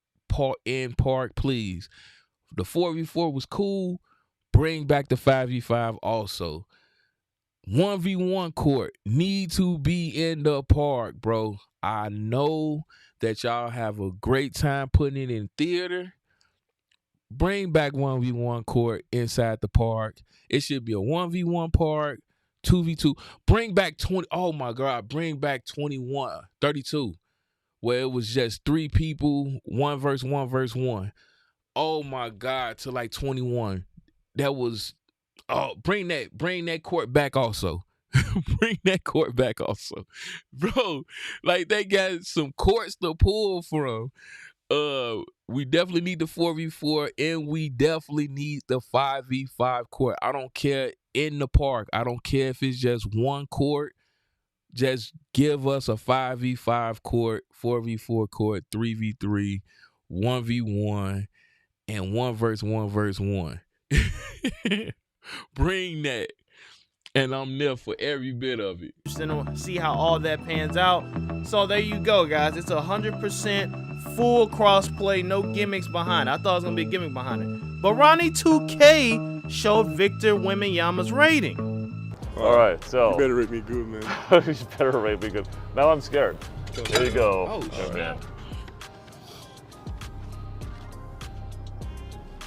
S2: in park, please. The 4v4 was cool. Bring back the 5v5 also. 1v1 court need to be in the park, bro. I know that y'all have a great time putting it in theater. Bring back 1v1 court inside the park. It should be a 1v1 park. 2v2. Bring back 20. Oh my God. Bring back 32, where it was just 3 people, 1 versus 1. Oh my God. To like 21. That was. Oh, bring that court back also. Bring that court back also, bro. Like they got some courts to pull from. We definitely need the 4v4, and we definitely need the 5v5 court. I don't care in the park. I don't care if it's just one court. Just give us a 5v5 court, 4v4 court, 3v3, 1v1, and 1 versus 1. Bring that. And I'm there for every bit of it.
S16: To see how all that pans out. So there you go, guys. It's 100% full crossplay, no gimmicks behind it. I thought it was gonna be a gimmick behind it. But Ronnie 2K showed Victor Wembanyama's rating.
S20: All right, so
S6: You better rate me good, man.
S20: You better rate me good. Now I'm scared. There you go.
S2: Oh man.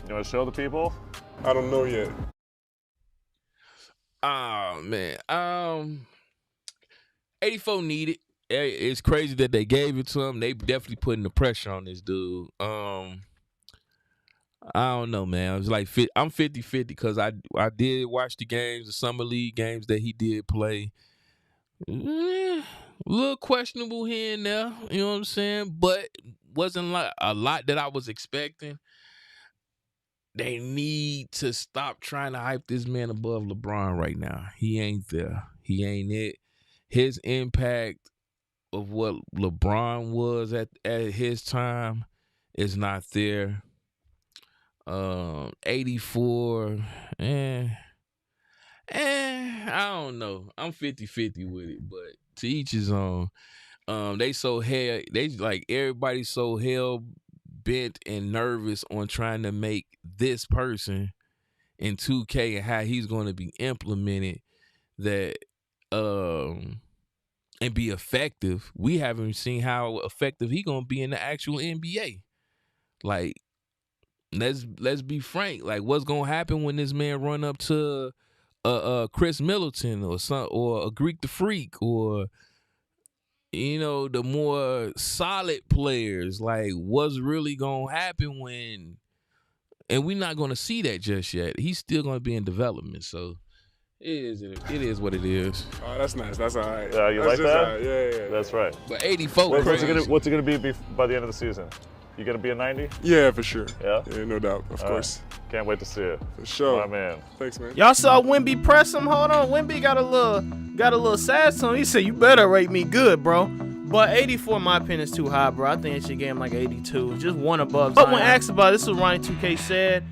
S20: You want to show the people?
S6: I don't know yet.
S2: Oh man. 84 needed. It's crazy that they gave it to him. They definitely putting the pressure on this dude. I don't know, man. I was like, I'm 50-50 because I did watch the games, the summer league games that he did play. A little questionable here and there, you know what I'm saying? But wasn't like a lot that I was expecting. They need to stop trying to hype this man above LeBron right now. He ain't there. He ain't it. His impact of what LeBron was at his time is not there. 84, I don't know. I'm 50-50 with it, but to each his own. Everybody's so hell bent and nervous on trying to make this person in 2K and how he's going to be implemented that and be effective. We haven't seen how effective he going to be in the actual NBA. Like, let's be frank. Like, what's going to happen when this man run up to Chris Middleton or a Greek the Freak or the more solid players? Like, what's really going to happen when? And we're not going to see that just yet. He's still going to be in development. So it is what it is.
S6: Oh, that's nice. That's all right.
S20: You like that?
S6: Right. Yeah.
S20: That's right.
S2: But 84,
S20: what's it going to be by the end of the season? You gonna be a 90?
S6: Yeah, for sure.
S20: Yeah?
S6: Yeah, no doubt. Of course.
S20: Can't wait to see it.
S6: For sure.
S20: My man.
S6: Thanks, man.
S16: Y'all saw Wimby press him? Hold on. Wimby got a little sass to him. He said, you better rate me good, bro. But 84, in my opinion, is too high, bro. I think it should give him like 82. Just one above Zion. But when asked about it, this is what Ronnie 2K said.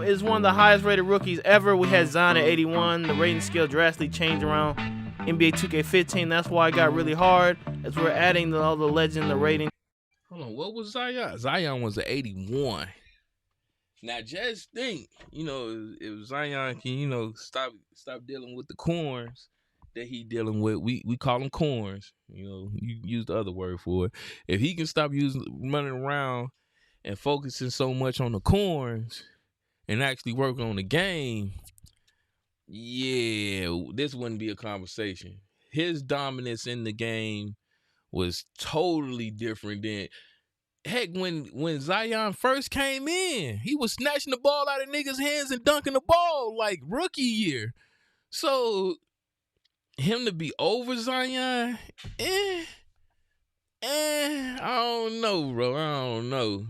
S16: Is one of the highest rated rookies ever. We had Zion at 81. The rating scale drastically changed around NBA 2K15. That's why it got really hard as we're adding all the legend, the rating.
S2: Hold on, what was Zion? Zion was an 81. Now just think, if Zion can, stop dealing with the corns that he dealing with. We call them corns. You use the other word for it. If he can stop running around and focusing so much on the corns and actually working on the game, yeah, this wouldn't be a conversation. His dominance in the game was totally different than heck when Zion first came in. He was snatching the ball out of niggas' hands and dunking the ball like rookie year. So him to be over Zion, I don't know, bro. I don't know.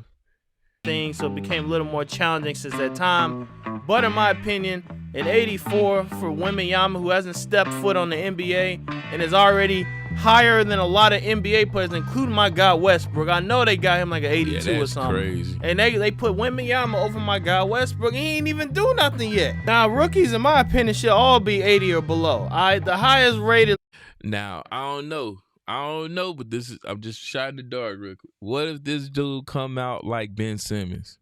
S16: So it became a little more challenging since that time. But in my opinion, an 84 for Wembanyama, who hasn't stepped foot on the NBA and is already higher than a lot of NBA players, including my guy Westbrook. I know they got him like an 82 or something.
S2: Crazy.
S16: And they put Wembanyama over my guy Westbrook, and he ain't even do nothing yet. Now, rookies, in my opinion, should all be 80 or below. The highest rated.
S2: Now, I don't know, but I'm just shot in the dark real quick. What if this dude come out like Ben Simmons?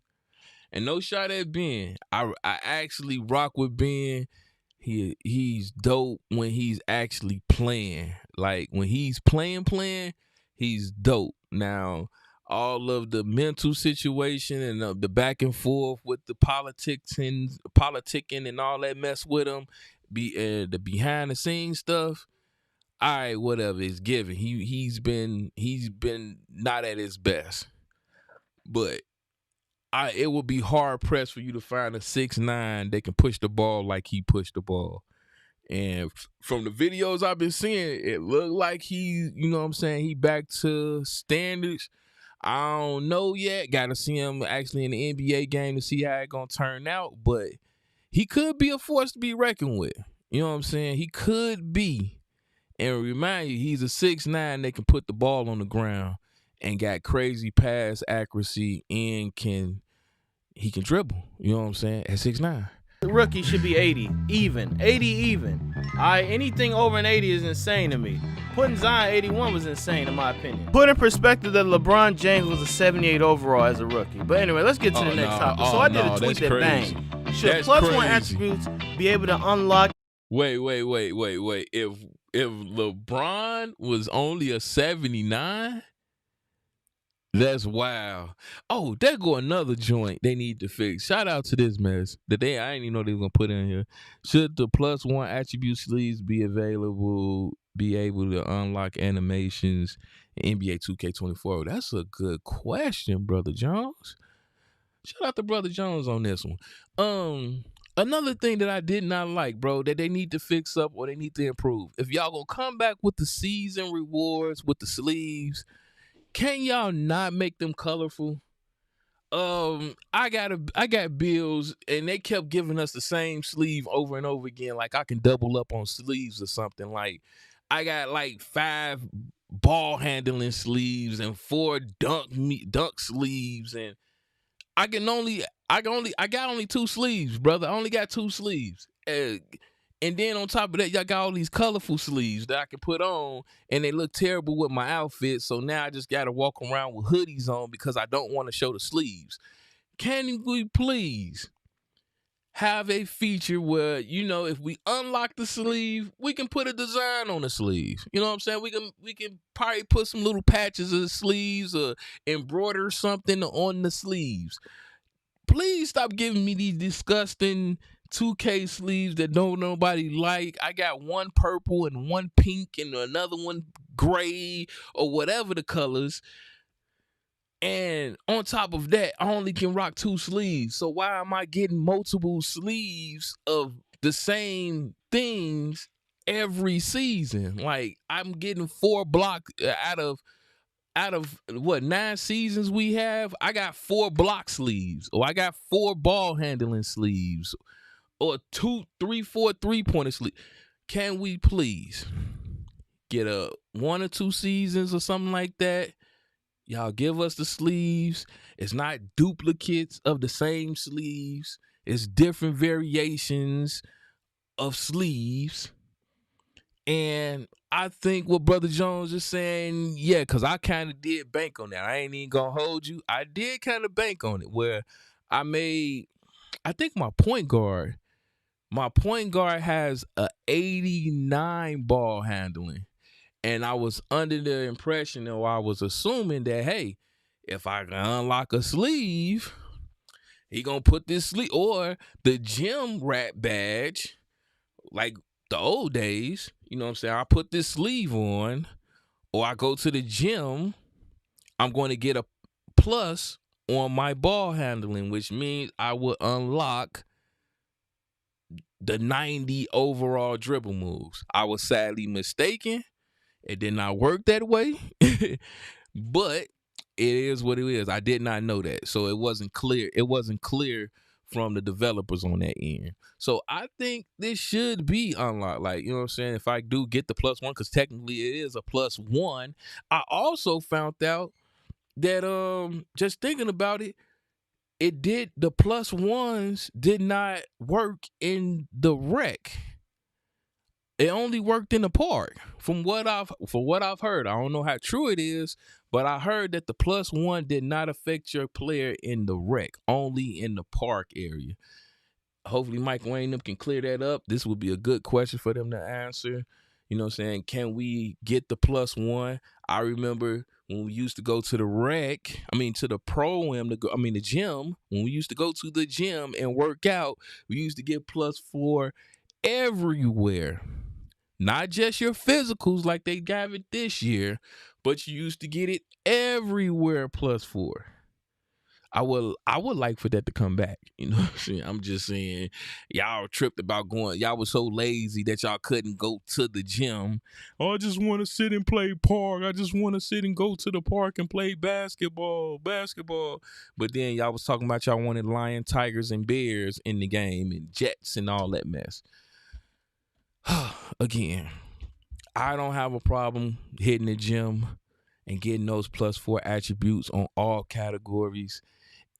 S2: And no shot at Ben. I actually rock with Ben. He's dope when he's actually playing. Like when he's playing, he's dope. Now, all of the mental situation and the back and forth with the politicking and all that mess with him, the behind the scenes stuff. All right, whatever, it's given. He's been not at his best, but it would be hard pressed for you to find a 6'9" that can push the ball like he pushed the ball. And from the videos I've been seeing, it looked like he back to standards. I don't know yet. Got to see him actually in the NBA game to see how it's gonna turn out. But he could be a force to be reckoned with. You know what I'm saying? He could be. And remind you, he's a 6'9" that can put the ball on the ground and got crazy pass accuracy and he can dribble. You know what I'm saying? At 6'9".
S16: The rookie should be 80 even. Anything over an 80 is insane to me. Putting Zion 81 was insane in my opinion. Put in perspective that LeBron James was a 78 overall as a rookie. But anyway, let's get to the next topic. So I did a tweet that bang. Should +1 attributes be able to unlock?
S2: Wait. If LeBron was only a 79, that's wild. Oh, there go another joint they need to fix. Shout out to this mess that I didn't even know they were gonna put in here. Should the +1 attribute sleeves be able to unlock animations in NBA 2K24? That's a good question, Brother Jones. Shout out to Brother Jones on this one. Another thing that I did not like, bro, that they need to fix up or they need to improve. If y'all gonna come back with the season rewards with the sleeves, can y'all not make them colorful? I got bills and they kept giving us the same sleeve over and over again. Like I can double up on sleeves or something. Like I got like 5 ball handling sleeves and 4 dunk sleeves, and I got only 2 sleeves, brother. I only got 2 sleeves. And then on top of that, y'all got all these colorful sleeves that I can put on, and they look terrible with my outfit. So now I just got to walk around with hoodies on because I don't want to show the sleeves. Can we please have a feature where, if we unlock the sleeve, we can put a design on the sleeve? You know what I'm saying? We can probably put some little patches of the sleeves or embroider something on the sleeves. Please stop giving me these disgusting 2K sleeves that nobody like. I got one purple and one pink and another one gray or whatever the colors. And on top of that, I only can rock 2 sleeves. So why am I getting multiple sleeves of the same things every season? Like I'm getting 4 blocks out of out of what 9 seasons we have, I got 4 block sleeves, or I got 4 ball handling sleeves, or 2, 3, 4 3-pointer sleeves. Can we please get a 1 or 2 seasons or something like that? Y'all give us the sleeves. It's not duplicates of the same sleeves. It's different variations of sleeves. And I think what Brother Jones is saying, yeah, because I kind of did bank on that. I ain't even going to hold you. I did kind of bank on it where I think my point guard has a 89 ball handling. And I was under the impression, or I was assuming that, hey, if I can unlock a sleeve, he gonna put this sleeve, or the gym rat badge, like the old days, you know what I'm saying? I put this sleeve on, or I go to the gym, I'm going to get a plus on my ball handling, which means I would unlock the 90 overall dribble moves. I was sadly mistaken. It did not work that way, but it is what it is. I did not know that, so it wasn't clear. It wasn't clear from the developers on that end. So I think this should be unlocked. Like, you know what I'm saying? If I do get the +1, because technically it is a +1. I also found out that just thinking about it, the +1s did not work in the rec. It only worked in the park. From what I've heard, I don't know how true it is, but I heard that the +1 did not affect your player in the rec, only in the park area. Hopefully Mike Wayne can clear that up. This would be a good question for them to answer. You know what I'm saying? Can we get the +1? I remember when we used to go to the rec, to the the gym, when we used to go to the gym and work out, we used to get +4 everywhere. Not just your physicals like they got it this year, but you used to get it everywhere +4. I would like for that to come back. You know what I'm saying? I'm just saying, y'all tripped about going. Y'all was so lazy that y'all couldn't go to the gym. Oh, I just want to sit and play park. I just want to sit and go to the park and play basketball. But then y'all was talking about y'all wanted lion, tigers, and bears in the game, and jets and all that mess. Again, I don't have a problem hitting the gym and getting those +4 attributes on all categories.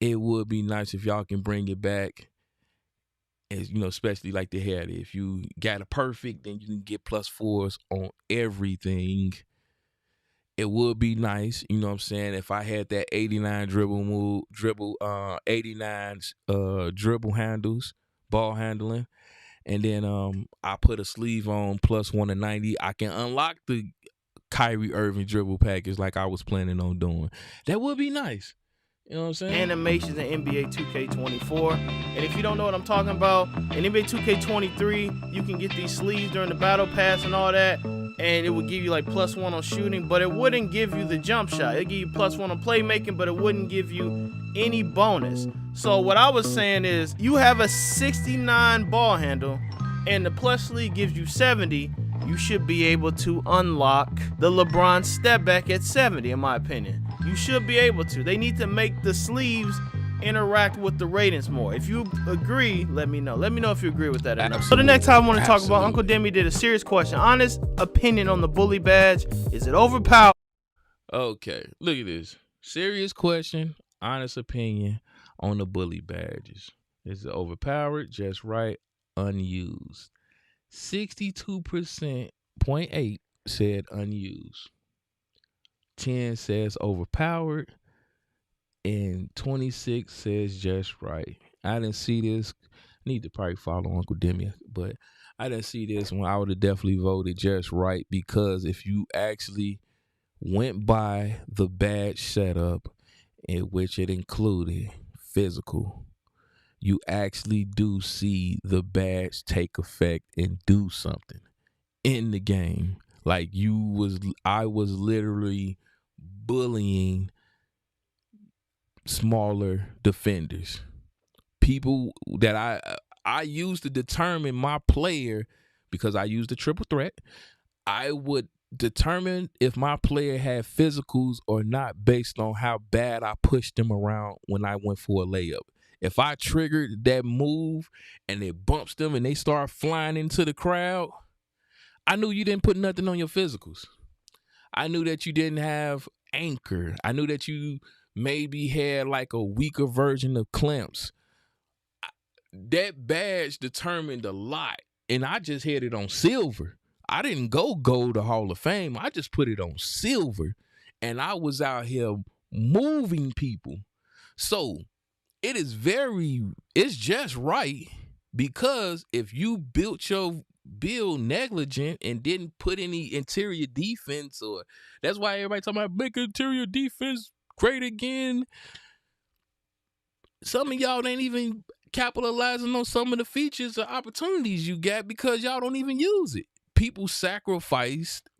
S2: It would be nice if y'all can bring it back, as especially like they had it. If you got a perfect, then you can get +4s on everything. It would be nice, you know what I'm saying, if I had that 89 dribble handles, ball handling. And then I put a sleeve on +1 to 90. I can unlock the Kyrie Irving dribble package like I was planning on doing. That would be nice. You know what I'm saying?
S16: Animations in NBA 2K24. And if you don't know what I'm talking about, in NBA 2K23, you can get these sleeves during the battle pass and all that, and it would give you like +1 on shooting, but it wouldn't give you the jump shot. It'd give you +1 on playmaking, but it wouldn't give you any bonus. So what I was saying is, you have a 69 ball handle, and the plus sleeve gives you 70, you should be able to unlock the LeBron step back at 70, in my opinion. You should be able to. They need to make the sleeves interact with the ratings more. If you agree, let me know. Let me know if you agree with that or not. So the next time I want to talk about, Uncle Demi did a serious question. Honest opinion on the bully badge. Is it overpowered?
S2: Okay, look at this. Serious question, honest opinion on the bully badges. Is it overpowered, just right, unused? 62.8% said unused. 10 says overpowered, and 26 says just right. I didn't see this. Need to probably follow Uncle Demi, but I didn't see this one. I would have definitely voted just right, because if you actually went by the badge setup, in which it included physical, you actually do see the badge take effect and do something in the game. Like I was literally bullying smaller defenders, people that I used to determine my player, because I used the triple threat. I would determine if my player had physicals or not based on how bad I pushed them around when I went for a layup. If I triggered that move and it bumps them and they start flying into the crowd, I knew you didn't put nothing on your physicals. I knew that you didn't have anchor. I knew that you maybe had like a weaker version of clamps. That badge determined a lot, and I just had it on silver. I didn't go gold to Hall of Fame. I just put it on silver, and I was out here moving people. So it's just right, because if you built your build negligent and didn't put any interior defense, or that's why everybody talking about make interior defense great again. Some of y'all ain't even capitalizing on some of the features or opportunities you got because y'all don't even use it. People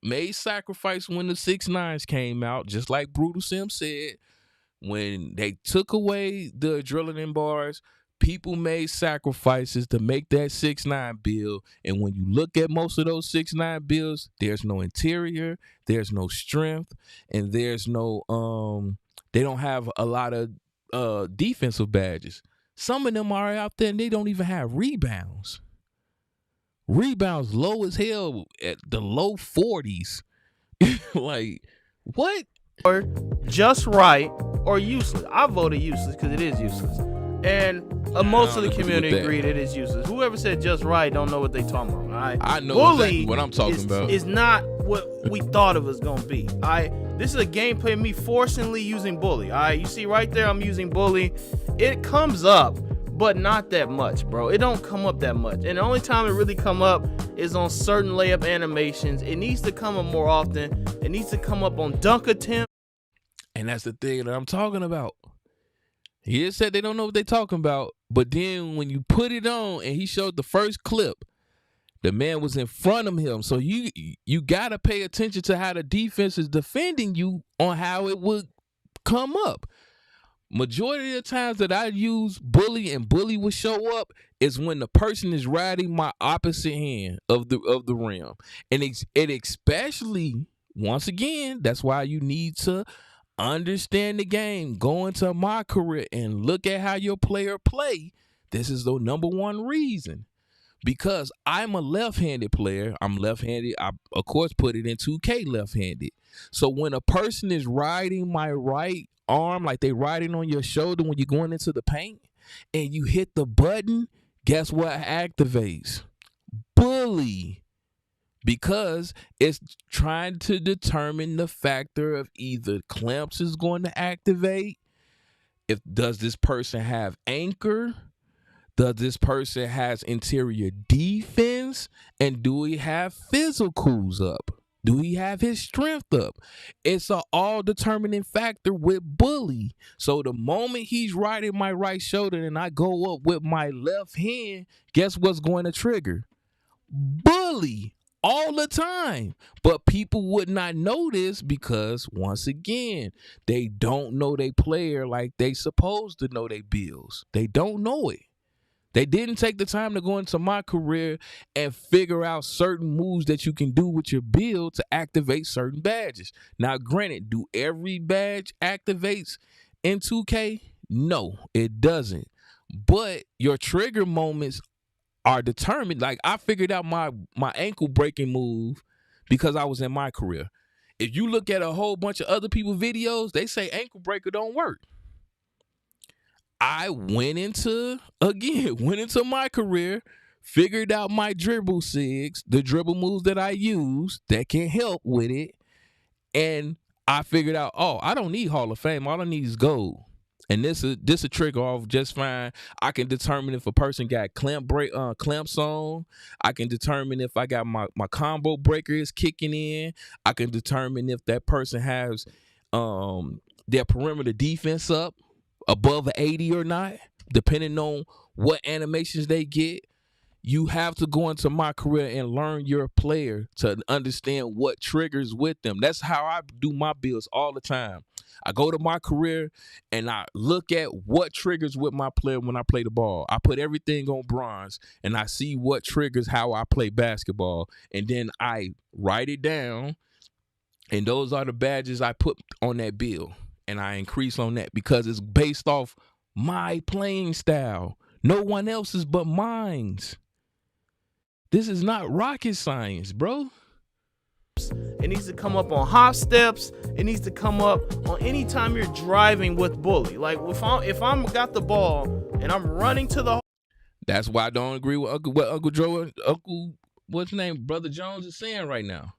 S2: made sacrifice when the 6'9s came out, just like Brutal Sim said. When they took away the adrenaline bars, people made sacrifices to make that 6'9 build. And when you look at most of those 6'9 builds, there's no interior, there's no strength, and there's no they don't have a lot of defensive badges. Some of them are out there and they don't even have rebounds. Rebounds low as hell, at the low 40s. Like, what?
S16: Or just right or useless. I voted useless because it is useless. And most of the community agreed it is useless. Whoever said just right don't know what they talking about. All right?
S2: I know
S16: Bully
S2: exactly what I'm talking about.
S16: Is not what we thought it was going to be. All right? This is a gameplay of me forcingly using Bully. All right? You see right there, I'm using Bully. It comes up, but not that much, bro. It don't come up that much. And the only time it really come up is on certain layup animations. It needs to come up more often. It needs to come up on dunk attempts.
S2: And that's the thing that I'm talking about. He just said they don't know what they're talking about. But then when you put it on and he showed the first clip, the man was in front of him. So you got to pay attention to how the defense is defending you on how it would come up. Majority of the times that I use Bully and Bully will show up is when the person is riding my opposite hand of the rim. And it especially, once again, that's why you need to understand the game. Go into my career and look at how your player play. This is the number one reason. Because I'm a left-handed player. I'm left-handed. I, of course, put it in 2K left-handed. So when a person is riding my right arm, like they riding on your shoulder when you're going into the paint, and you hit the button, guess what activates? Bully. Because it's trying to determine the factor of either clamps is going to activate. Does this person have anchor? Does this person has interior defense? And do he have physicals up? Do he have his strength up? It's an all-determining factor with Bully. So the moment he's riding my right shoulder and I go up with my left hand, guess what's going to trigger? Bully. All the time. But people would not know this because, once again, they don't know they player like they supposed to know they bills. They don't know it. They didn't take the time to go into my career and figure out certain moves that you can do with your build to activate certain badges. Now, granted, do every badge activates in 2K? No, it doesn't. But your trigger moments are determined. Like, I figured out my ankle breaking move because I was in my career. If you look at a whole bunch of other people's videos, they say ankle breaker don't work. I went into my career, figured out my dribble sigs, the dribble moves that I use that can help with it, and I figured out, I don't need Hall of Fame. All I need is gold. And this a trigger off just fine. I can determine if a person got clamps on. I can determine if I got my combo breaker is kicking in. I can determine if that person has their perimeter defense up above 80 or not, depending on what animations they get. You have to go into my career and learn your player to understand what triggers with them. That's how I do my builds all the time. I go to my career and I look at what triggers with my player when I play the ball. I put everything on bronze and I see what triggers how I play basketball. And then I write it down And those are the badges I put on that bill. And I increase on that because it's based off my playing style. No one else's but mine's. This is not rocket science, bro.
S16: It needs to come up on hop steps. It needs to come up on any time you're driving with bully. Like if I'm got the ball and I'm running to the.
S2: That's why I don't agree with what Uncle Joe, what's his name, Brother Jones is saying right now.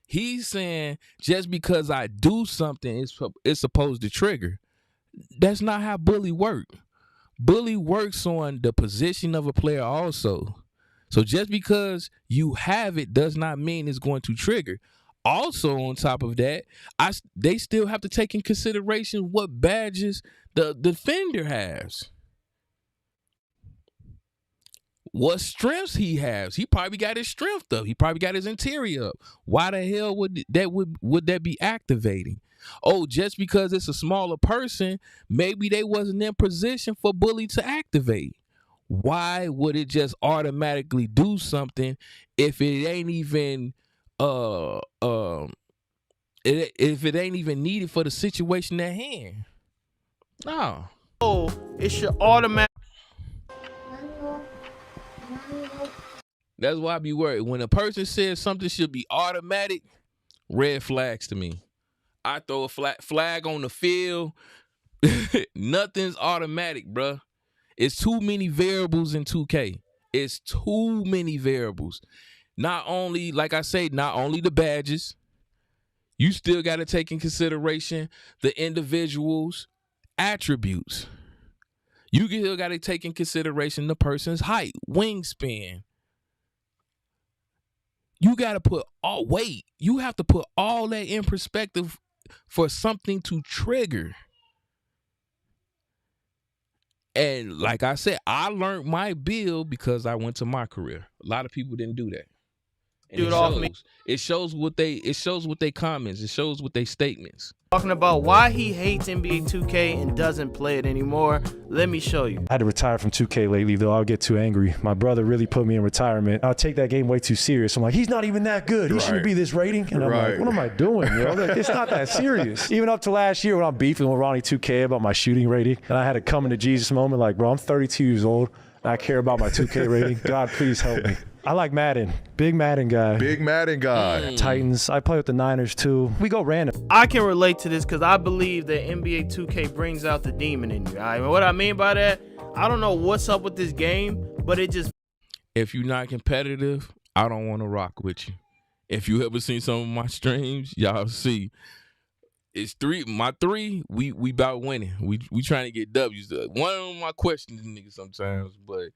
S2: He's saying just because I do something, it's supposed to trigger. That's not how bully work. Bully works on the position of a player also. So just because you have it does not mean it's going to trigger. Also, on top of that, they still have to take in consideration what badges the defender has. What strengths he has. He probably got his strength up. He probably got his interior up. Why the hell would that be activating? Oh, just because it's a smaller person, maybe they wasn't in position for bully to activate. Why would it just automatically do something if it ain't even if it ain't even needed for the situation at hand? No.
S16: Oh, it should automatically.
S2: That's why I be worried. When a person says something should be automatic, red flags to me. I throw a flag on the field. Nothing's automatic, bruh. It's too many variables in 2K. It's too many variables. Not only, like I say, not only the badges. You still got to take in consideration the individual's attributes. You still got to take in consideration the person's height, wingspan. You got to put you have to put all that in perspective for something to trigger. And like I said, I learned my bill because I went to my career. A lot of people didn't do that. And it shows what they comments. It shows what they statements.
S16: Talking about why he hates NBA 2K and doesn't play it anymore. Let me show you.
S21: I had to retire from 2K lately, though. I'll get too angry. My brother really put me in retirement. I'll take that game way too serious. I'm like, he's not even that good. He shouldn't be this rating. And I'm like, what am I doing? You know, like, it's not that serious. Even up to last year when I'm beefing with Ronnie 2K about my shooting rating, and I had a come into Jesus moment like, bro, I'm 32 years old. And I care about my 2K rating. God, please help me. I like Madden. Big Madden guy.
S22: Big Madden guy.
S21: Titans. I play with the Niners too. We go random.
S16: I can relate to this because I believe that NBA 2K brings out the demon in you. Right? What I mean by that, I don't know what's up with this game, but it just.
S2: If you're not competitive, I don't want to rock with you. If you ever seen some of my streams, y'all see. It's my three, we about winning. We trying to get W's. One of my questions, niggas, sometimes, but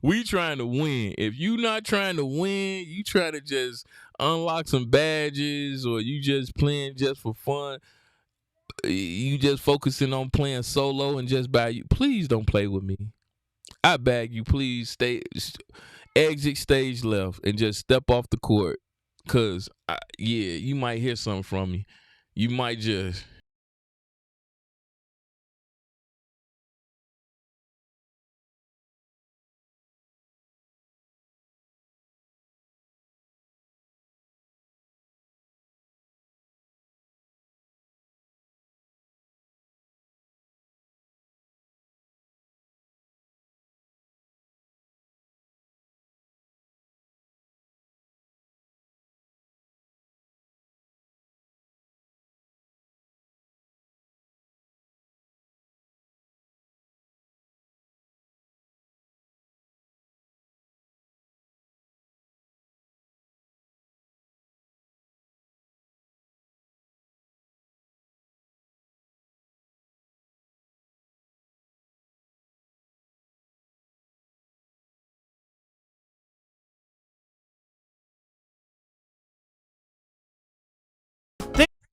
S2: we trying to win. If you not trying to win, you try to just unlock some badges, or you just playing just for fun. You just focusing on playing solo and just by you. Please don't play with me. I beg you, please exit stage left and just step off the court. Cause you might hear something from me. You might just.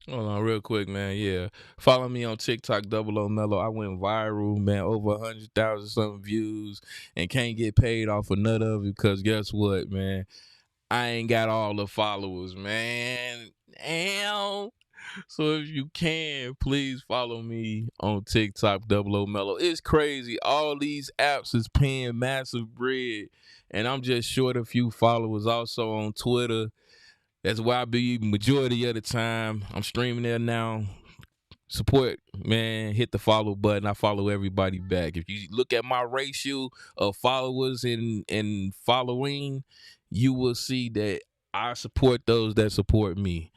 S2: Hold on real quick, man. Yeah. Follow me on TikTok, Melo. I went viral, man. Over 100,000 something views and can't get paid off of none of it because guess what, man? I ain't got all the followers, man. Damn. So if you can, please follow me on TikTok, Melo. It's crazy. All these apps is paying massive bread, and I'm just short a few followers. Also on Twitter, That's why I be majority of the time. I'm streaming there now. Support, man. Hit the follow button. I follow everybody back. If you look at my ratio of followers and following, you will see that I support those that support me.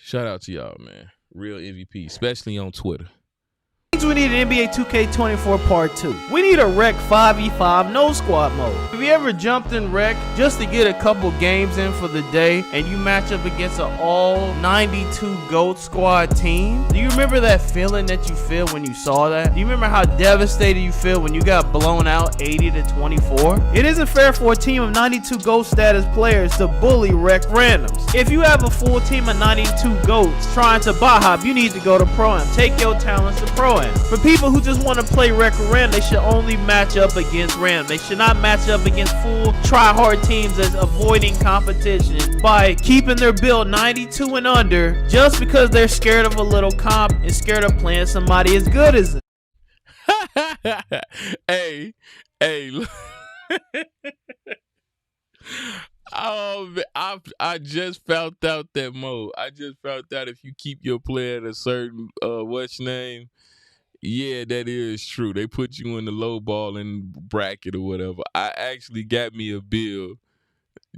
S2: Shout out to y'all, man. Real MVP, especially on Twitter.
S1: We need an NBA 2K24 Part 2. We need a Rec 5v5 no squad mode. Have you ever jumped in Rec just to get a couple games in for the day and you match up against an all 92 GOAT squad team? Do you remember that feeling that you feel when you saw that? Do you remember how devastated you feel when you got blown out 80-24? It isn't fair for a team of 92 GOAT status players to bully Rec randoms. If you have a full team of 92 GOATs trying to hop, you need to go to Pro-Am. Take your talents to Pro-Am. For people who just want to play Rec Random, they should only match up against Random. They should not match up against full try-hard teams that's avoiding competition by keeping their build 92 and under just because they're scared of a little comp and scared of playing somebody as good as them.
S2: Hey. Oh, I just found out that mode. I just found out if you keep your player at a certain what's your name. Yeah, that is true. They put you in the low ball and bracket or whatever. I actually got me a build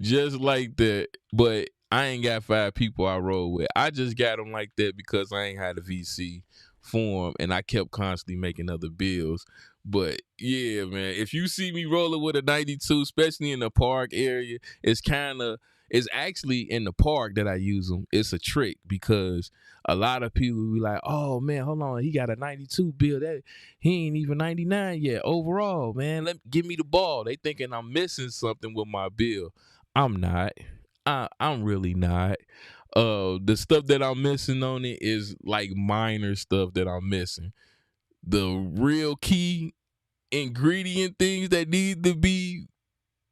S2: just like that, but I ain't got 5 people I roll with. I just got them like that because I ain't had a VC form and I kept constantly making other builds. But yeah, man, if you see me rolling with a 92, especially in the park area, it's actually in the park that I use them. It's a trick because a lot of people be like, oh man, hold on, he got a 92 build. He ain't even 99 yet overall, man. Give me the ball. They thinking I'm missing something with my build. I'm not. I'm really not. The stuff that I'm missing on it is like minor stuff that I'm missing. The real key ingredient things that need to be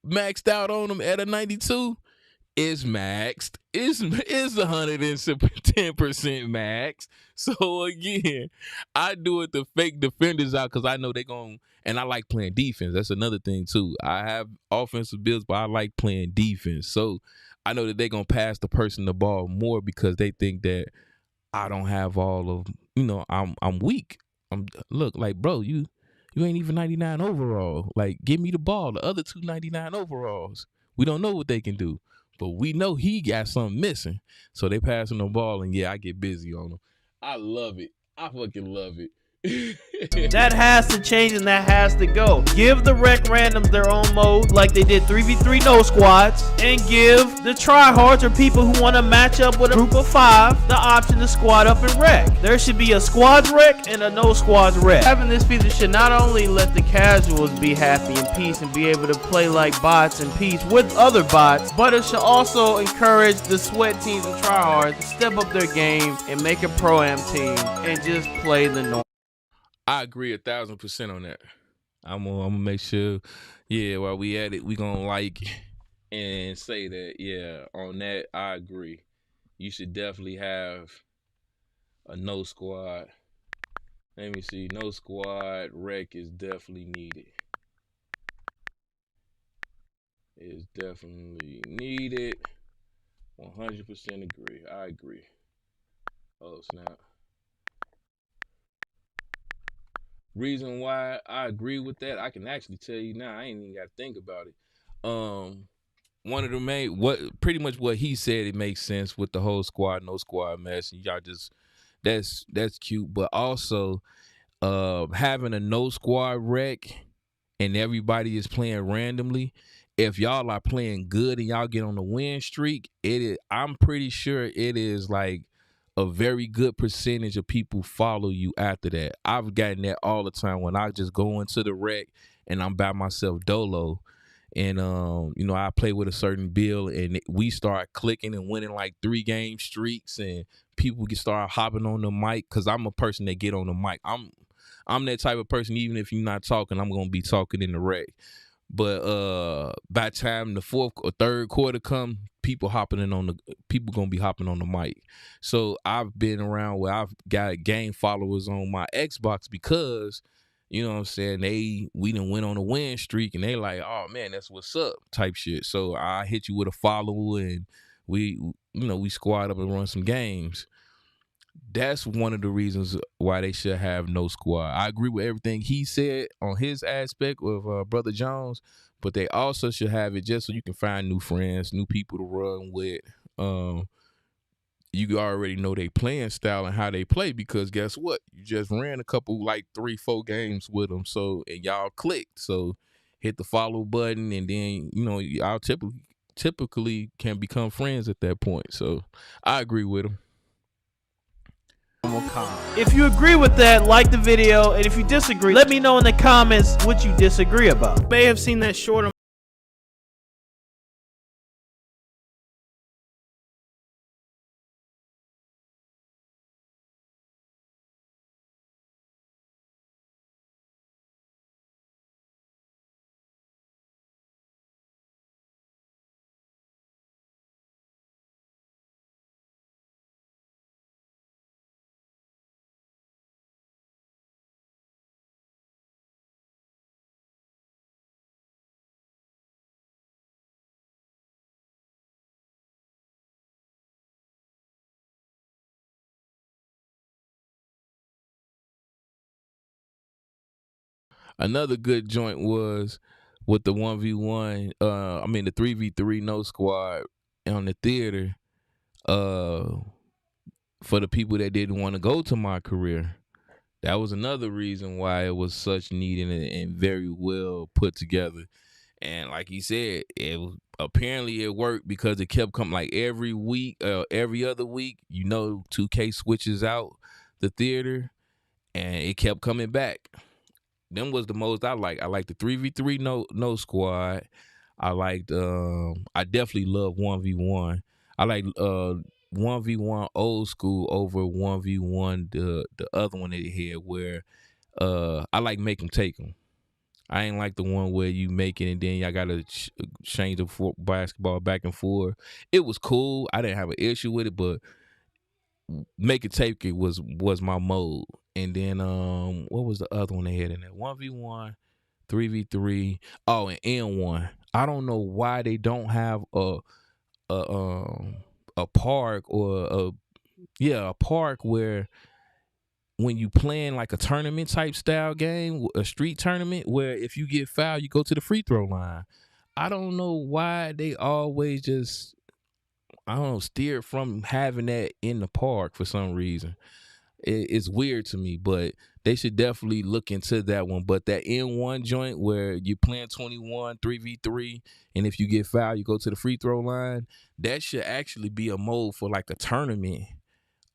S2: maxed out on them at a 92 is maxed. It's 110% max. So again, I do it to fake defenders out because I know they're going, and I like playing defense. That's another thing too. I have offensive builds, but I like playing defense. So I know that they're going to pass the person the ball more because they think that I don't have all of, I'm weak. Look, like, bro, you ain't even 99 overall. Like, give me the ball. The other 2 99 overalls. We don't know what they can do. But we know he got something missing. So they passing the ball, and yeah, I get busy on them. I love it. I fucking love it.
S1: That has to change and that has to go. Give the Rec Randoms their own mode like they did 3v3 no squads, and give the tryhards or people who want to match up with a group of 5 the option to squad up and Rec. There should be a squads Rec and a no squads Rec. Having this feature should not only let the casuals be happy in peace and be able to play like bots in peace with other bots, but it should also encourage the sweat teams and tryhards to step up their game and make a Pro-Am team and just play the norm.
S2: I agree 1,000% on that. I'm gonna make sure, yeah, while we at it, we gonna like and say that, yeah, on that, I agree. You should definitely have a no squad. Let me see, no squad Rec is definitely needed. It's definitely needed. 100% agree. I agree. Oh, snap. Reason why I agree with that, I can actually tell you now. I ain't even got to think about it. One of the main, pretty much what he said, it makes sense with the whole squad, no squad mess. And y'all just, that's cute. But also, having a no squad Rec and everybody is playing randomly. If y'all are playing good and y'all get on the win streak, I'm pretty sure it is like a very good percentage of people follow you after that. I've gotten that all the time when I just go into the Rec and I'm by myself dolo, and I play with a certain build and we start clicking and winning like 3-game streaks, and people can start hopping on the mic because I'm a person that get on the mic. I'm that type of person. Even if you're not talking, I'm gonna be talking in the Rec. But by the time the 4th or 3rd quarter come, people gonna be hopping on the mic. So I've been around where I've got game followers on my Xbox because, you know what I'm saying, we done went on a win streak and they like, oh man, that's what's up type shit. So I hit you with a follow and we squad up and run some games. That's one of the reasons why they should have no squad. I agree with everything he said on his aspect of Brother Jones, but they also should have it just so you can find new friends, new people to run with. You already know they playing style and how they play, because guess what? You just ran a couple, like 3-4 games with them, so and y'all clicked. So hit the follow button, and then y'all typically can become friends at that point. So I agree with him.
S1: If you agree with that, like the video, and if you disagree, let me know in the comments what you disagree about. You may have seen that short.
S2: Another good joint was with the 1v1, the 3v3 no squad on the theater, for the people that didn't want to go to my career. That was another reason why it was such neat and very well put together. And like he said, apparently it worked because it kept coming like every week, every other week. 2K switches out the theater, and it kept coming back. Them was the most I like. I like the 3v3 no squad. I definitely love 1v1. I like 1v1 old school over 1v1 the other one they had where I like make them take them. I ain't like the one where you make it and then y'all gotta change the basketball back and forth. It was cool. I didn't have an issue with it, but make it take it was my mode. And then what was the other one they had in there? 1v1, 3v3. Oh, and N1. I don't know why they don't have a park or a park where when you playing like a tournament type style game, a street tournament, where if you get fouled, you go to the free throw line. I don't know why they always just, steer from having that in the park for some reason. It's weird to me, but they should definitely look into that one. But that N1 joint where you're playing 21, 3v3, and if you get fouled, you go to the free throw line, that should actually be a mode for like a tournament,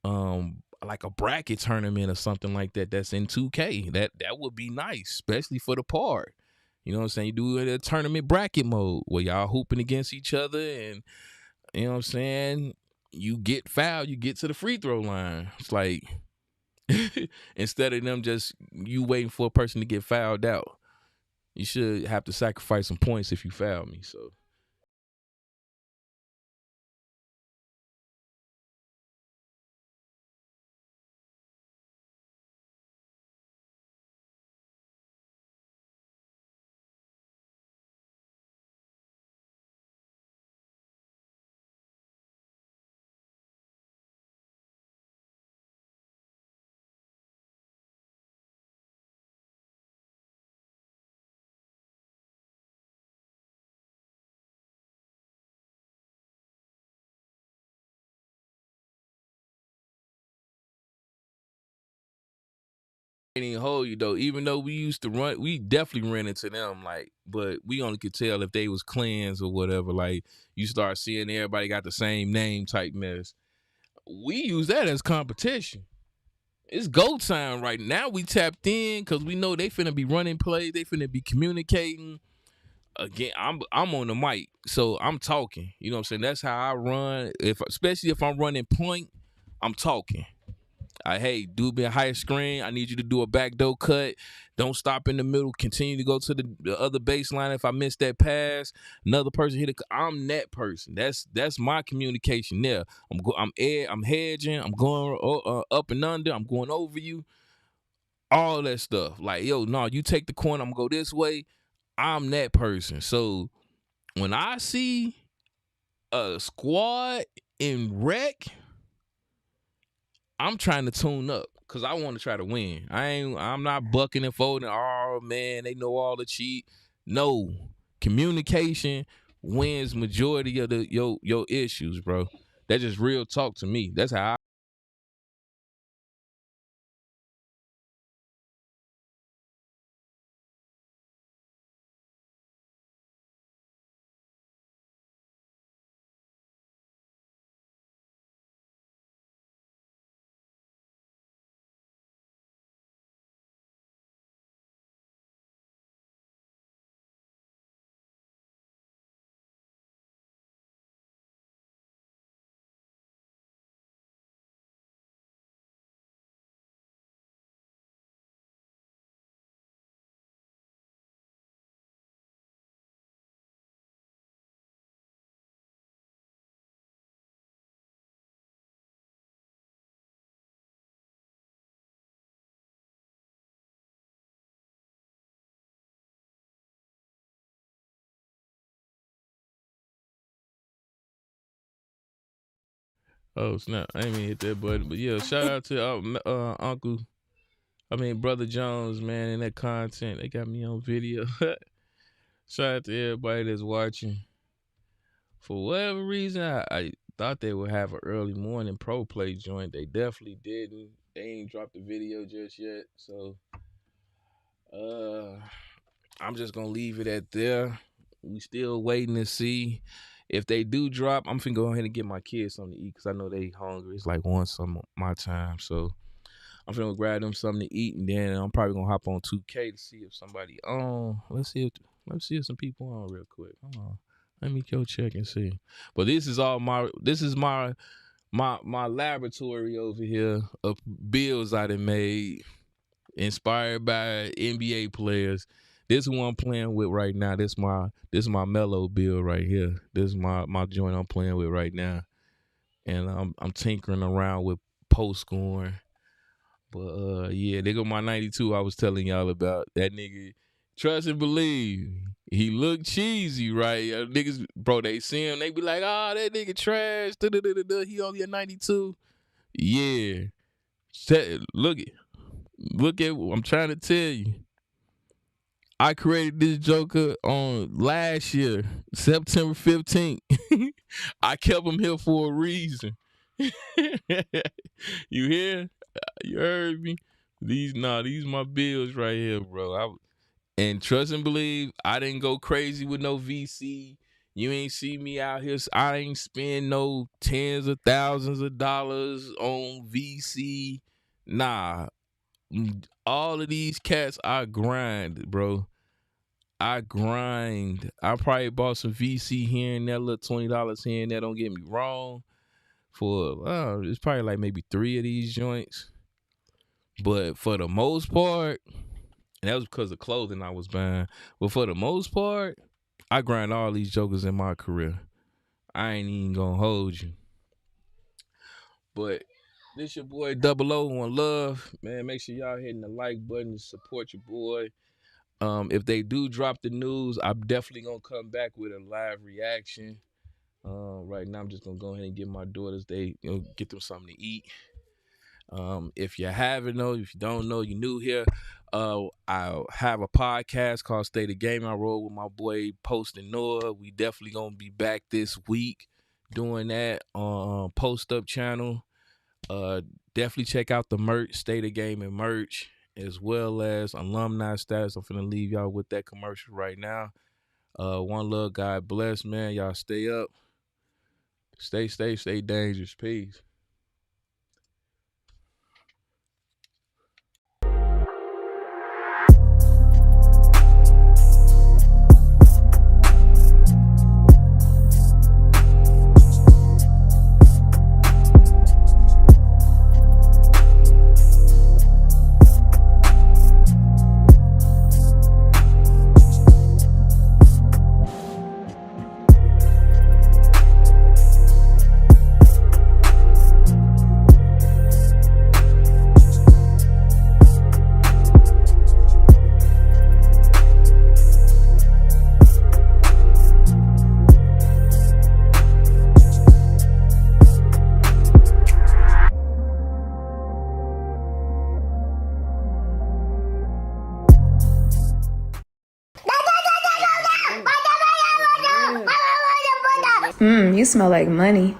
S2: like a bracket tournament or something like that that's in 2K. That would be nice, especially for the park. You know what I'm saying? You do a tournament bracket mode where y'all hooping against each other, and you know what I'm saying? You get fouled, you get to the free throw line. It's like, instead of them just you waiting for a person to get fouled out, you should have to sacrifice some points if you foul me. So I ain't even hold you though. Even though we definitely ran into them, but we only could tell if they was clans or whatever. Like, you start seeing everybody got the same name type mess. We use that as competition. It's go time right now. We tapped in because we know they finna be running plays. They finna be communicating. Again, I'm on the mic, so I'm talking. You know what I'm saying? That's how I run. Especially if I'm running point, I'm talking. Hey, do me a higher screen. I need you to do a backdoor cut. Don't stop in the middle. Continue to go to the other baseline. If I miss that pass, another person hit it. I'm that person. That's my communication there. I'm hedging. I'm going up and under. I'm going over you. All that stuff. Like, yo, no, you take the corner. I'm gonna go this way. I'm that person. So when I see a squad in rec, I'm trying to tune up because I want to try to win. I'm not bucking and folding. Oh man, they know all the cheat. No, communication wins majority of your issues, bro. That's just real talk to me. That's how I. Oh snap! I ain't mean hit that button, but yeah, shout out to Brother Jones, man, and that content. They got me on video. Shout out to everybody that's watching. For whatever reason, I thought they would have an early morning ProPlay joint. They definitely didn't. They ain't dropped the video just yet, so I'm just gonna leave it at there. We still waiting to see. If they do drop, I'm finna go ahead and get my kids something to eat because I know they hungry. It's like 1 some my time, so I'm finna grab them something to eat, and then I'm probably gonna hop on 2K to see if somebody on. Let's see if some people on real quick. Hold on, let me go check and see. But this is my laboratory over here of bills I done made, inspired by NBA players. This is one I'm playing with right now. This is my Melo bill right here. This is my joint I'm playing with right now, and I'm tinkering around with post scoring. But yeah, they go my 92. I was telling y'all about that nigga. Trust and believe, he look cheesy, right? Niggas, bro, they see him, they be like, "Ah, that nigga trash. He only a 92." Yeah, look at. I'm trying to tell you. I created this joker on last year, September 15th. I kept him here for a reason. You hear? You heard me? These my bills right here, bro. And trust and believe, I didn't go crazy with no VC. You ain't see me out here. I ain't spend no tens of thousands of dollars on VC. Nah. All of these cats, I grind, bro. I grind. I probably bought some VC here and there, little $20 here and there. Don't get me wrong. For it's probably like maybe 3 of these joints. But for the most part, and that was because of clothing I was buying. But for the most part, I grind all these jokers in my career. I ain't even gonna hold you. But this your boy 00 One Love. Man, make sure y'all hitting the like button to support your boy. If they do drop the news, I'm definitely gonna come back with a live reaction. Right now I'm just gonna go ahead and get my daughters, get them something to eat. If you haven't know, if you don't know, you're new here. I have a podcast called State of Game. I roll with my boy Post and Noah. We definitely gonna be back this week doing that on Post Up channel. Definitely check out the merch, State of Game and merch, as well as alumni status. I'm finna leave y'all with that commercial right now. One love, God bless, man. Y'all stay up. Stay safe, stay dangerous. Peace.
S5: You smell like money.